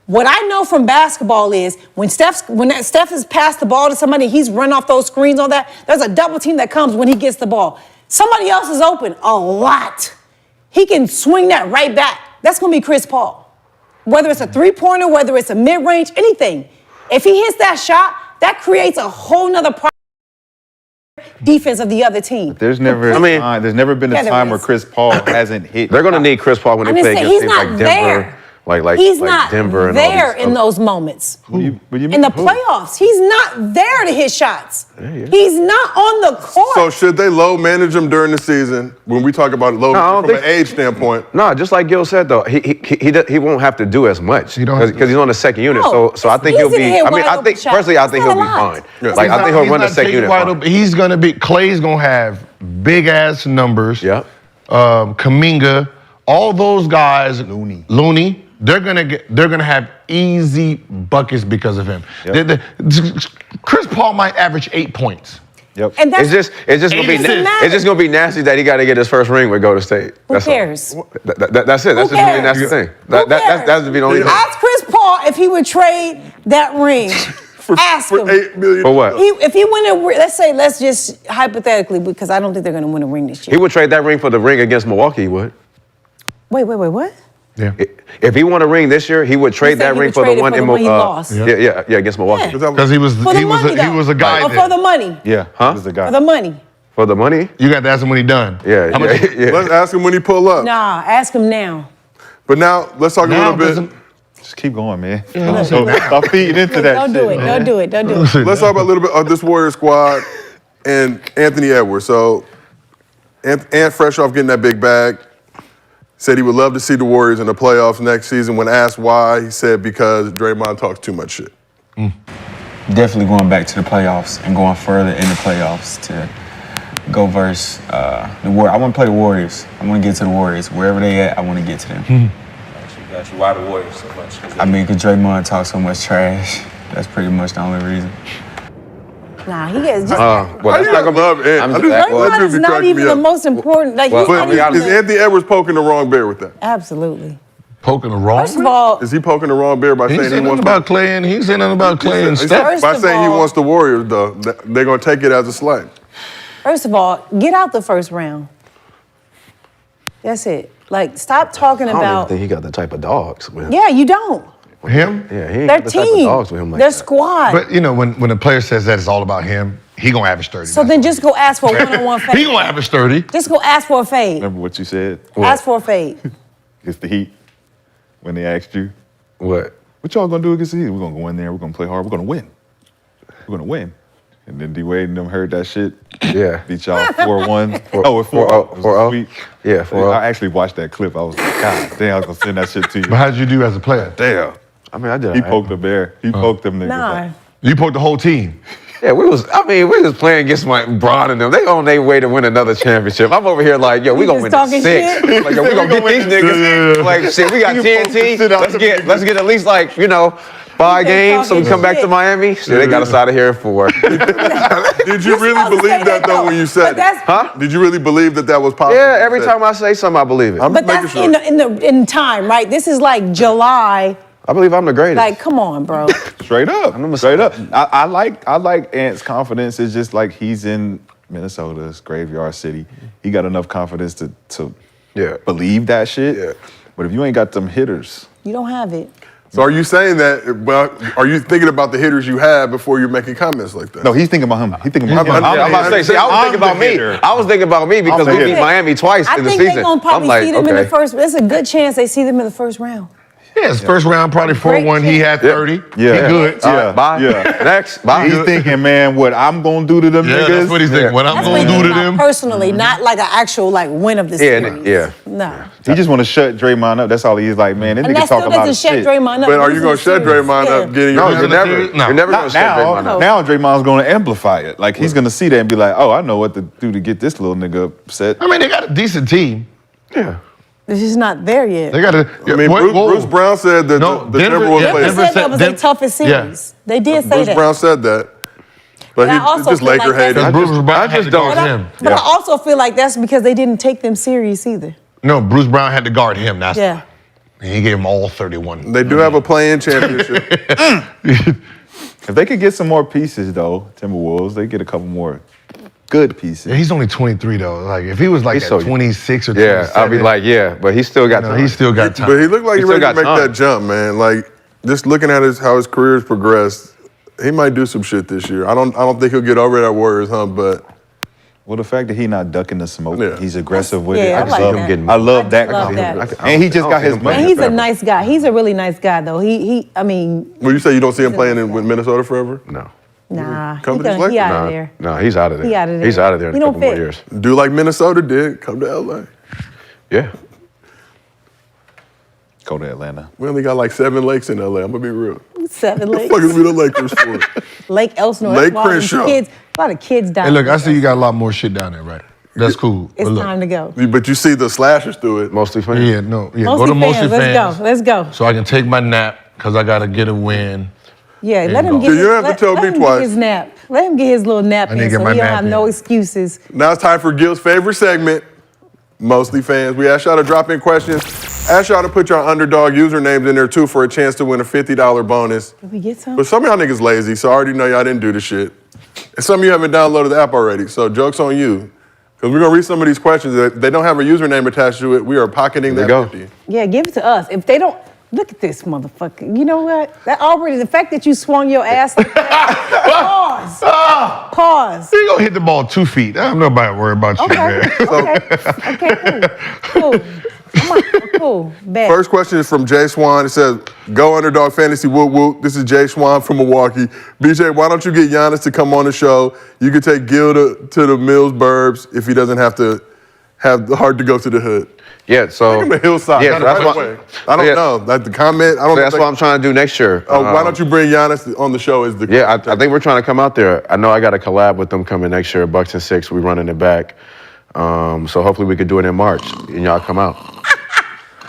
What I know from basketball is when Steph has passed the ball to somebody, he's run off those screens, all that, there's a double team that comes when he gets the ball. Somebody else is open a lot. He can swing that right back. That's going to be Chris Paul. Whether it's a three-pointer, whether it's a mid-range, anything. If he hits that shot, that creates a whole nother defense of the other team. There's never there's never been a Yeah, there time where is. Chris Paul hasn't hit. They're gonna need Chris Paul when I'm they just play saying, against he's teams like not Denver, there. like He's like not Denver and there all these in those moments. What do you In mean? the playoffs, he's not there to hit shots. He's not on the court. So should they low manage him during the season? When we talk about low I don't from an think- age standpoint. No, just like Gil said though, he won't have to do as much because he's on the second unit. No, So I think it's he'll easy to be. hit I mean, wide I open think shots. personally, I That's think not he'll a be lot. fine. Yeah. Like I think he'll run the second unit fine. He's gonna be. Clay's gonna have big ass numbers. Yeah. Kaminga, all those guys. Looney. They're gonna have easy buckets because of him. Yep. Chris Paul might average 8 points. Yep. And that's, It's just gonna be doesn't matter. it's just gonna be nasty that he got to get his first ring with Golden State. who That's all. cares? That's it. That's just gonna be a nasty thing. That's the only thing. Ask Chris Paul if he would trade that ring. Ask For him. $8 million. For what? If he win let's just hypothetically, because I don't think they're going to win a ring this He year. would trade that ring for the ring against Milwaukee. He would. Wait, what? Yeah. If he won a ring this year, he would trade said that he ring would for the trade it one for in the one he lost. Yeah, against Milwaukee. Yeah. Because he was For the money, he was a guy or there. for the money. Yeah. Huh? He's the guy. For the money. For the money? You got to ask him when he done. Yeah, How much- yeah. Let's ask him when he pull up. Nah, ask him now. But now let's talk a Now little bit. doesn't- Just keep going, man. Yeah, Stop feeding into that Don't shit. do it. man. Don't do it. Don't do it. Let's talk about a little bit of this Warrior squad and Anthony Edwards. So, Ant fresh off getting that big bag, said he would love to see the Warriors in the playoffs next season. When asked why, he said because Draymond talks too much shit. Definitely going back to the playoffs and going further in the playoffs to go versus the Warriors. I want to play the Warriors. I want to get to the Warriors. Wherever they at, I want to get to them. Got you. Why the Warriors so much? I mean, because Draymond talks so much trash. That's pretty much the only reason. Nah, he is just. Well, How that's you not not gonna love Ant? I'm I just- just- well, that Draymond dude is be not cracking even me the up. most important. Like, Well, he's I not mean, even Is Anthony Edwards poking the wrong bear with that? Absolutely. Poking the wrong. First of all, Is he poking the wrong bear by He saying said he nothing wants about Clay and he said nothing about Clay and Steph. First by of saying he all- wants the Warriors though? They're gonna take it as a slight. First of all, get out the first round. That's it. Like, stop talking I don't even about. think he got the type of dogs with him. Yeah, you don't. Him? Yeah, he ain't Their got the type of team, dogs with him like their that. squad. But you know, when a player says that it's all about him, he gonna average 30. So then just go ask for a one-on-one fade. he gonna average 30. Just go ask for a fade. Remember what you said? Ask for a fade. Against the Heat when they asked you, What? what y'all gonna do against the Heat? We're gonna go in there, we're gonna play hard, we're gonna win. We're gonna win. And then D-Wade and them heard that shit. Yeah. Beat y'all 4-1. Oh, it's 4-0. 4-0. It was a sweep. Yeah, 4-0. I actually watched that clip. I was like, God damn, I was gonna send that shit to you. But how'd you do as a player? Damn. I mean, I did. He all right. poked the bear. He poked them niggas. Nah. You poked the whole team. Yeah, we was playing against my Bron and them. They on their way to win another championship. I'm over here like, yo, we gonna win just the talking 6. shit? Like, yo, we gonna get these niggas. Yeah. Like, shit, we got You supposed to TNT. sit out the Let's get at least like, 5 just games so we talking come back to shit. Miami. Shit, they got us out of here in 4. Did you You're really supposed to say believe that though when you But said it? that's, Huh? Did you really believe that was possible? Yeah, every time I say something, I believe it. I'm but making that's sure. in time, right? This is like July. I believe I'm the greatest. Like, come on, bro. Straight up. I'm a Straight up. I like Ant's confidence. It's just like he's in Minnesota's graveyard city. He got enough confidence to believe that shit. Yeah. But if you ain't got them hitters, You don't have it. So are you saying that? Well, are you thinking about the hitters you have before you're making comments like that? no, he's thinking about him. He's thinking about him. I'm about to say, see, I was I'm thinking about the me. hitter. I was thinking about me because the we beat hitter. Miami twice I in the think season. they're going to probably I'm like, see them in the okay. first. There's a good chance they see them in the first round. Yeah, his first round probably 4-1. He had 30. Yeah. He good. All right, bye. Yeah. Next, bye. He's thinking, man, what I'm gonna do to them Yeah, niggas. that's what he's thinking. What I'm That's what gonna you do think to about them. personally, not like an actual like win of the Yeah, series. yeah. No. He just want to shut Draymond up. That's all he's like, man. This And nigga that still talking about doesn't shut shit. Draymond up. But are Losing you going the to shut series. Draymond Yeah. up getting No, your you're never. No. You're never Not gonna shut Draymond now. up. Now Draymond's gonna amplify it. Like he's gonna see that and be like, oh, I know what to do to get this little nigga upset. I mean, they got a decent team. Yeah. This is not there yet. They got a. I mean, Bruce Brown said that No, the Denver- Timberwolves yeah, played. Denver said that was their toughest Yeah. series. They did say Bruce that. Brown said that. But I he also just feel like Laker that's- hater. Because Bruce Brown I had just to don't- guard him. But I also feel like that's because they didn't take them serious either. No, Bruce Brown had to guard him. That's Yeah. and he gave him all 31. They do have a play-in championship. If they could get some more pieces though, Timberwolves, they get a couple more good pieces. Yeah, he's only 23 though. Like if he was like He's at so- 26 or 27, Yeah, I'll be like, yeah, but he still got no, time. he still got time. But he looked like He he still ready to got make time. that jump, man. Like, just looking at how his career's progressed, He might do some shit this year. I don't think he'll get over that Warriors hump, but Well, the fact that he not ducking the smoke, Yeah. he's aggressive with Yeah, it. I like love that. I love that. love concept. that. And he just got his And money. he's a nice guy. He's a really nice guy, though. I mean, well, you say you don't see him playing with Minnesota forever? No. nah. Come to this He Lakers? out of there. No, he's out of there. He out of there. He's out of there in He a don't couple more fit. years. Do like Minnesota did. Come to LA. Yeah. Go to Atlanta. We only got like 7 lakes in LA. I'm gonna be real. 7 What lakes. the fuck is we the Lakers for? Lake Elsinore. Lake That's why all these Crenshaw. kids, a lot of kids down Hey, look, there. I see you got a lot more shit down there, right? That's cool. It's But look, time to go. But you see the slashers through it. Mostly fans. Yeah, no, yeah. Mostly Go to fans. Mostly Let's Fans. go. Let's go. So I can take my nap because I gotta get a win. Yeah, let him go. get You his, don't have to tell let me him twice. get his nap. Let him get his little nap I need to in get so my he don't nap have in. no excuses. Now it's time for Gil's favorite segment, Mostly Fans. We asked y'all to drop in questions. Ask y'all to put your underdog usernames in there too for a chance to win a $50 bonus. Did we get some? But some of y'all niggas lazy, so I already know y'all didn't do the shit. And some of you haven't downloaded the app already, so joke's on you. Because we're gonna read some of these questions. If they don't have a username attached to it, we are pocketing that There you go. 50. Yeah, give it to us. If they don't, look at this motherfucker. You know what? That already, the fact that you swung your ass like that. Pause. Pause. You gonna hit the ball 2 feet. I'm nobody worried about you, Okay. man. Okay, cool. Come on, cool. Bet. First question is from Jay Swan. It says, "Go Underdog Fantasy, whoop whoop." This is Jay Swan from Milwaukee. BJ, why don't you get Giannis to come on the show? You could take Gil to the Mills Burbs if he doesn't have to have the heart to go to the hood. Yeah, so. Take him to Hillside. Yeah, so that's right why. away. I don't yeah. know. Like the comment, I don't So know. that's what I'm trying to do next year. Why don't you bring Giannis on the show? Is the Yeah, I think we're trying to come out there. I know I got a collab with them coming next year, Bucks and 6. We running it back. So hopefully we could do it in March and y'all come out.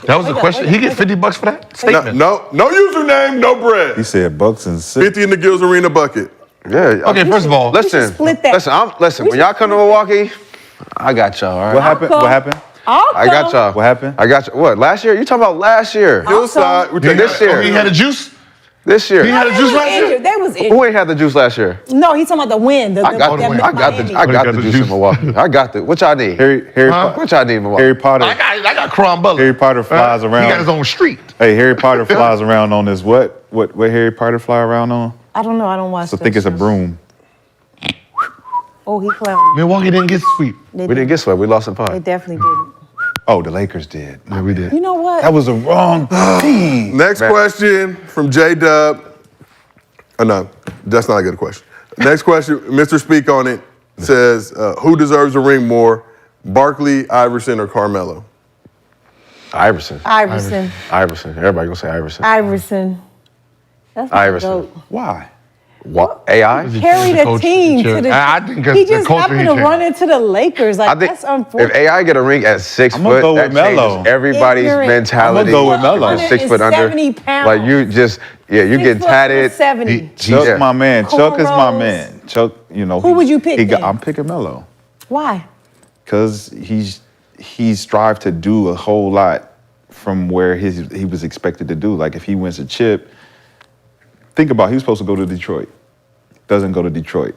That was the question. He get $50 for that statement. no username, no bread. He said Bucks and 6. 50 in the Gills Arena bucket. Yeah. Okay, first of all, Listen, split that. listen. When y'all come to Milwaukee, I got y'all. All right. What happened? come. What happened? I got y'all. What happened? I got you. What? Last year? You talking about last year? Hillside. We take This year. he had a juice. This year. He had a They juice was last year. injured. They was injured. Who ain't had the juice last year? No, he's talking about the win. I got the juice in Milwaukee. I got the. What y'all need? What y'all need in Milwaukee? Harry Potter. I got Cron Butler. Harry Potter flies around. He got his own street. Hey, Harry Potter flies around on this what Harry Potter fly around on? I don't know. I don't watch So I that think it's a show. broom. Oh, he clowning. Milwaukee didn't get sweep. We didn't get swept. We lost in They 5. definitely didn't. Oh, the Lakers did. Yeah, we did. You know what? That was the wrong team. Next question from J Dub. Oh, no, that's not a good question. Next question, Mr. Speak on it says, who deserves a ring more, Barkley, Iverson, or Carmelo? Iverson. Iverson. Iverson. Everybody gonna say Iverson. Iverson. That's my Iverson. goat. Why? What? AI? Carry the coach- team the to the. I think he the just culture happened he to changed. run into the Lakers. Like I think that's unfortunate. if AI get a ring at 6 I'm gonna foot, go that with Melo. changes everybody's Ignorant. mentality. I'm gonna go with Melo. If you're 6 foot under, 170 pounds. like you just, you get tatted. 70. Chuck, Yeah. my man. Chuck is my Cornrows. man. Chuck, you know. Who would you pick then? I'm picking Melo Why? because he's strived to do a whole lot from where he was expected to do. Like if he wins a chip, think about it, he was supposed to go to Detroit. Doesn't go to Detroit.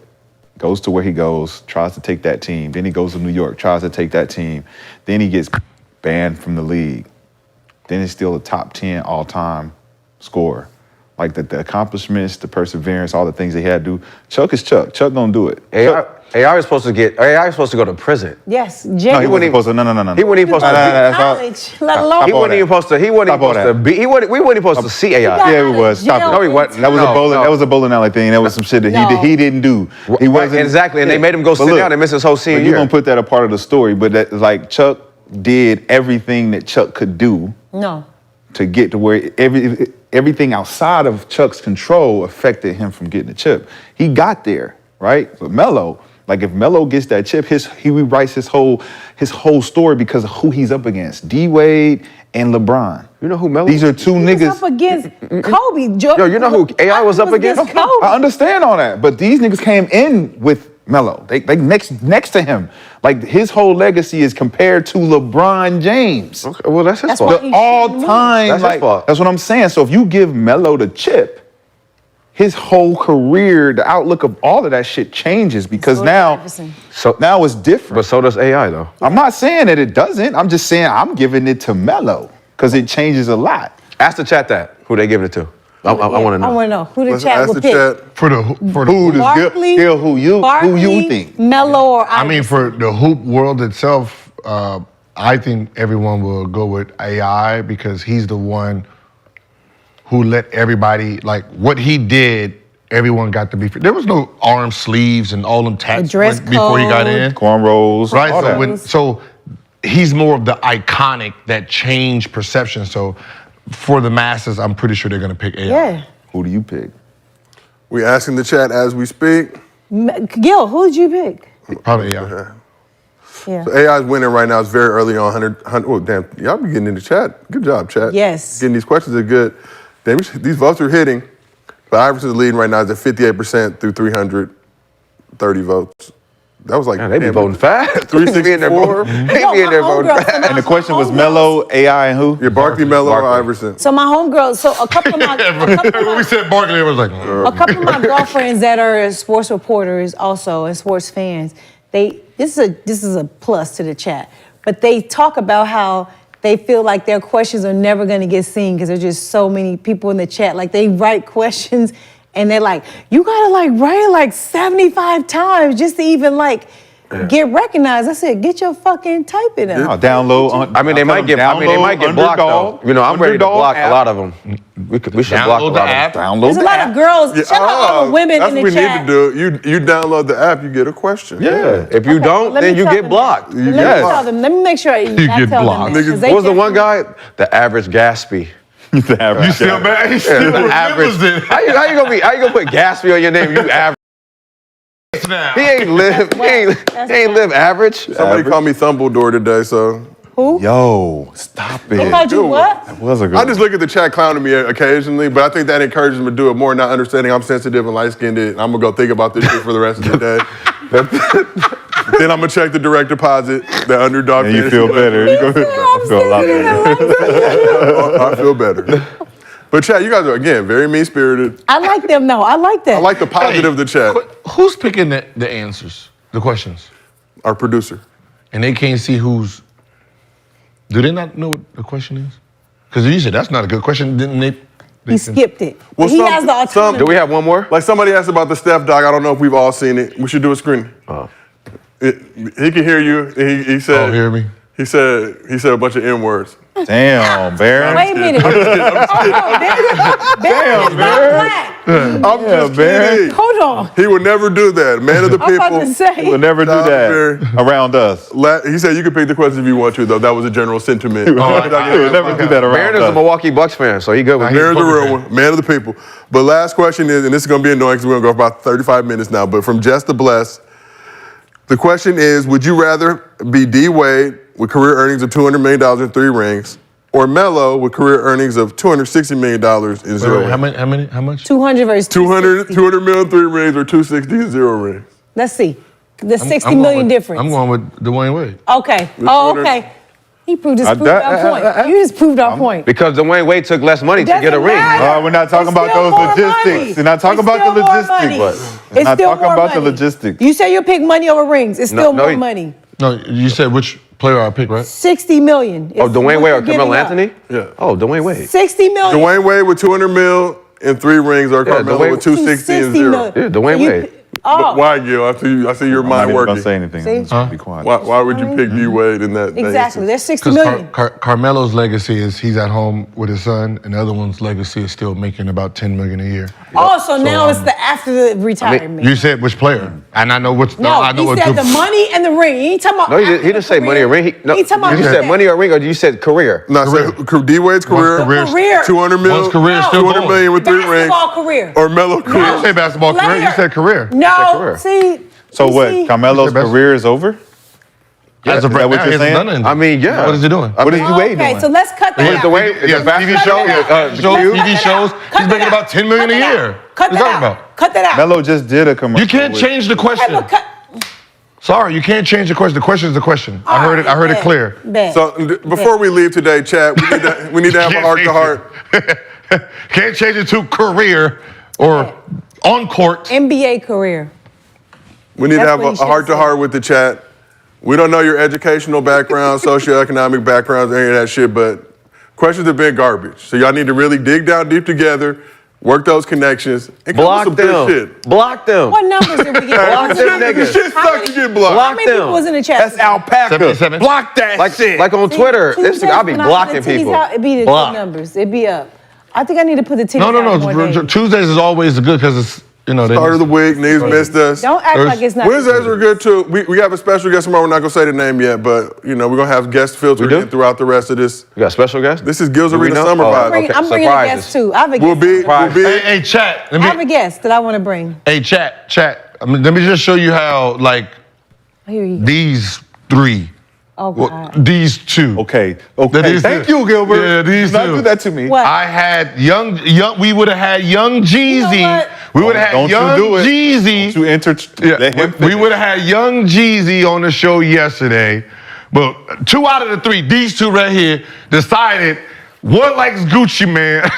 Goes to where he goes, tries to take that team. Then he goes to New York, tries to take that team. Then he gets banned from the league. Then he's still a top 10 all-time scorer. Like the accomplishments, the perseverance, all the things they had to do. Chuck is Chuck. Chuck gonna do it. AI was supposed to go to prison. Yes, No, Jay. he wasn't supposed to. No. He wasn't even supposed to. that's all- college, let alone. He wasn't even supposed to. He wasn't even Stop all supposed to that. be. We wasn't even supposed to see AI. got- Yeah, it was. Stop jail it. No, he wasn't. That was No, a bowling. no. That was a bowling alley thing. That was some shit that No. he didn't do. He wasn't Exactly, and they made him go But sit look, down and miss his whole senior But you're year. gonna put that a part of the story. But that, like Chuck did everything that Chuck could do No. to get to where everything outside of Chuck's control affected him from getting the chip. He got there, right? But Melo, like if Melo gets that chip, he rewrites his whole story because of who he's up against. D-Wade and LeBron. You know who Melo? These are two He was niggas. up against Kobe. Yo, you know who AI was up against? Kobe. I understand all that, but these niggas came in with Melo. They next to him. Like his whole legacy is compared to LeBron James. Okay, well, that's his That's fault. why The he all shouldn't time, That's his like fault. that's what I'm saying. So if you give Melo the chip, his whole career, the outlook of all of that shit changes because So now Iverson. now it's different. But so does AI though. I'm not saying that it doesn't. I'm just saying I'm giving it to Melo because it changes a lot. Ask the chat that who they giving it to. I want to I know. want to know who the Let's chat ask would the pick. chat. For the Who does Barkley, Gil who you think? Melo or I mean, for the hoop world itself, I think everyone will go with AI because he's the one who let everybody, like, what he did, everyone got to be free. There was no arm sleeves and all them tats dress before he got in. Cornrows, Right, all so, that. so he's more of the iconic that changed perception. So for the masses, I'm pretty sure they're going to pick AI. Yeah. Who do you pick? We asking the chat as we speak. Gil, who did you pick? Probably AI. Yeah. So AI's winning right now. It's very early on. 100. Oh, damn. Y'all be getting in the chat. Good job, chat. Yes. Getting these questions are good. Damn, these votes are hitting. But Iverson's leading right now is at 58% through 330 votes. That was like, Man, they be voting fast. 364. They be in there voting fast. And the question was Melo, AI, and who? Yeah, Barkley, Melo, or Iverson. So my homegirl, so a couple of my, When we said Barkley, it was like, a couple of my girlfriends that are sports reporters also and sports fans, this is a plus to the chat, but they talk about how they feel like their questions are never going to get seen because there's just so many people in the chat. Like they write questions and they're like, you gotta like write it like 75 times just to even like get recognized. I said, get your fucking typing out. I'll download. I mean, they might get blocked though. You know, I'm ready to block a lot of them. We should block a lot of them. Download There's a lot of girls. Yeah, Shout out all the women in the that's what we chat. need to do. You download the app, you get a question. Yeah. If you don't, let me then you tell get them blocked. that. Let me tell them. Let me make sure I get tell blocked. them that, 'cause they What was the can- one guy? The average Gatsby. The average you still guy. mad? He Yeah, still the average. remembers it. How you gonna put Gatsby on your name? You average. Now. He ain't live average. Somebody called me Thumbledore today, so. Who? Yo, stop They it. called you what? That was a good I just look at the chat clowning me occasionally, but I think that encourages me to do it more, not understanding I'm sensitive and light-skinned, and I'm gonna go think about this shit for the rest of the day. Then I'm gonna check the direct deposit, the underdog. And you feel better. You go, I feel a lot better. I feel better. But chat, you guys are, again, very mean-spirited. I like them though. I like that. I like the positive of the chat. Who's picking the answers, the questions? Our producer. And they can't see who's. Do they not know what the question is? Because you said that's not a good question. Didn't they? He skipped it. Well, He has the autonomy. Do we have one more? Like somebody asked about the Steph doc. I don't know if we've all seen it. We should do a screening. Oh. He can hear you. He said. Oh, hear me? He said a bunch of N words. Damn, Baron. Wait a minute. Hold on, Baron is not black. I'm just kidding. Hold on. He would never do that. Man of the I'm about people. to say. We'll never do Stop that Barry. around us. He said you can pick the questions if you want to, though. That was a general sentiment. We'll never do that around Baron is a us. Milwaukee Bucks fan, so he good with me. Baron's the real one. Man of the people. But last question is, and this is going to be annoying because we're going to go for about 35 minutes now, but from Jess to Bless, the question is, would you rather be D. Wade with career earnings of $200 million and 3 rings, or Melo with career earnings of $260 million and 0 Wait, rings? how much? 200 versus 200 million, 3 rings, or 260 and 0 rings? Let's see. The 60 I'm going million with- difference. I'm going with Dwayne Wade. Okay. Oh, okay. He proved our point. You just proved our point. Because Dwayne Wade took less money to get a Doesn't ring. matter. We're not talking It's about still those more logistics. money. We're not talking It's about the still more logistics. money. We're It's not still talking more about the money. logistics. You say you'll pick money over rings. It's still more money. No, you said which player I pick, right? 60 million. Oh, Dwayne Wade or It's what you're Carmelo giving up. Anthony? Yeah. Oh, Dwayne Wade. 60 million. Dwayne Wade with 200 mil and 3 rings, or Carmelo Dwayne- with 260 and 0. million. Yeah, Dwayne So you Wade. pi- Oh, Why, Gil? I see your I'm not mind even working. gonna say anything. See? I'm just gonna be quiet. Why would you pick D. Wade in that? exactly. instance? There's 60 Because million. Carmelo's legacy is he's at home with his son, and the other one's legacy is still making about $10 million a year. Oh, so now it's the after the retirement. You said which player, and I know which. no, I know he what said the the money and the ring. He ain't talking about. No, he after didn't the say money career. or ring. No, He talking about you said money or ring, or you said career? No, so D. Wade's career, career. 200 mil, One's career is still 200 going. million with 3 rings, Basketball career. or Melo You career. didn't say basketball career. You said career. No, career. see. So you what? see? Carmelo's Is that best- career is over? As of Is that right what now, you're he hasn't saying? done anything. I mean, yeah. What is he doing? What is D. Wade Okay, doing? so let's cut that out. Dwayne, Yeah, the basketball TV shows, show, TV shows. He's making about $10 million a year. Cut What that are you out. talking about? Cut that out. Melo just did a commercial. You can't change the Okay, question. but cut. Sorry, you can't change the question. The question is the question. I heard it. I heard it clear. Bet. So before we leave today, Chad, we need to have a heart-to-heart. Can't change it to career or on court. NBA career. We need to That's have what he a should heart-to-heart with the chat. We don't know your educational background, socioeconomic backgrounds, any of that shit, but questions have been garbage. So y'all need to really dig down deep together, work those connections, and come Block with some good them. shit. Block them. What numbers did we get? Block them The niggas. shit How sucks to many- get blocked. How many people was in the chat? That's alpaca. 77. Block that shit. Like on Twitter, Tuesdays Instagram, I be when blocking put the titties people. out, it'd be the Block. good numbers. It'd be up. I think I need to put the titties No, out more days. Tuesdays is always good because it's, you know, they Start of the week, niggas missed us. Don't act like it's not. Wednesdays are good too. We have a special guest tomorrow. We're not gonna say the name yet, but you know we're gonna have guests filtered do? in throughout the rest of this. You got a special guest? This is Gil's Do we Arena know? Summer Oh, Vibe. okay. I'm bringing a Surprises. guest too. I have a guest. We'll be. Hey, chat. I have a guest that I want to bring. Hey, chat. I mean, let me just show you how, like, I hear you. these three, Oh God. these two. Okay. These Thank two. you, Gilbert. Yeah, these Do not two. do that to me. What? I had young. We would have had young Jeezy. what? We would have had Don't you young do it. Jeezy. To enter. Let him we finish. would have had young Jeezy on the show yesterday, but 2 out of the 3, these two right here, decided one likes Gucci Man.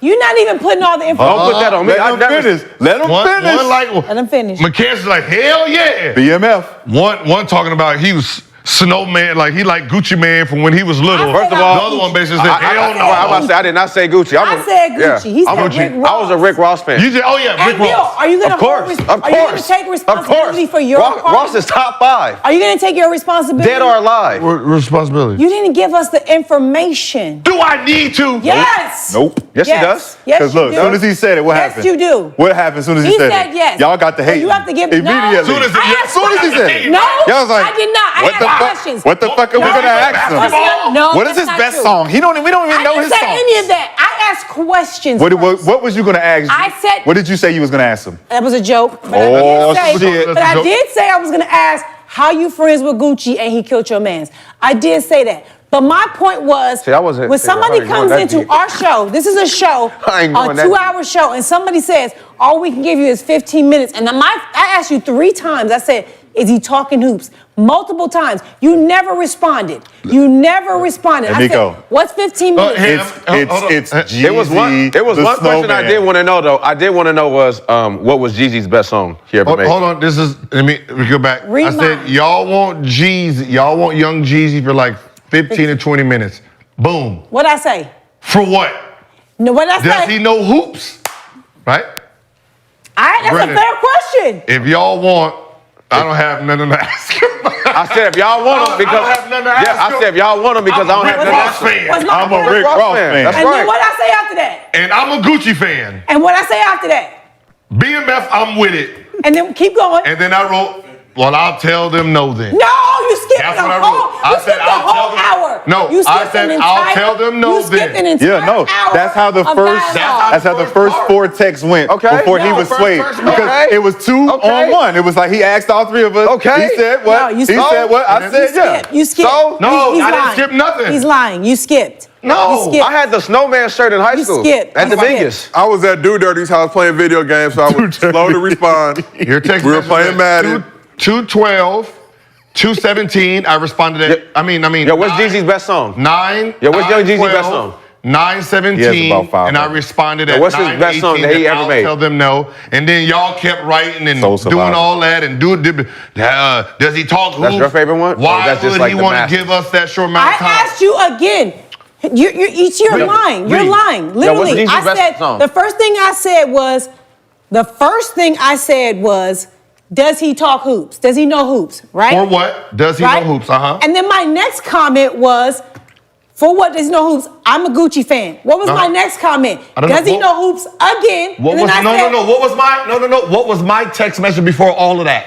You're not even putting all the information. Don't put that on me. Let I've him never finish. Let him finish. One like Let him finish. Mackenzie's like hell yeah. BMF. One talking about he was Snowman, like he liked Gucci Man from when he was little. I said First of I all, the other one basically said hell no. I'm about to say I did not say Gucci. I said Gucci. He said Rick Ross. I was a Rick Ross fan. You just, oh yeah, And Rick Gil, Ross. are you gonna Of course, hold of Are you gonna course, take responsibility for your part? Ross is top 5, Are you gonna take your responsibility? dead or alive. Responsibility. You didn't give us the information. Do I need to? Yes. Nope. Yes, he does. Yes, Because you look, do. as soon as he said it, what Yes, happened? you do. What happened as soon as he, He said said it? yes. Y'all got the So hate. you have to give- no. immediately. Soon as it- I As soon as he said it. No, Y'all was like, I did not. I what the asked fuck? questions. What the fuck are we No, gonna I ask him? asked questions. No, What is that's his not best true. song? We don't even I know didn't his say song. any of that. I asked questions. What first. was you gonna ask? I said- What did you say you was gonna ask him? That was a joke. But Oh, I did say, shit. But I did say I was gonna ask how you friends with Gucci and he killed your mans. I did say that. But my point was, See, I wasn't- when see, I somebody ain't going comes that into deep. our show, this is a show, I ain't a going that 2-hour show, and somebody says, all we can give you is 15 minutes. And I asked you 3 times, I said, is he talking hoops? Multiple times. You never responded. You never responded. Let I me said, go. what's 15 minutes? hey, It's Jeezy. It was one the question I Snowman. did want to know though. I did want to know was what was Jeezy's best song he ever made? Hold on, let me go back. Read I said mine. y'all want Jeezy, y'all want young Jeezy for like 15 to 20 minutes. Boom. What'd I say? For what? No, what'd I Does say? he know hoops? Right? That's Brennan. a fair question. If y'all want, I don't have nothing to ask him. I said if y'all want him because I don't have nothing to ask yeah, I him. said if y'all want him because I don't have Rick nothing to Ross ask him. fan. What's my I'm a point? Rick Ross fan. That's And right. then what I say after that? And I'm a Gucci fan. And what I say after that? BMF, I'm with it. And then keep going. And then I wrote, well, I'll tell them no then. No, you skipped That's the what I whole. wrote. I You said skipped the I'll whole tell them- hour. No, you I skipped said an I'll entire- tell them no You skipped then. an entire Yeah, no. hour That's how the of first. dialogue. That's how the first 4 texts went. Okay. Before he No, was first- swayed, first- because okay. it was 2 Okay. on 1. It was like he asked all 3 of us. Okay. He said what? No, you he skipped. said what? I You said yeah. skipped. You skipped. So? No, He's I didn't lying. skip nothing. He's lying. You skipped. No. You skipped. I had the snowman shirt in high You school skipped. at You Dominguez. I was at Do Dirty's house playing video games, so I was slow to respond. Your text We were message playing was Madden. 212, 217. I responded at, I mean. Yo, what's Jeezy's best song? 9. Yeah, what's Young Jeezy's 12, best song? 917. He has about 5 and I of them. responded Yeah, at what's his best song that he ever I'll made? tell them no. And then y'all kept writing and Soul doing Survivor. all that and does he talk hoops? That's your favorite one? Or Why that's just would like he the want to master? give us that short amount I of time? asked you again. You're lying. You're Read. lying. what's Literally, Jeezy's I best said song? the first thing I said was, does he talk hoops? Does he know hoops? Right? For what? Does he Right? know hoops? Uh-huh. And then my next comment was, for what does he know hoops? I'm a Gucci fan. What was my next comment? I don't know. Does he What- know hoops again? What And then was I no, said, no, no? What was my What was my text message before all of that?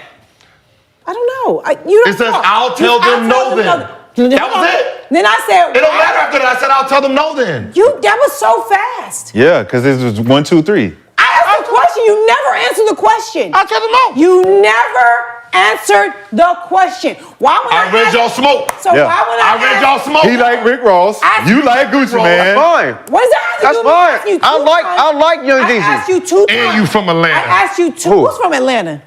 I don't know. You don't It says, know. I'll tell them no then. That was it. Then I said, It don't matter after that. I said I'll tell them no then. That was so fast. Yeah, because it was 1, 2, 3. I asked the question. You never answered the question. I'll tell them no. You never answered the question. Why would I read ask- y'all smoke. So Yeah. why would I read ask- y'all smoke. He like Rick Ross. You like Gucci That's man. fine. What does that have to That's do with me fine. asking you I two like- times? I like Young I Jeezy. asked you 2 times. And you from Atlanta. I asked you 2. Who? Who's from Atlanta?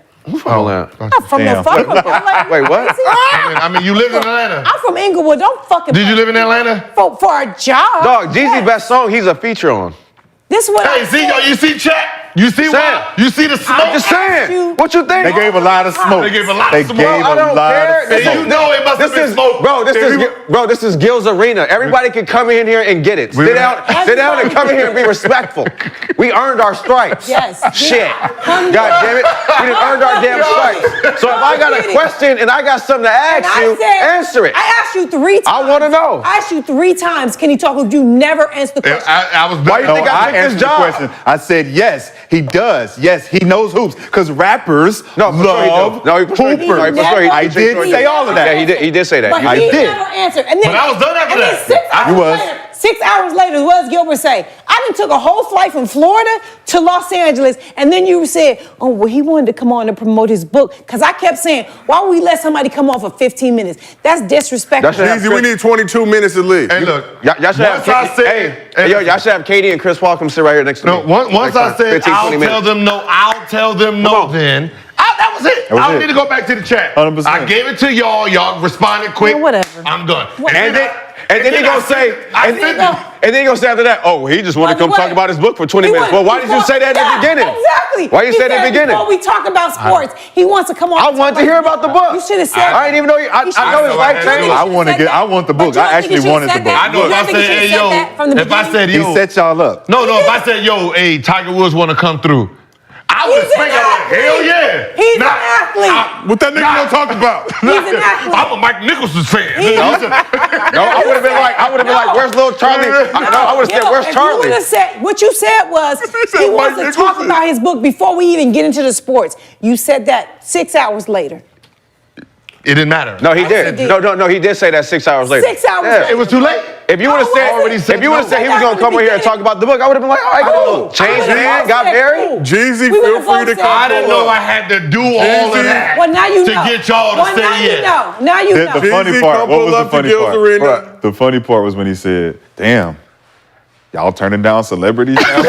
Hold on. I'm from Damn. the fucking Atlanta. Wait, what? I mean, you live in Atlanta. I'm from Inglewood. Don't fucking. Did you live in Atlanta? for a job? Dog, Jeezy's Yes. best song he's a feature on. This is what Hey, I see, said. you see chat? You see what? You see the smoke? I'm just saying. What you think? They gave a lot of smoke. They gave a lot They of smoke. gave I a don't lot care. of This smoke. You know it must have been smoke. This is Gil's arena. Everybody can come in here and get it. Sit down and come in here and be respectful. We earned our stripes. Yes. Shit. God damn it. We done earned our damn stripes. So if I got a question and I got something to ask you, answer it. I asked you 3 times. I want to know. I asked you 3 times. Can he talk? You never answered the question. I was Why you No, think I I took this answered the job? question. I said yes, he does. Yes, he knows hoops because rappers No, for sure he love do. No, for sure he do. hoopers. No, for sure he do. I did say all of that. Yeah, he did say that. But You he did. did. never answered. And then, But I was done after and then that. 6 hours You was. later, 6 hours later, what does Gilbert say? I done took a whole flight from Florida to Los Angeles, and then you said, oh, well, he wanted to come on and promote his book. Because I kept saying, why would we let somebody come on for 15 minutes? That's disrespectful. Easy, we need 22 minutes at least. Hey, look. Y'all should have Once I said- y'all should have Katie and Chris Paul come sit right here next to No, me. once I said 15, I'll 20 tell minutes. them no, I'll tell them no. Come on. Then that was it. That was I don't it. need to go back to the chat. 100%. I gave it to y'all. Y'all responded quick. Yeah, whatever. I'm done. And then he gonna say, and then he gonna say after that, oh, he just wanted to come talk about his book for 20 minutes. Well, why did you say that in the beginning? Exactly. Why you say that in the beginning? Before we talk about sports, he wants to come on. I wanted to hear about the book. You should have said. I didn't even know. I know his life changed. I want to get. I want the book. I actually wanted the book. I know if I said, hey, yo, if I said, He yo, set y'all up. no, if I said, yo, hey, Tiger Woods want to come through, I would He's expect an that. Hell yeah. He's an athlete. What that nigga gonna talk about? He's an athlete. I'm a Mike Nicholson fan. No, I would have been like, where's little Charlie? I would have said, where's Charlie? You would have said, what you said was, he wants to talk about his book before we even get into the sports. You said that 6 hours later. It didn't matter. No, he Yes, did. he did. No, he did say that 6 hours later. 6 hours Yeah. later. It was too late. If you would have said, if you would have said he was gonna come over here and talk about the book, I would have been like, all right, cool. Changed man, got married. Jeezy, We feel would've free to both said, come. I didn't know I had to do all of that Well, now you to know. get y'all to Well, say now yes. you know. Now you know. The funny Jeezy, part. come What pull was the up to funny Gil's part? arena. The funny part was when he said, "Damn, y'all turning down celebrities now."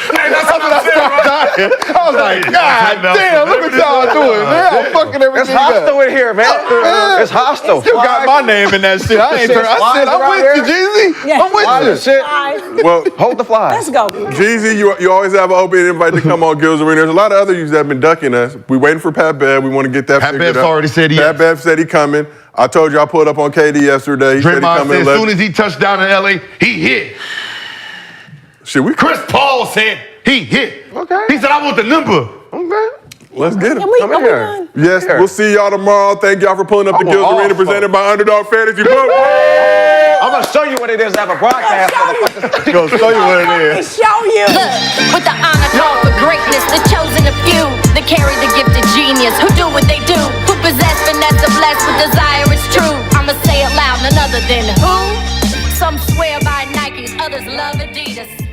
Hey, that's what I said, bro. I was like, God damn, look what y'all doing, man. I'm fucking It's everything hostile up. in here, man. It's hostile. Still got my name in that shit. I ain't Shit turn. I said, flies I'm around with you, here. Jeezy. Yeah. I'm with you. Shit. Well, Hold the flies. Let's go. Jeezy, you always have an open invite to come on Gil's Arena. There's a lot of other youths that have been ducking us. We waiting for Pat Bev. We want to get that Pat figured Bev's out. already said he Pat is. Bev said he coming. I told you I pulled up on KD yesterday. He said he Draymond coming. said as soon as he touched down in LA, he hit. Shit, we Chris Paul said he hit. Okay. He said, I want the number. Okay. Let's get him. Can we Come go here. on? Yes, Here. we'll see y'all tomorrow. Thank y'all for pulling up I to want Gil's all Arena smoke. presented by Underdog Fantasy Book. I'm gonna show you what it is to have a broadcast. Gonna show you what it is. Show you. With the honor call for greatness, the chosen a few that carry the gifted genius who do what they do, who possess finesse and blessed with desire. It's true. I'ma say it loud, none other than who? Some swear by Nikes, others love Adidas.